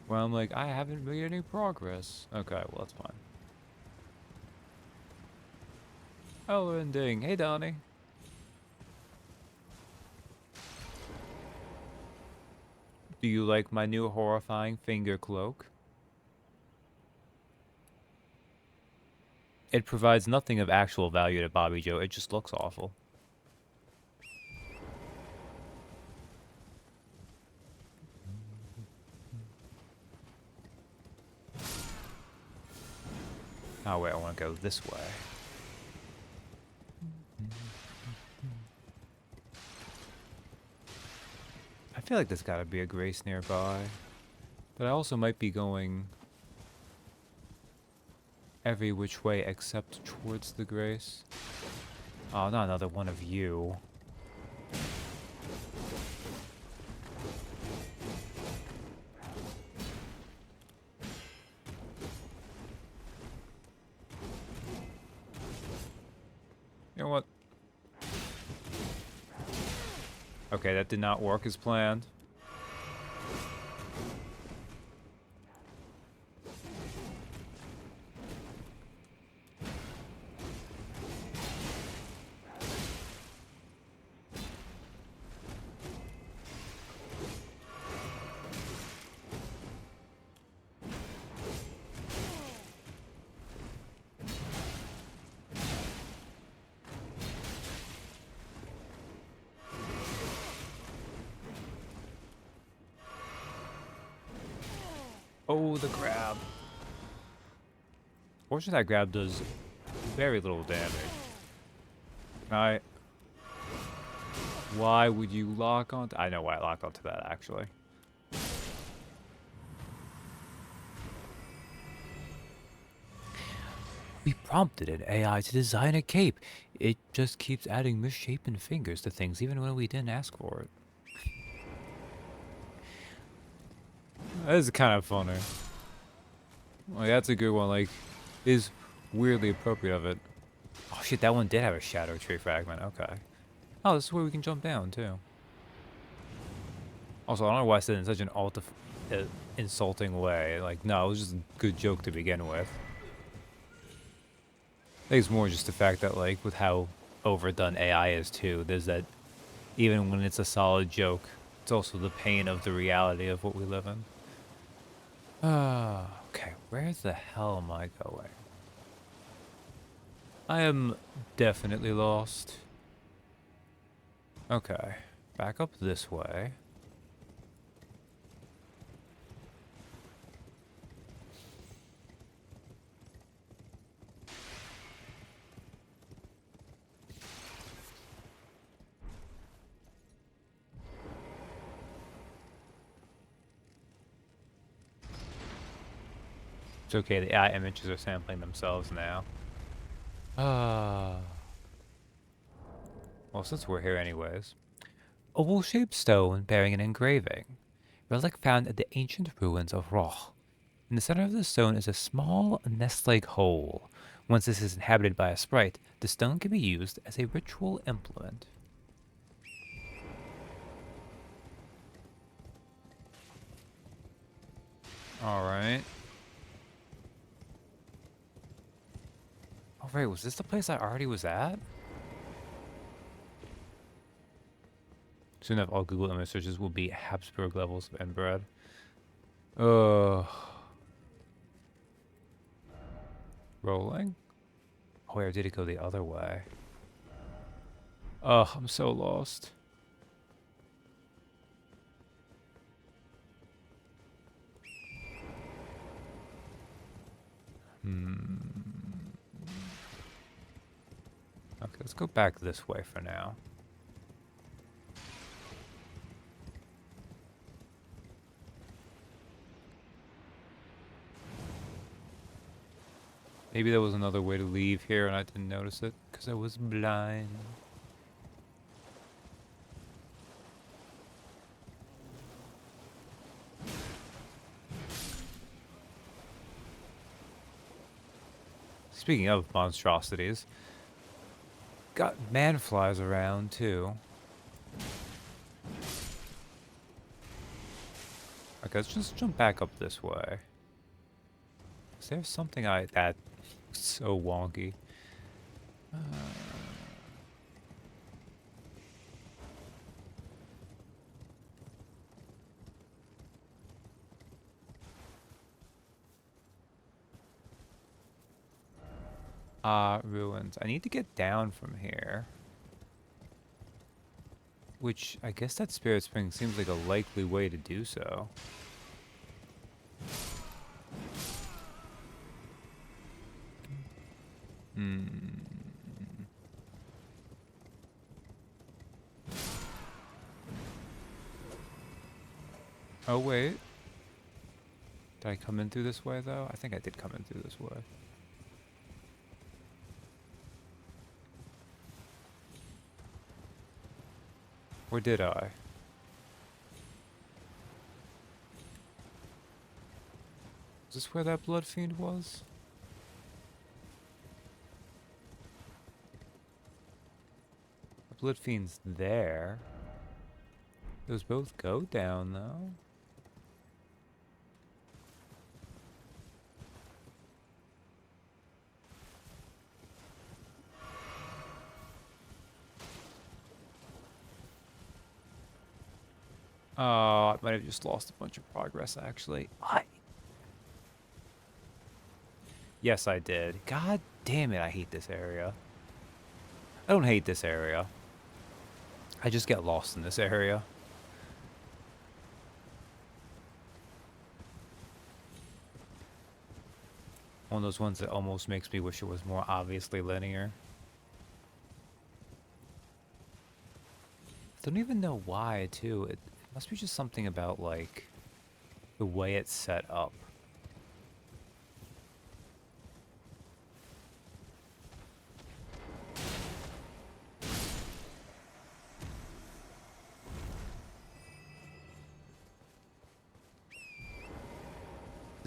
Where I'm like, I haven't made any progress. Okay, well, that's fine. Elden. Hey, Donnie. Do you like my new horrifying finger cloak? It provides nothing of actual value to Bobby Joe. It just looks awful. Oh, wait, I want to go this way. I feel like there's got to be a grace nearby. But I also might be going every which way except towards the grace. Oh, not another one of you. You know what? Okay, that did not work as planned. Oh, the grab. Fortunately, that grab does very little damage. Why would you lock on? I know why I locked onto that, actually. We prompted an AI to design a cape. It just keeps adding misshapen fingers to things even when we didn't ask for it. That is kind of funny. Like, that's a good one. Like, is weirdly appropriate of it. Oh shit, that one did have a shadow tree fragment. Okay. Oh, this is where we can jump down too. Also, I don't know why I said it in such an insulting way. Like, no, it was just a good joke to begin with. I think it's more just the fact that, like, with how overdone AI is too, there's that even when it's a solid joke, it's also the pain of the reality of what we live in. Okay, where the hell am I going? I am definitely lost. Okay, back up this way. It's okay, the AI images are sampling themselves now. Well, since we're here anyways. Oval-shaped stone bearing an engraving. Relic found at the ancient ruins of Roch. In the center of the stone is a small nest-like hole. Once this is inhabited by a sprite, the stone can be used as a ritual implement. Alright. Oh, right, was this the place I already was at? Soon enough, all Google image searches will be Habsburg levels of inbred. Rolling? Oh, wait, or did it go the other way? Ugh, I'm so lost. Okay, let's go back this way for now. Maybe there was another way to leave here and I didn't notice it because I was blind. Speaking of monstrosities, got man-flies around too. Okay, let's just jump back up this way. Is there something that's so wonky? Ruins. I need to get down from here. Which, I guess that Spirit Spring seems like a likely way to do so. Oh, wait. Did I come in through this way, though? I think I did come in through this way. Or did I? Is this where that blood fiend was? The blood fiend's there. Those both go down, though. Oh, I might have just lost a bunch of progress, actually. Yes, I did. God damn it, I hate this area. I don't hate this area. I just get lost in this area. One of those ones that almost makes me wish it was more obviously linear. Don't even know why, too. It must be just something about, like, the way it's set up.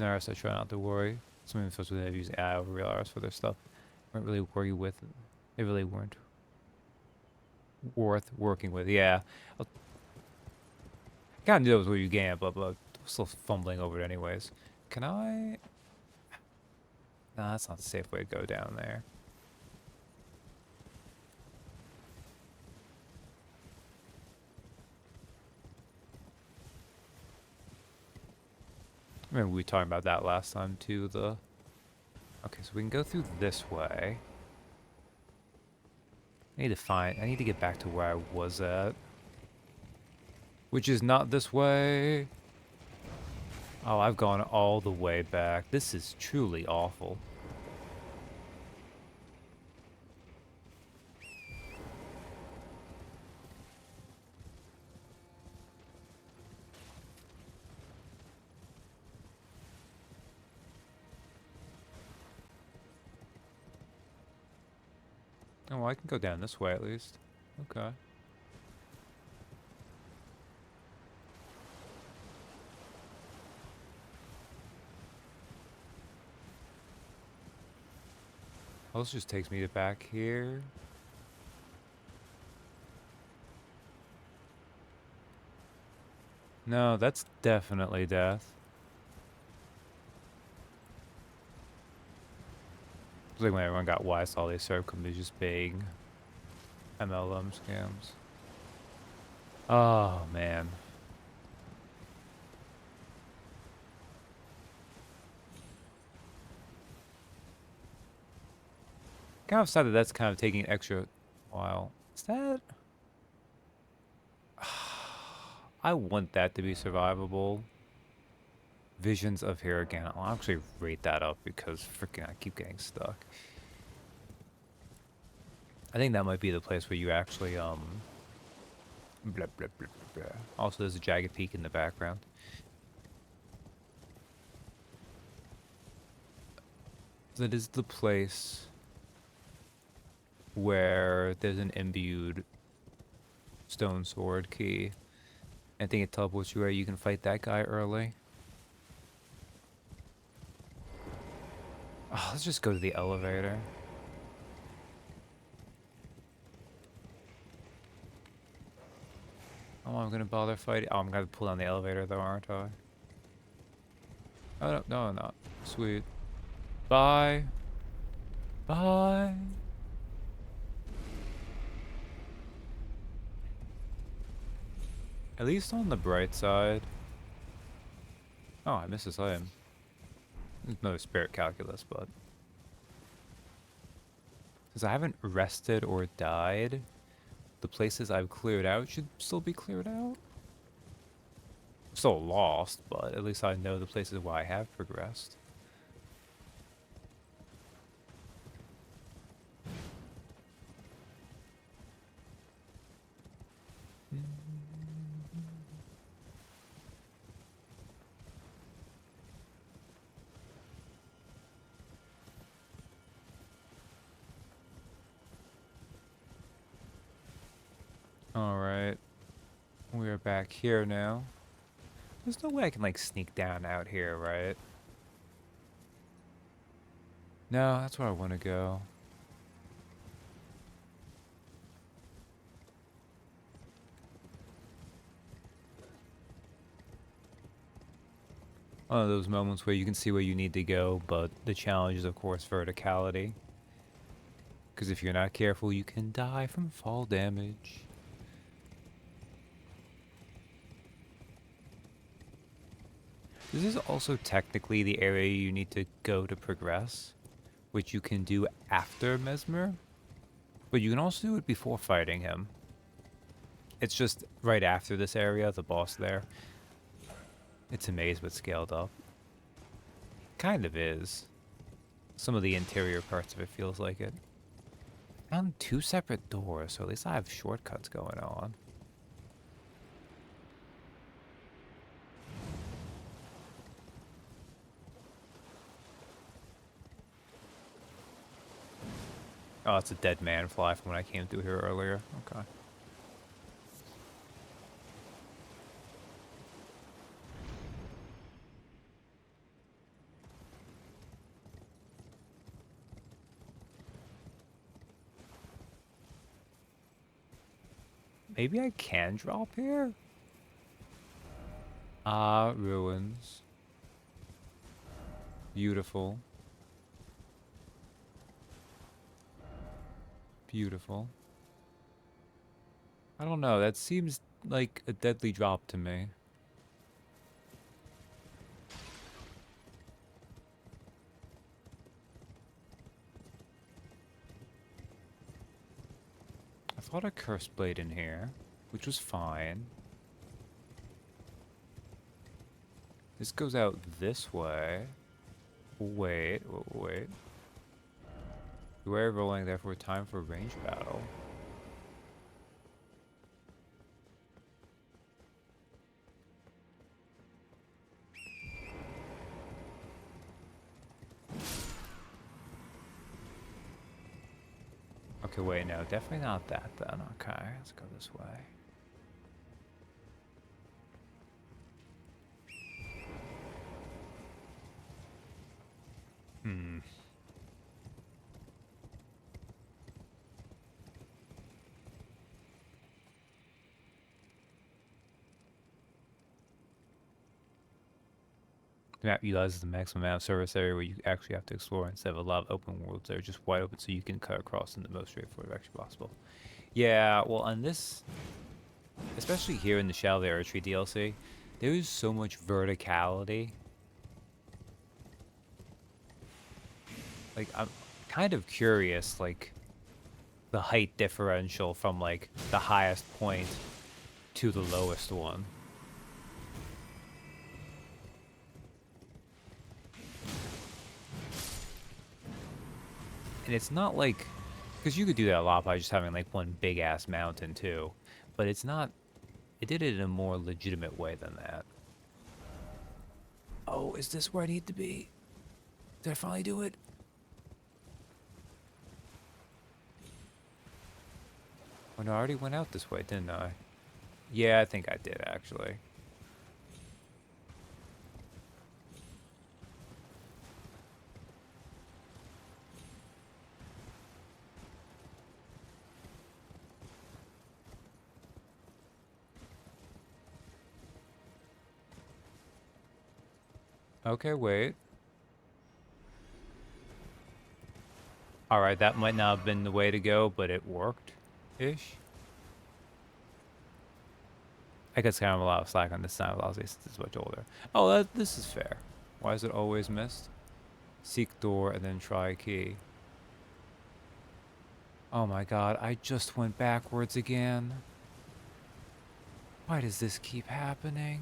I try not to worry. Some of supposed to use AI over real hours for their stuff. Weren't really worry with. They really weren't worth working with. Yeah, I kind of knew that was what you gain, but still fumbling over it anyways. Can I? Nah, that's not the safe way to go down there. I remember we were talking about that last time too. Okay, so we can go through this way. I need to get back to where I was at. Which is not this way. Oh, I've gone all the way back. This is truly awful. Oh, well, I can go down this way at least. Okay. Oh, this just takes me to back here. No, that's definitely death. It's like when everyone got wise, all they served companies just big MLM scams. Oh, man. Kind of sad that that's kind of taking an extra while. Is that? I want that to be survivable. Visions of here again. I'll actually rate that up because freaking I keep getting stuck. I think that might be the place where you actually blah, blah, blah, blah, blah. Also, there's a jagged peak in the background. That is the place where there's an imbued stone sword key. I think it teleports you where you can fight that guy early. Oh, let's just go to the elevator. Oh, I'm gonna bother fighting. Oh, I'm gonna pull down the elevator though, aren't I? Oh, no, I'm not. Sweet. Bye. Bye. At least on the bright side. Oh, I missed this item. Another spirit calculus, but since I haven't rested or died, the places I've cleared out should still be cleared out. I'm still lost, but at least I know the places where I have progressed. Alright. We're back here now. There's no way I can, like, sneak down out here, right? No, that's where I want to go. One of those moments where you can see where you need to go, but the challenge is, of course, verticality. Because if you're not careful, you can die from fall damage. This is also technically the area you need to go to progress, which you can do after Mesmer, but you can also do it before fighting him. It's just right after this area, the boss there. It's a maze but scaled up. Kind of is. Some of the interior parts of it feels like it. Found 2 separate doors, so at least I have shortcuts going on. Oh, it's a dead man fly from when I came through here earlier. Okay. Maybe I can drop here? Ah, ruins. Beautiful. Beautiful. I don't know, that seems like a deadly drop to me. I thought a curse blade in here, which was fine. This goes out this way. Wait. Beware rolling, therefore time for range battle. Okay, wait, no, definitely not that then. Okay, let's go this way. Hmm. The map utilizes the maximum amount of surface area where you actually have to explore instead of a lot of open worlds that are just wide open so you can cut across in the most straightforward direction possible. Yeah, well, on this, especially here in the Shadow of the Earth Tree DLC, there is so much verticality. Like, I'm kind of curious, like, the height differential from, like, the highest point to the lowest one. And it's not like, because you could do that a lot by just having like one big ass mountain too, but it's not, it did it in a more legitimate way than that. Oh, is this where I need to be? Did I finally do it? Oh no, I already went out this way, didn't I? Yeah, I think I did actually. Okay, wait. Alright, that might not have been the way to go, but it worked-ish. I guess kind of a lot of slack on this side of since it's much older. Oh, this is fair. Why is it always missed? Seek door and then try key. Oh my god, I just went backwards again. Why does this keep happening?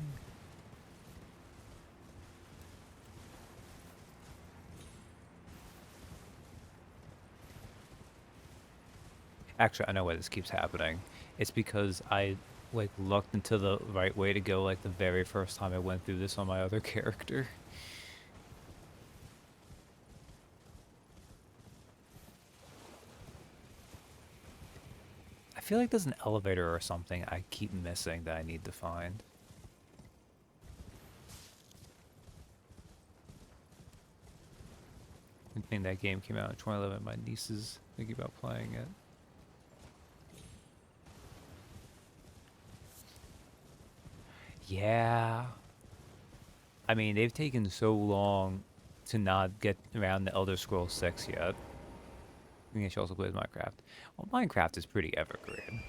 Actually, I know why this keeps happening. It's because I, like, looked into the right way to go, like, the very first time I went through this on my other character. I feel like there's an elevator or something I keep missing that I need to find. I think that game came out in 2011. My niece is thinking about playing it. Yeah. I mean, they've taken so long to not get around the Elder Scrolls 6 yet. I think she also plays Minecraft. Well, Minecraft is pretty evergreen.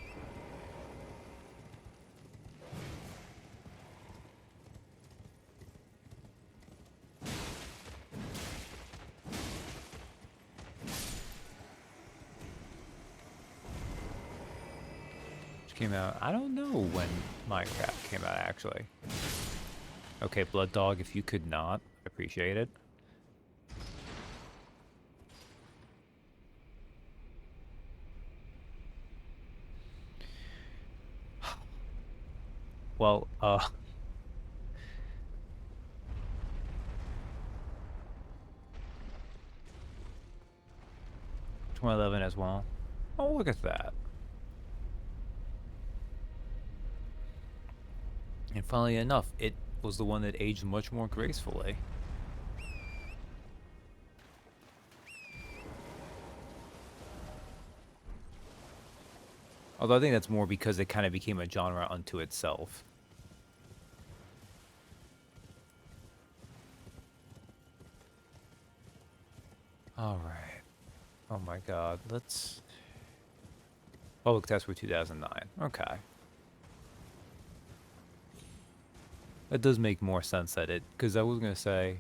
Which came out, I don't know when Minecraft came out, actually. Okay, Blood Dog, if you could not, appreciate it. Well, 2011 as well. Oh, look at that. And funnily enough, it was the one that aged much more gracefully. Although I think that's more because it kind of became a genre unto itself. Alright. Oh my god, let's... Public test for 2009. Okay. That does make more sense that it... Because I was going to say...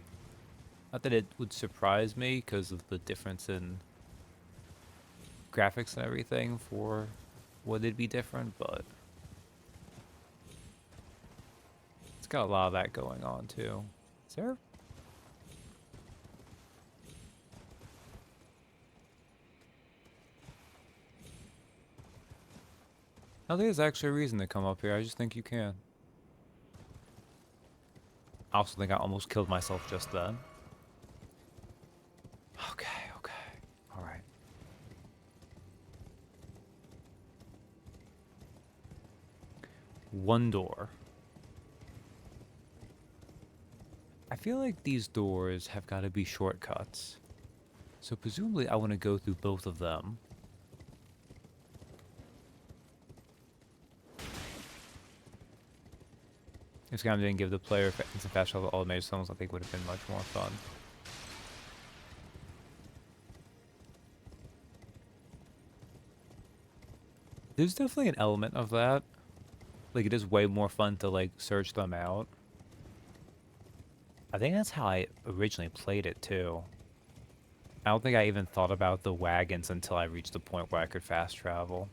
Not that it would surprise me because of the difference in graphics and everything for would it be different, but it's got a lot of that going on too. Is there? I don't think there's actually a reason to come up here. I just think you can. I also think I almost killed myself just then. Okay. All right. One door. I feel like these doors have got to be shortcuts. So presumably I want to go through both of them. If Scam didn't give the player instant fast travel to all the major zones, I think would have been much more fun. There's definitely an element of that. Like, it is way more fun to, like, search them out. I think that's how I originally played it, too. I don't think I even thought about the wagons until I reached the point where I could fast travel.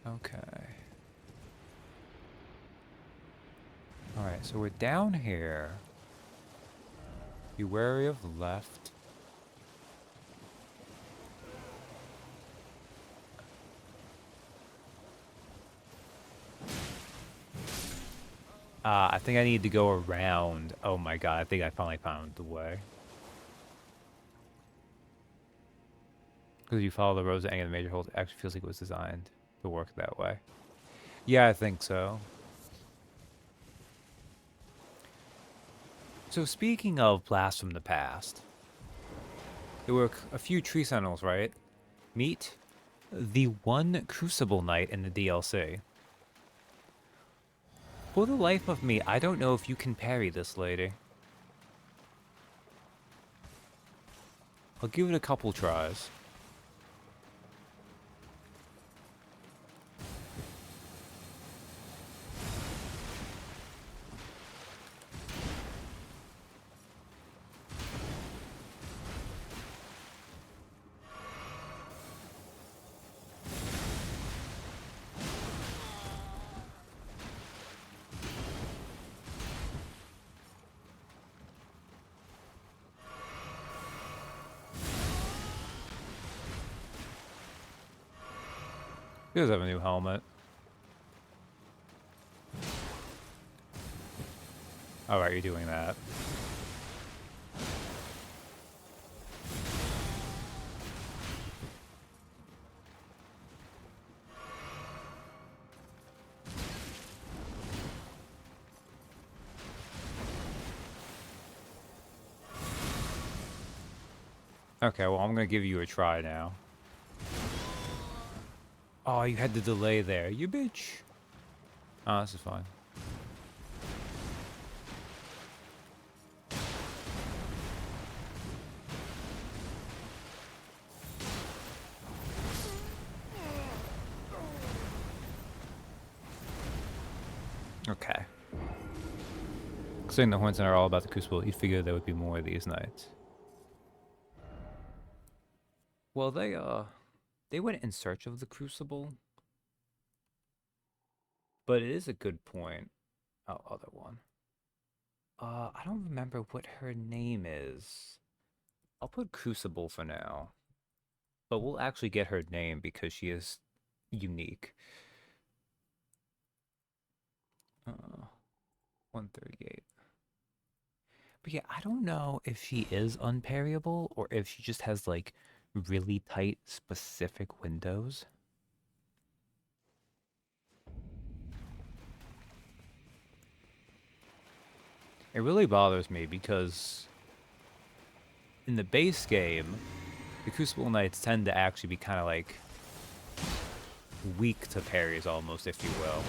Okay. Alright, so we're down here. Be wary of left. I think I need to go around. Oh my god, I think I finally found the way. Because if you follow the roads that angle the major holes, it actually feels like it was designed to work that way. Yeah, I think so. So speaking of blasts from the past, there were a few tree sentinels, right? Meet the one Crucible Knight in the DLC. For the life of me, I don't know if you can parry this lady. I'll give it a couple tries. He does have a new helmet. Alright, you're doing that. Okay, well, I'm gonna give you a try now. Oh, you had the delay there. You bitch. Oh, this is fine. Okay. Considering the Horns are all about the Crucible, you'd figure there would be more of these nights. Well, they went in search of the Crucible, but it is a good point. Oh, other one. I don't remember what her name is. I'll put Crucible for now, but we'll actually get her name because she is unique. 138. But yeah, I don't know if she is unparryable or if she just has like really tight specific windows. It really bothers me because in the base game, the Crucible Knights tend to actually be kind of like weak to parries almost, if you will.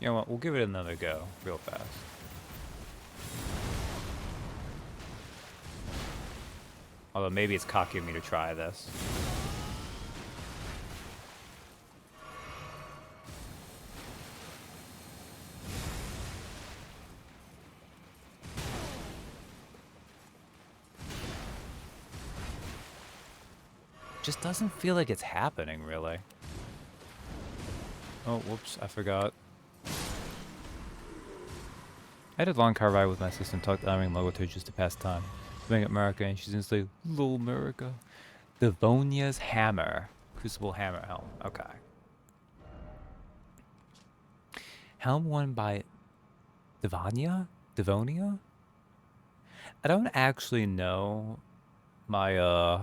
You know what, we'll give it another go real fast. Although maybe it's cocky of me to try this. Just doesn't feel like it's happening, really. Oh, whoops, I forgot. I did a long car ride with my sister and talked Irving logo to her just to pass time. Swing at America, and she's instantly, Lil America. Devonia's Hammer. Crucible Hammer Helm. Okay. Helm won by Devonia? Devonia? I don't actually know my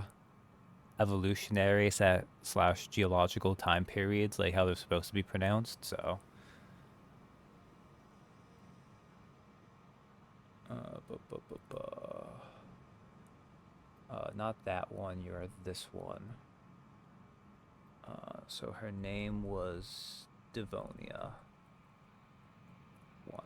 evolutionary slash geological time periods, like how they're supposed to be pronounced, so. Not that one, you're this one. So her name was Devonia. 1.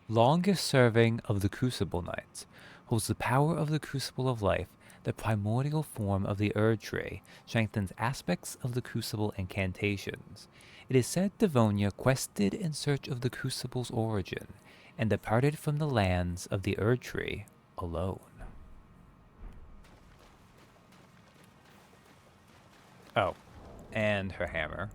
Longest serving of the Crucible Knights, holds the power of the Crucible of Life, the primordial form of the Erd Tree, strengthens aspects of the Crucible incantations. It is said Devonia quested in search of the Crucible's origin, and departed from the lands of the Erd Tree alone. Oh, and her hammer.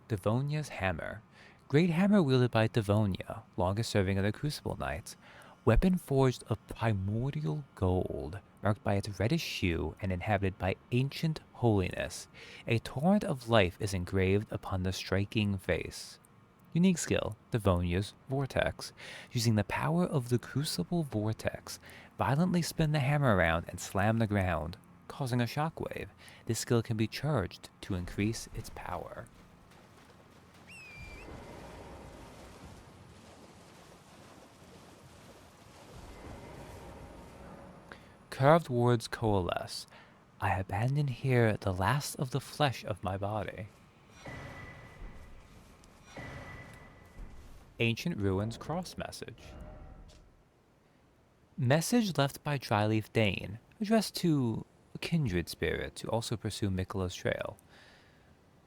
Devonia's Hammer. Great hammer wielded by Devonia, longest serving of the Crucible Knights. Weapon forged of primordial gold, marked by its reddish hue and inhabited by ancient holiness. A torrent of life is engraved upon the striking face. Unique skill, Devonia's Vortex. Using the power of the Crucible Vortex, violently spin the hammer around and slam the ground, causing a shockwave. This skill can be charged to increase its power. Carved words coalesce. I abandon here the last of the flesh of my body. Ancient Ruins Cross Message. Message left by Dryleaf Dane, addressed to a kindred spirit to also pursue Miquella's trail.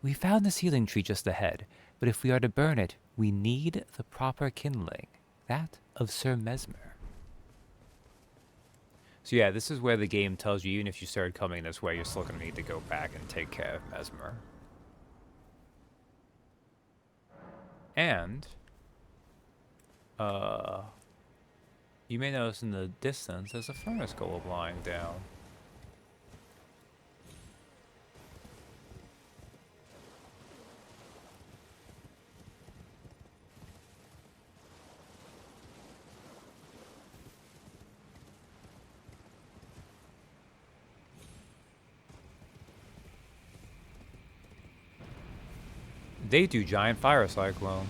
We found the sealing tree just ahead, but if we are to burn it, we need the proper kindling, that of Sir Mesmer. So yeah, this is where the game tells you, even if you started coming this way, you're still going to need to go back and take care of Mesmer. And, you may notice in the distance, there's a furnace golem lying down. They do giant fire cyclones.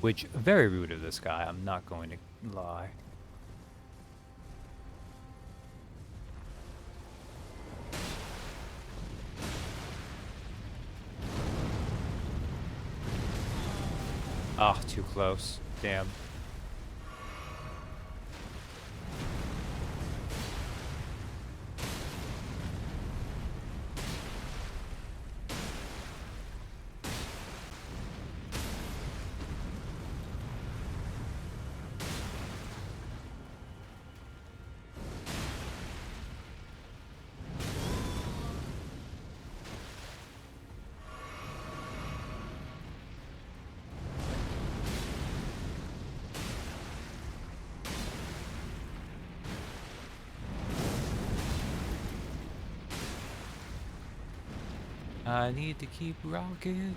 Which, very rude of this guy, I'm not going to lie. Ah, too close. Damn. I need to keep rocking.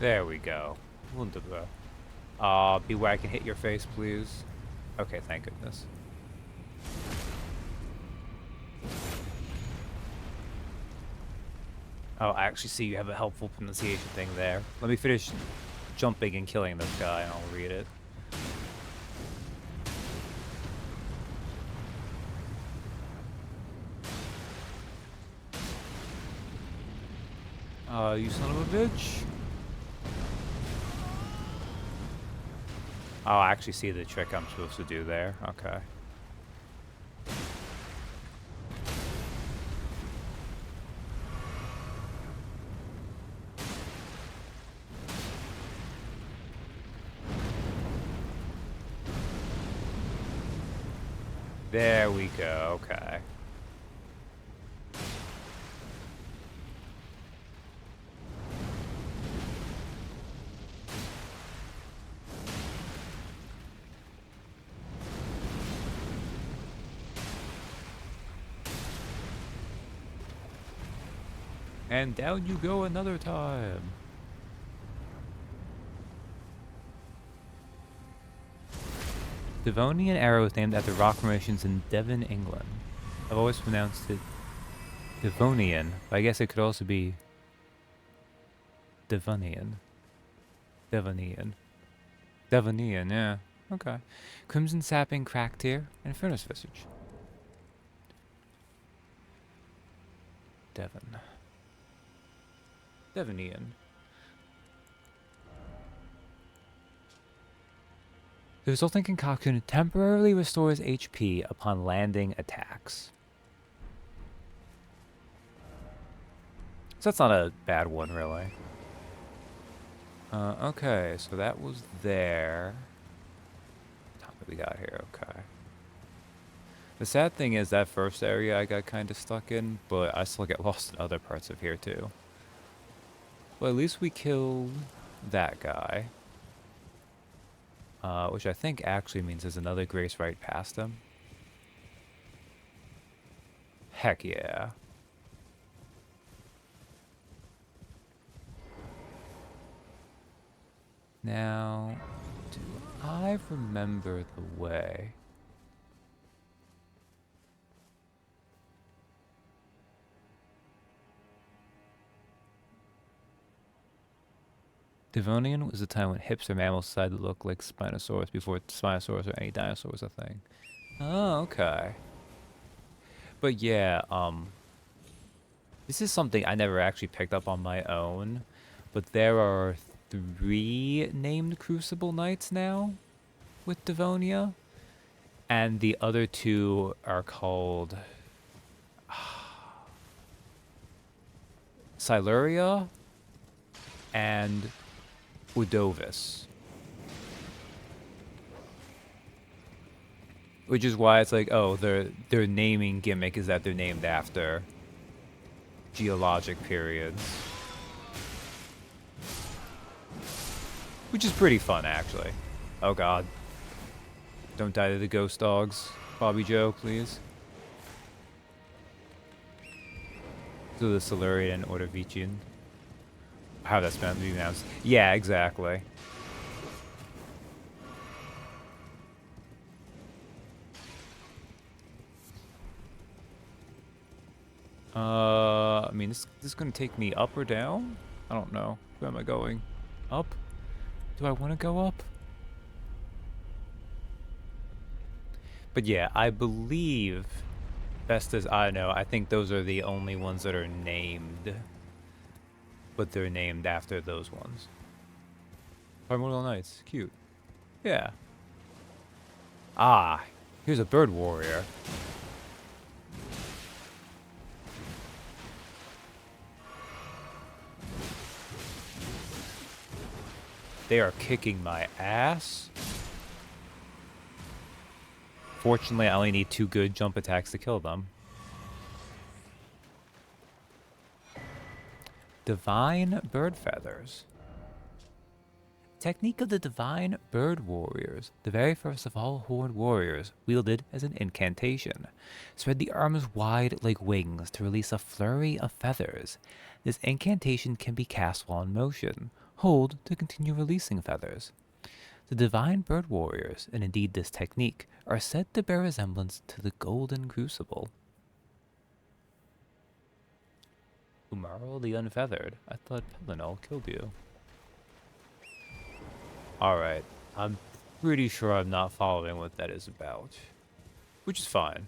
There we go. Wunderbar. Beware I can hit your face, please. Okay, thank goodness. Oh, I actually see you have a helpful pronunciation thing there. Let me finish jumping and killing this guy and I'll read it. You son of a bitch. Oh, I actually see the trick I'm supposed to do there. Okay. There we go. Okay. And down you go another time. Devonian arrow is named after rock formations in Devon, England. I've always pronounced it Devonian, but I guess it could also be Devonian. Devonian. Devonian, yeah. Okay. Crimson Sapping, Cracked Tear, and Furnace Visage. Devon. Devonian. The resulting concoction temporarily restores HP upon landing attacks. So that's not a bad one, really. Okay, so that was there. What we got here? Okay. The sad thing is that first area I got kind of stuck in, but I still get lost in other parts of here too. Well, at least we killed that guy. Which I think actually means there's another Grace right past him. Heck yeah. Now, do I remember the way? Devonian was a time when hipster mammals decided to look like Spinosaurus before Spinosaurus or any dinosaur was a thing. Oh, okay. But yeah, this is something I never actually picked up on my own, but there are 3 named Crucible Knights now with Devonia, and the other 2 are called Siluria and Udovis. Which is why it's like, oh, their naming gimmick is that they're named after geologic periods. Which is pretty fun, actually. Oh god. Don't die to the ghost dogs. Bobby Joe, please. So the Silurian and Ordovician. How that's meant to be announced. Yeah, exactly. I mean, this is gonna take me up or down? I don't know. Where am I going? Up? Do I want to go up? But yeah, I believe, best as I know, I think those are the only ones that are named. But they're named after those ones. Primordial Knights, cute. Yeah. Ah, here's a bird warrior. They are kicking my ass. Fortunately, I only need 2 good jump attacks to kill them. Divine Bird Feathers. Technique of the Divine Bird Warriors, the very first of all horned warriors, wielded as an incantation. Spread the arms wide like wings to release a flurry of feathers. This incantation can be cast while in motion. Hold to continue releasing feathers. The Divine Bird Warriors, and indeed this technique, are said to bear resemblance to the Golden Crucible. Umarl the Unfeathered. I thought Pelinal killed you. Alright, I'm pretty sure I'm not following what that is about. Which is fine.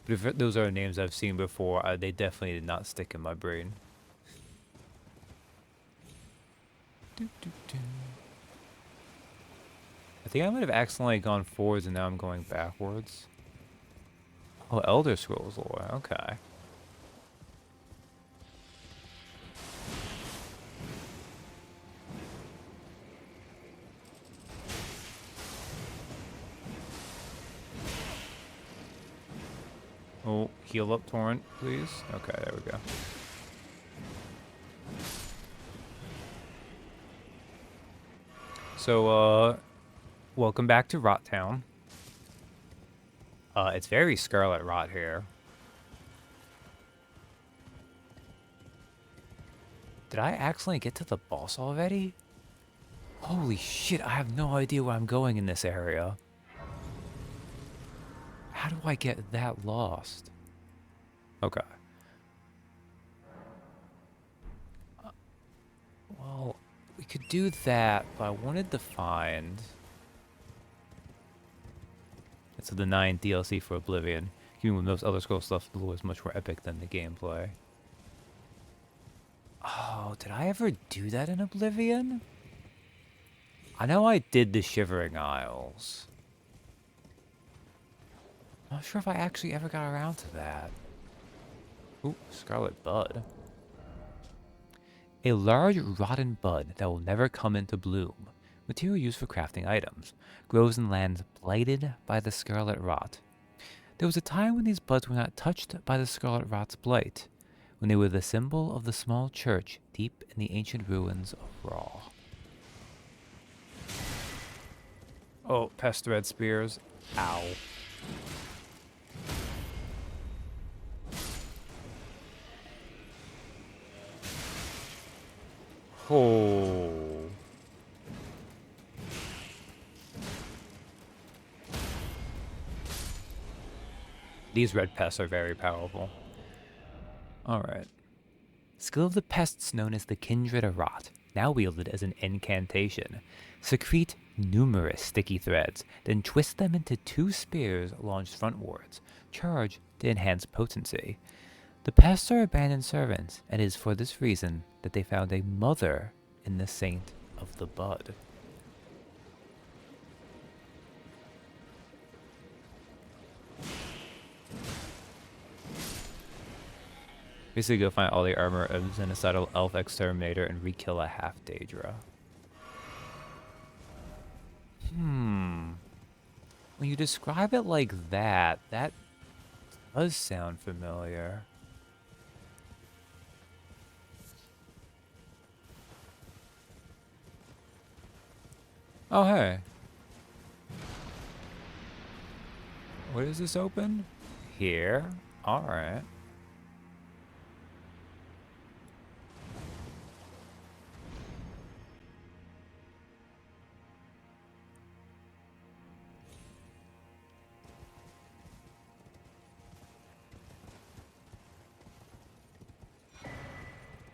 But if those are names I've seen before, they definitely did not stick in my brain. I think I might have accidentally gone forwards and now I'm going backwards. Oh, Elder Scrolls lore, okay. Oh, heal up, Torrent, please. Okay, there we go. So, welcome back to Rot Town. It's very Scarlet Rot here. Did I accidentally get to the boss already? Holy shit, I have no idea where I'm going in this area. How do I get that lost? Okay. Well, we could do that, but I wanted to find... So the 9 DLC for Oblivion. Even with most Elder Scrolls stuff, the lore is much more epic than the gameplay. Oh, did I ever do that in Oblivion? I know I did the Shivering Isles. I'm not sure if I actually ever got around to that. Ooh, Scarlet Bud. A large rotten bud that will never come into bloom. Material used for crafting items. Grows in lands blighted by the Scarlet Rot. There was a time when these buds were not touched by the Scarlet Rot's blight, when they were the symbol of the small church deep in the ancient ruins of Raw. Oh, pest red spears. Ow. Oh. These red pests are very powerful. Alright. Skill of the pests known as the Kindred of Rot, now wielded as an incantation. Secrete numerous sticky threads, then twist them into 2 spears launched frontwards. Charge to enhance potency. The pests are abandoned servants, and it is for this reason that they found a mother in the Saint of the Bud. Basically go find all the armor of Xenocidal Elf Exterminator and re-kill a half Daedra. When you describe it like that, that does sound familiar. Oh, hey. What is this open? Here? Alright.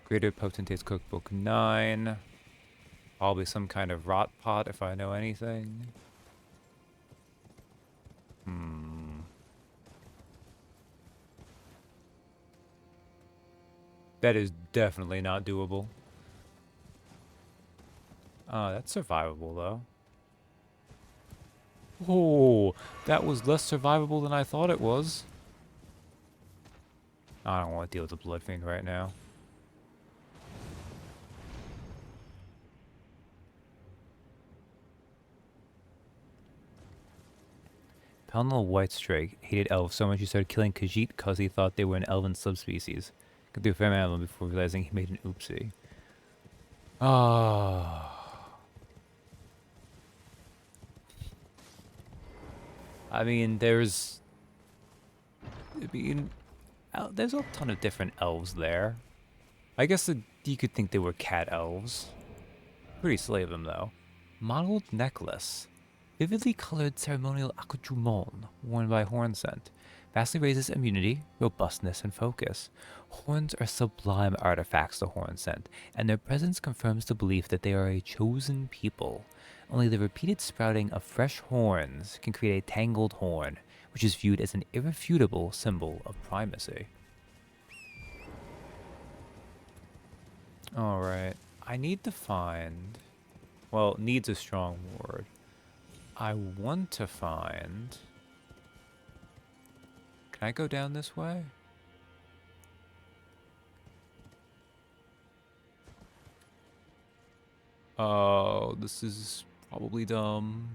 Greater Potentate's Cookbook 9. Probably some kind of rot pot if I know anything. That is definitely not doable. That's survivable though. Oh, that was less survivable than I thought it was. I don't want to deal with the Blood Fiend right now. Poundal Whitestrike hated elves so much he started killing Khajiit because he thought they were an elven subspecies. Got through a fair amount of them before realizing he made an oopsie. Ah. I mean, there's a ton of different elves there. I guess you could think they were cat elves. Pretty silly of them, though. Modeled necklace. Vividly colored ceremonial accoutrement worn by Hornsent. Vastly raises immunity, robustness, and focus. Horns are sublime artifacts to Hornsent, and their presence confirms the belief that they are a chosen people. Only the repeated sprouting of fresh horns can create a tangled horn, which is viewed as an irrefutable symbol of primacy. Alright, I need to find... Well, needs a strong word. I want to find... Can I go down this way? Oh, this is probably dumb.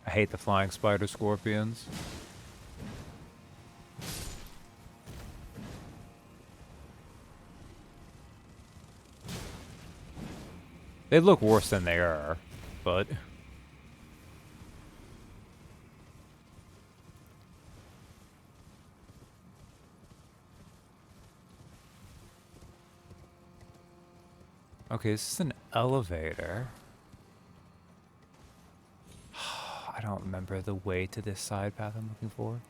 I hate the flying spider scorpions. They look worse than they are, but... Okay, this is an elevator. I don't remember the way to this side path I'm looking for.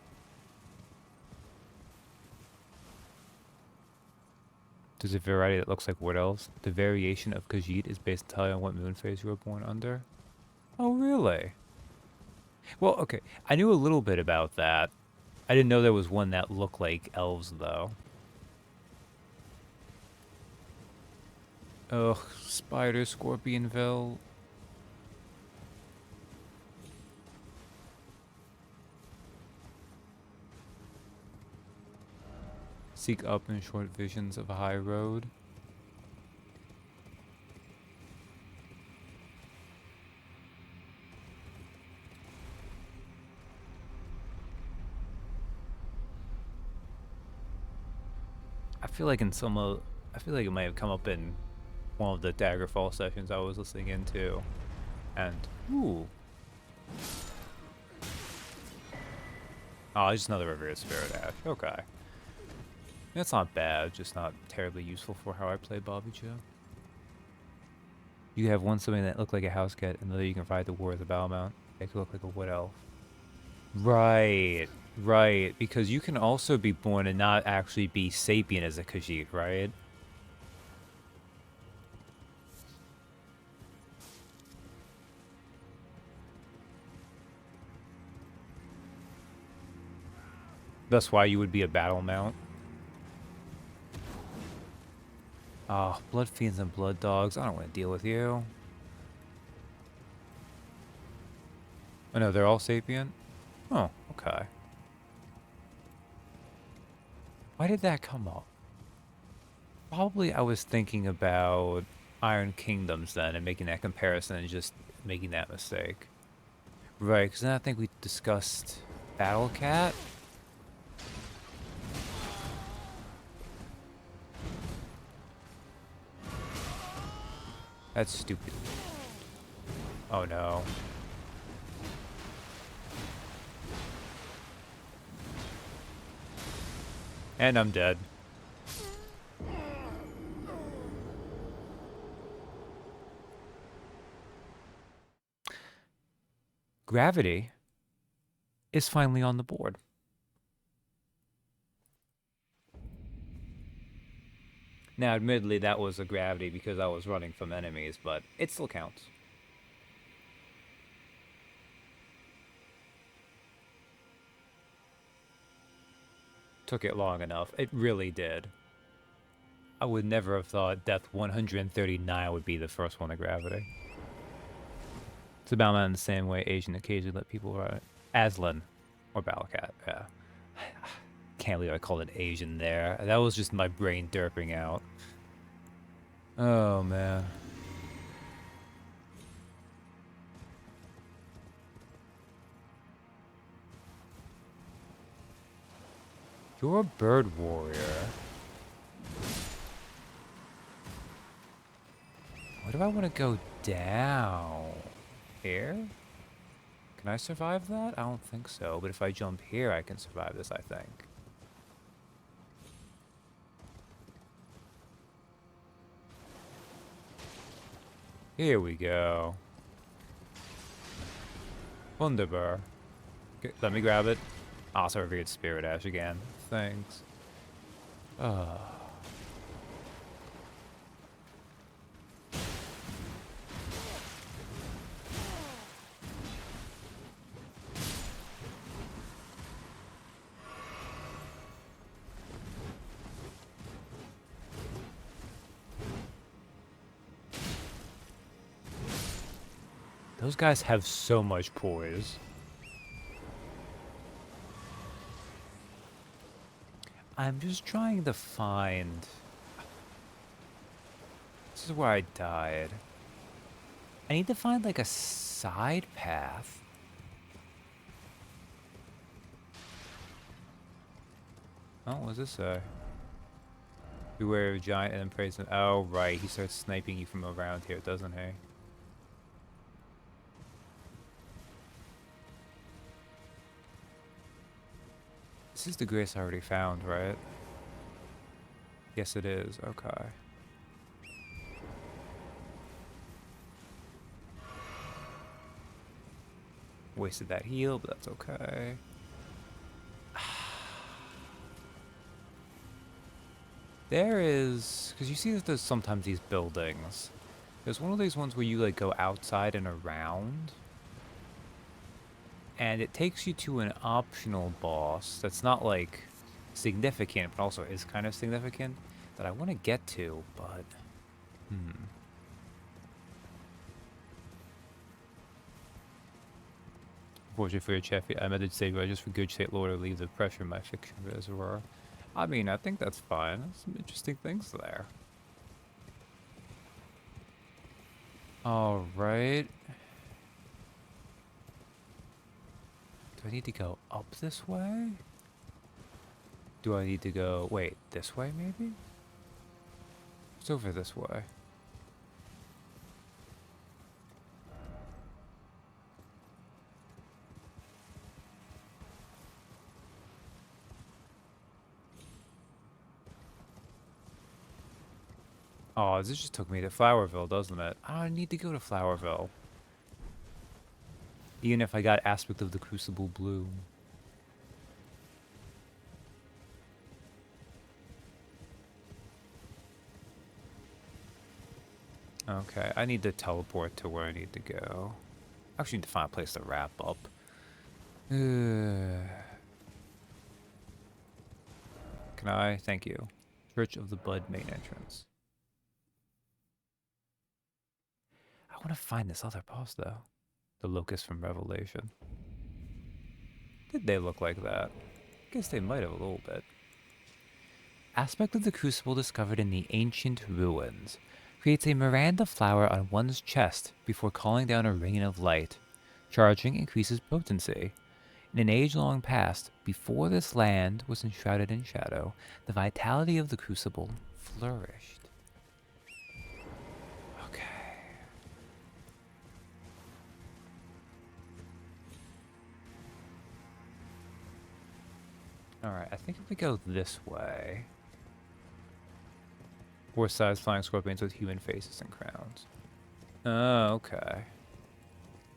There's a variety that looks like wood elves. The variation of Khajiit is based entirely on what moon phase you were born under. Oh, really? Well, okay. I knew a little bit about that. I didn't know there was one that looked like elves, though. Ugh, Spider Scorpionville. Seek up in short visions of a high road. I feel like I feel like it might have come up in one of the Daggerfall sessions I was listening into. And, ooh. Oh, just another Revered Spirit Ash. Okay. That's not bad, just not terribly useful for how I play Bobby Joe. You have one something that look like a house cat, and another you can fight the war as a battle mount. They could look like a wood elf. Right, right. Because you can also be born and not actually be sapient as a Khajiit, right? That's why you would be a battle mount. Oh, blood fiends and blood dogs. I don't want to deal with you. Oh no, they're all sapient? Oh, okay. Why did that come up? Probably I was thinking about Iron Kingdoms then and making that comparison and just making that mistake. Right, because then I think we discussed Battle Cat. That's stupid. Oh no. And I'm dead. Gravity is finally on the board. Now, admittedly, that was a gravity because I was running from enemies, but it still counts. Took it long enough. It really did. I would never have thought Death 139 would be the first one to gravity. It's about that in the same way Asian occasionally let people run it. Aslan. Or Balakat, yeah. Can't believe I called it Asian there. That was just my brain derping out. Oh, man. You're a bird warrior. Where do I want to go down? Here? Can I survive that? I don't think so, but if I jump here, I can survive this, I think. Here we go. Wunderbar. Okay, let me grab it. Also revered Spirit Ash again. Thanks. Those guys have so much poise. I'm just trying to find... This is where I died. I need to find like a side path. Oh, what does this say? Beware of a giant and praise him. Oh, right. He starts sniping you from around here, doesn't he? This is the grace I already found, right? Yes, it is. Okay. Wasted that heal, but that's okay. There is... Because you see that there's sometimes these buildings. There's one of these ones where you, like, go outside and around. And it takes you to an optional boss that's not, like, significant, but also is kind of significant, that I want to get to, but... Unfortunately for your Cheffy, I meant to say, I just regurgitate Lord to leave the pressure in my fiction reservoir. I mean, I think that's fine. There's some interesting things there. Alright. Do I need to go up this way? Do I need to go... Wait, this way maybe? It's over this way. Oh, this just took me to Flowerville, doesn't it? I need to go to Flowerville. Even if I got Aspect of the Crucible Blue. Okay, I need to teleport to where I need to go. I actually need to find a place to wrap up. Can I? Thank you. Church of the Bud main entrance. I want to find this other boss, though. The Locust from Revelation. Did they look like that? Guess they might have a little bit. Aspect of the Crucible discovered in the ancient ruins. Creates a Miranda flower on one's chest before calling down a rain of light. Charging increases potency. In an age long past, before this land was enshrouded in shadow, the vitality of the Crucible flourished. Okay. Alright, I think if we go this way... Horse-sized flying scorpions with human faces and crowns. Oh, okay.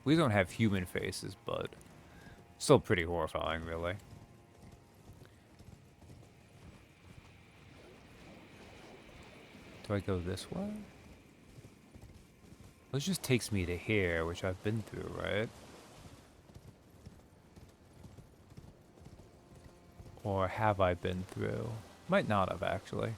We don't have human faces, but still pretty horrifying, really. Do I go this way? Well, it just takes me to here, which I've been through, right? Or have I been through? Might not have, actually.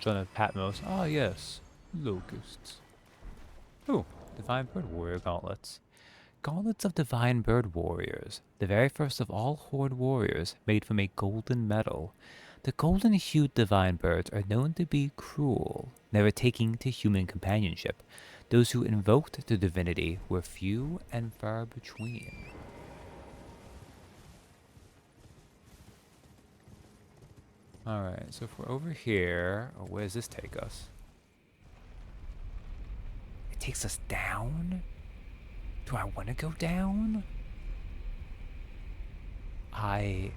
Son of Patmos. Ah, yes. Locusts. Ooh, Divine Bird Warrior Gauntlets. Gauntlets of Divine Bird Warriors, the very first of all Horde warriors, made from a golden metal. The golden-hued Divine Birds are known to be cruel, never taking to human companionship. Those who invoked the divinity were few and far between. Alright, so if we're over here, where does this take us? It takes us down? Do I want to go down? God,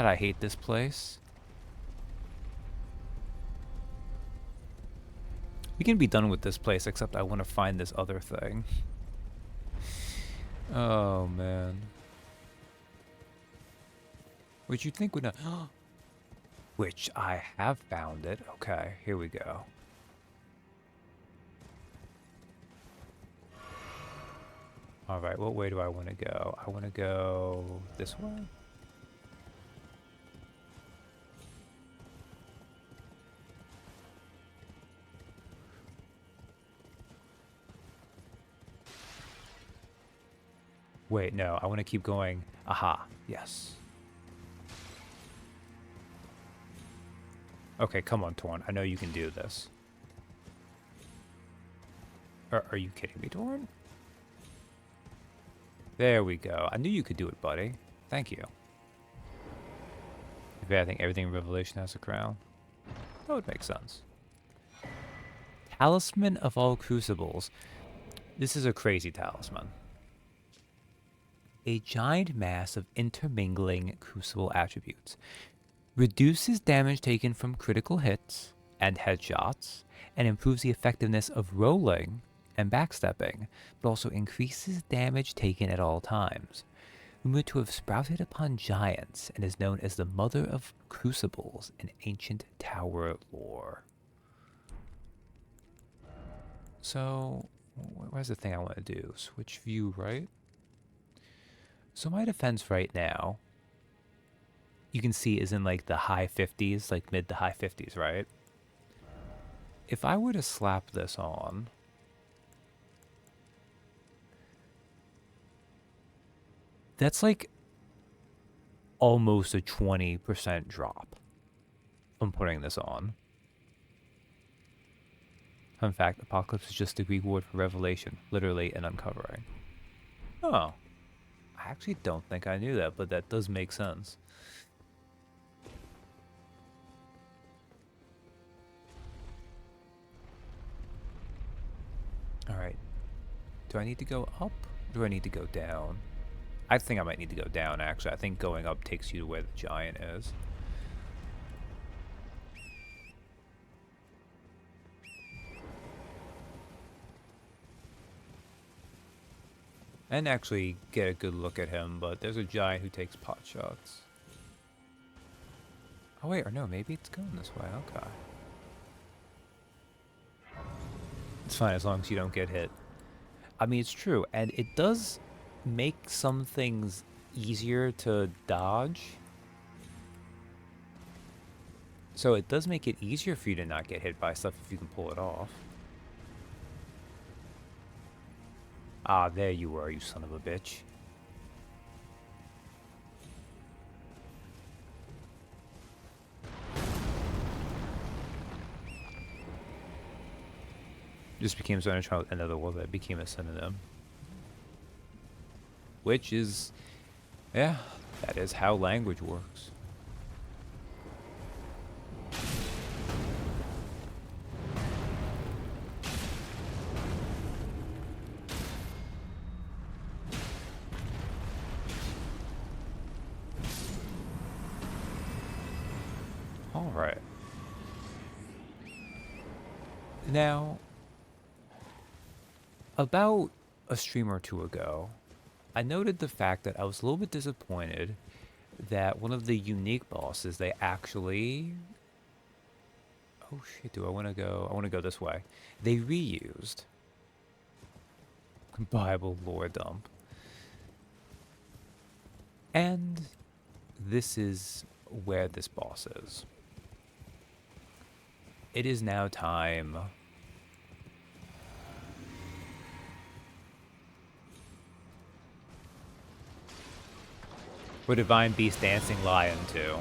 I hate this place. We can be done with this place, except I want to find this other thing. Oh, man. Which you'd think would not... Which I have found it. Okay, here we go. Alright, what way do I want to go? I want to go this way? Wait, no, I want to keep going. Aha, yes. Okay, come on, Torn. I know you can do this. Are you kidding me, Torn? There we go. I knew you could do it, buddy. Thank you. I think everything in Revelation has a crown. That would make sense. Talisman of all Crucibles. This is a crazy talisman. A giant mass of intermingling crucible attributes. Reduces damage taken from critical hits and headshots, and improves the effectiveness of rolling and backstepping, but also increases damage taken at all times. Rumored to have sprouted upon giants, and is known as the Mother of Crucibles in ancient tower lore. So, where's the thing I want to do? Switch view, right? So my defense right now, you can see is in like the high 50s, like mid to high 50s, right? If I were to slap this on, that's like almost a 20% drop from putting this on. Fun fact, Apocalypse is just the reward for Revelation, literally an uncovering. Oh. I actually don't think I knew that, but that does make sense. Alright. Do I need to go up? Or do I need to go down? I think I might need to go down, actually. I think going up takes you to where the giant is. And actually get a good look at him, but there's a giant who takes pot shots. Oh wait, or no, maybe it's going this way, okay. It's fine as long as you don't get hit. I mean, it's true, and it does make some things easier to dodge. So it does make it easier for you to not get hit by stuff if you can pull it off. Ah, there you were, you son of a bitch. Just became so intertwined with another world that it became a synonym. Which is, yeah, that is how language works. Alright. Now, about a stream or two ago, I noted the fact that I was a little bit disappointed that one of the unique bosses they actually... Oh shit, do I want to go? I want to go this way. They reused. Bible lore dump. And this is where this boss is. It is now time for Divine Beast Dancing Lion 2.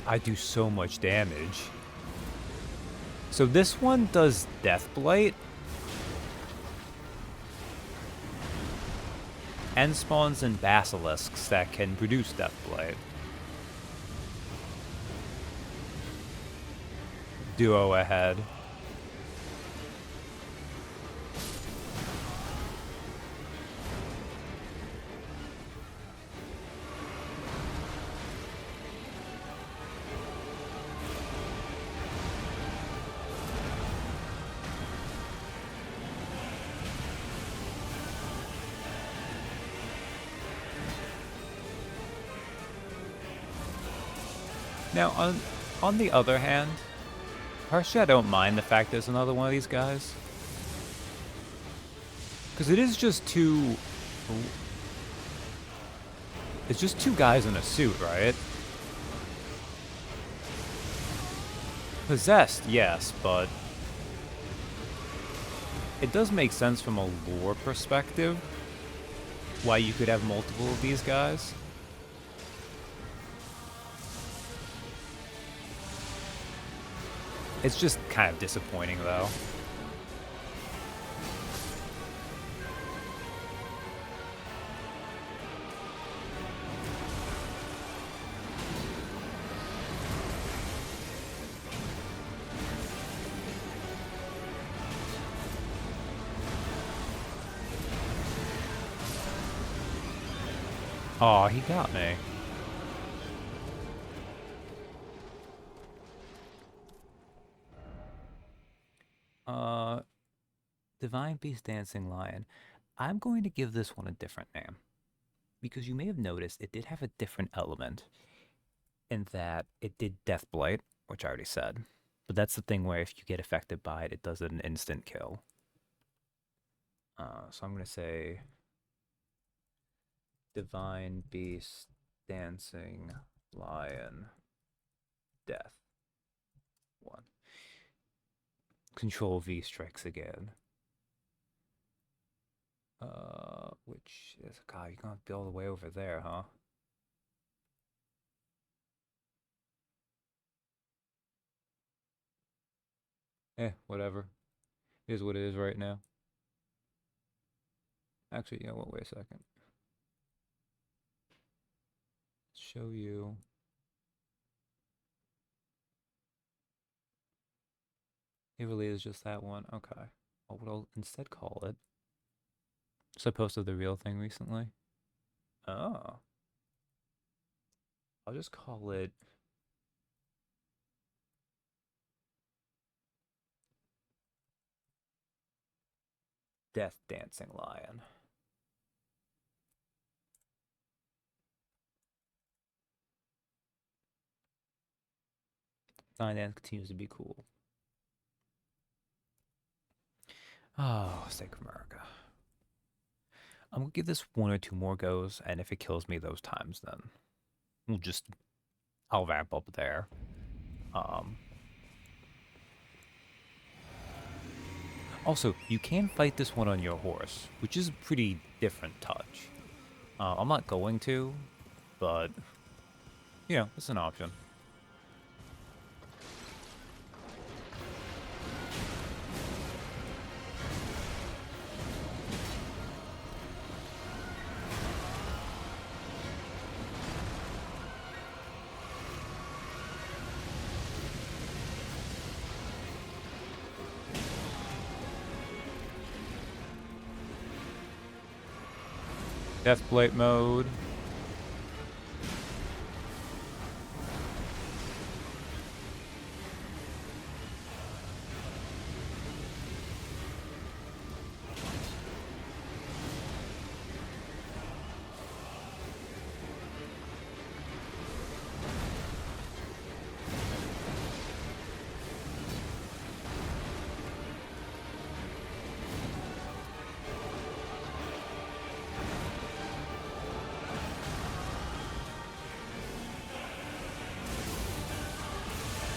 I do so much damage. So this one does Death Blight. And spawns in basilisks that can produce Death Blight. Duo ahead. Now, on the other hand, partially I don't mind the fact there's another one of these guys. Because it is just two... It's just two guys in a suit, right? Possessed, yes, but... It does make sense from a lore perspective why you could have multiple of these guys. It's just kind of disappointing, though. Aw, he got me. Divine Beast Dancing Lion. I'm going to give this one a different name. Because you may have noticed it did have a different element. In that it did Death Blight, which I already said. But that's the thing where if you get affected by it, it does an instant kill. So I'm going to say... Divine Beast Dancing Lion Death 1. Control V strikes again. Which is... God, you're gonna be all the way over there, huh? Whatever. It is what it is right now. Actually, you know what? Wait a second. Show you. It really is just that one. Okay. Oh, what I'll instead call it. So I posted the real thing recently. Oh. I'll just call it Death Dancing Lion. Dance continues to be cool. Oh, sake of America. I'm gonna give this one or two more goes, and if it kills me those times, then I'll wrap up there. Also, you can fight this one on your horse, which is a pretty different touch. I'm not going to, but, you know, it's an option. Deathblade mode.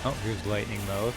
Oh, here's lightning mode.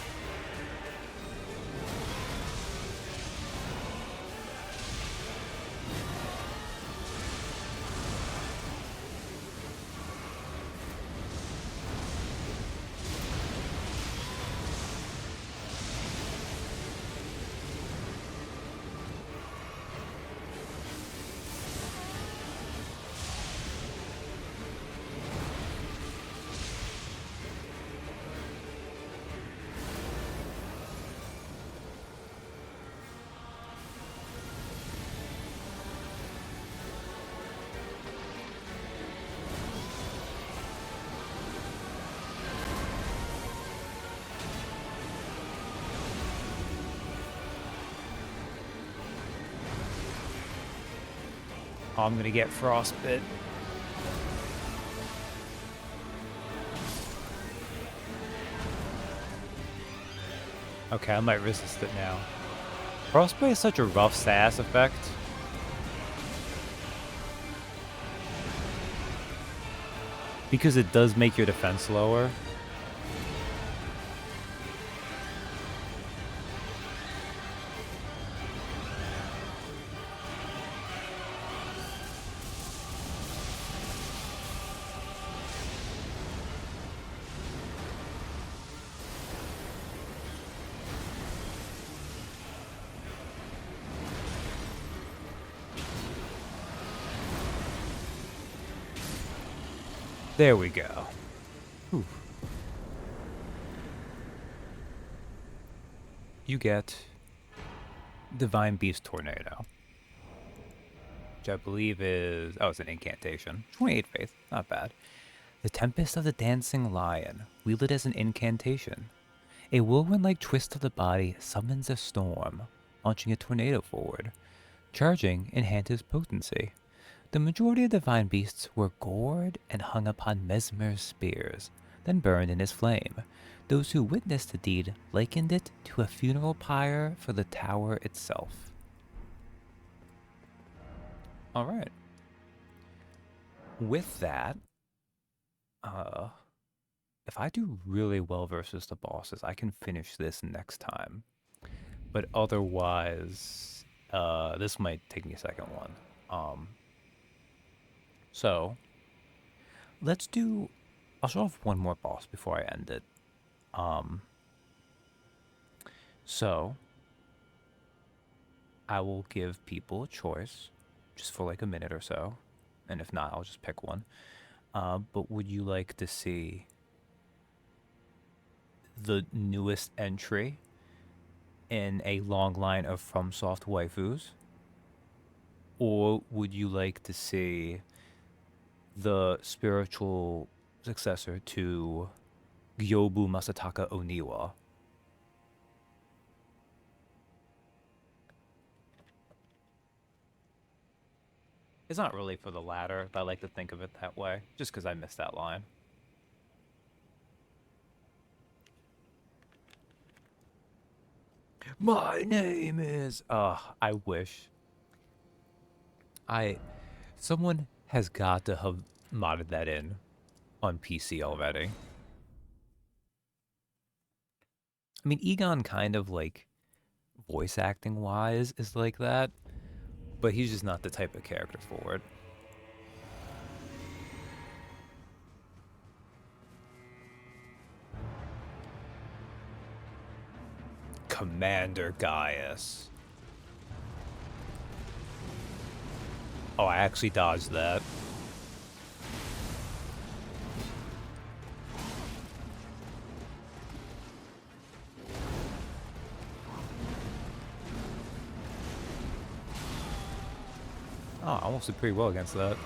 Oh, I'm gonna get frostbit. Okay, I might resist it now. Frostbite is such a rough sass effect. Because it does make your defense lower. There we go. Whew. You get Divine Beast Tornado, which I believe is... oh, it's an incantation. 28 faith, not bad. The Tempest of the Dancing Lion, wielded as an incantation. A whirlwind-like twist of the body summons a storm, launching a tornado forward. Charging enhances potency. The majority of divine beasts were gored and hung upon Mesmer's spears, then burned in his flame. Those who witnessed the deed likened it to a funeral pyre for the tower itself. Alright. With that, if I do really well versus the bosses, I can finish this next time. But otherwise, this might take me a second one. So, let's do... I'll show off one more boss before I end it. So, I will give people a choice, just for like a minute or so. And if not, I'll just pick one. But would you like to see the newest entry in a long line of FromSoft waifus? Or would you like to see the spiritual successor to Gyobu Masataka Oniwa? It's not really for the latter, but I like to think of it that way, just because I missed that line. My name is... I wish. Someone has got to have modded that in on PC already. I mean, Egon kind of, like, voice acting wise is like that, but he's just not the type of character for it. Commander Gaius. Oh, I actually dodged that. Oh, I almost did pretty well against that.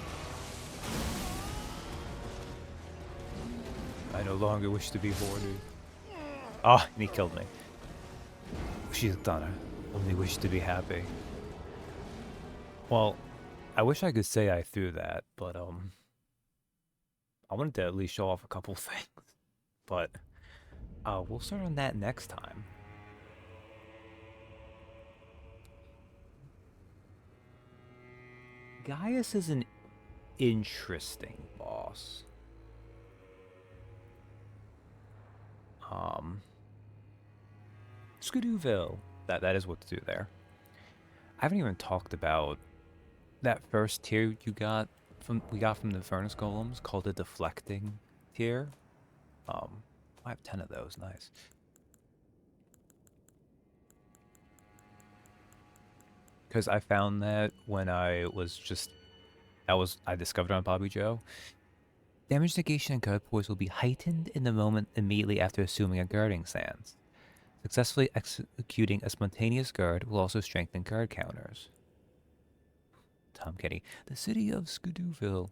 I no longer wish to be hoarded. Ah, and he killed me. She's done it. Only wish to be happy. Well, I wish I could say I threw that, but I wanted to at least show off a couple things. But we'll start on that next time. Gaius is an interesting boss. Skidoo'ville. That is what to do there. I haven't even talked about that first tier we got from the furnace golems called the deflecting tier. I have 10 of those, nice. Because I found that when I discovered on Bobby Joe. Damage negation and guard poise will be heightened in the moment immediately after assuming a guarding stance. Successfully executing a spontaneous guard will also strengthen guard counters. Tom Kenny. The city of Skidoo'ville.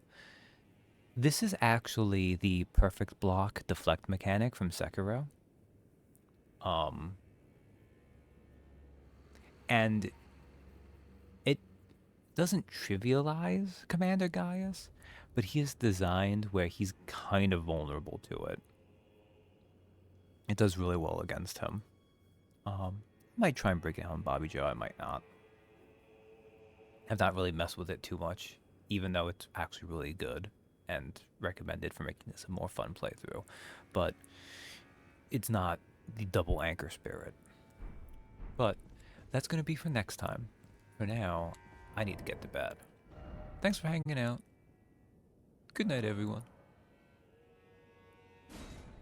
This is actually the perfect block deflect mechanic from Sekiro. And it doesn't trivialize Commander Gaius, but he is designed where he's kind of vulnerable to it. It does really well against him. I might try and break it out on Bobby Joe, I might not. I've not really messed with it too much, even though it's actually really good and recommended for making this a more fun playthrough. But it's not the double anchor spirit. But that's going to be for next time. For now, I need to get to bed. Thanks for hanging out. Good night, everyone.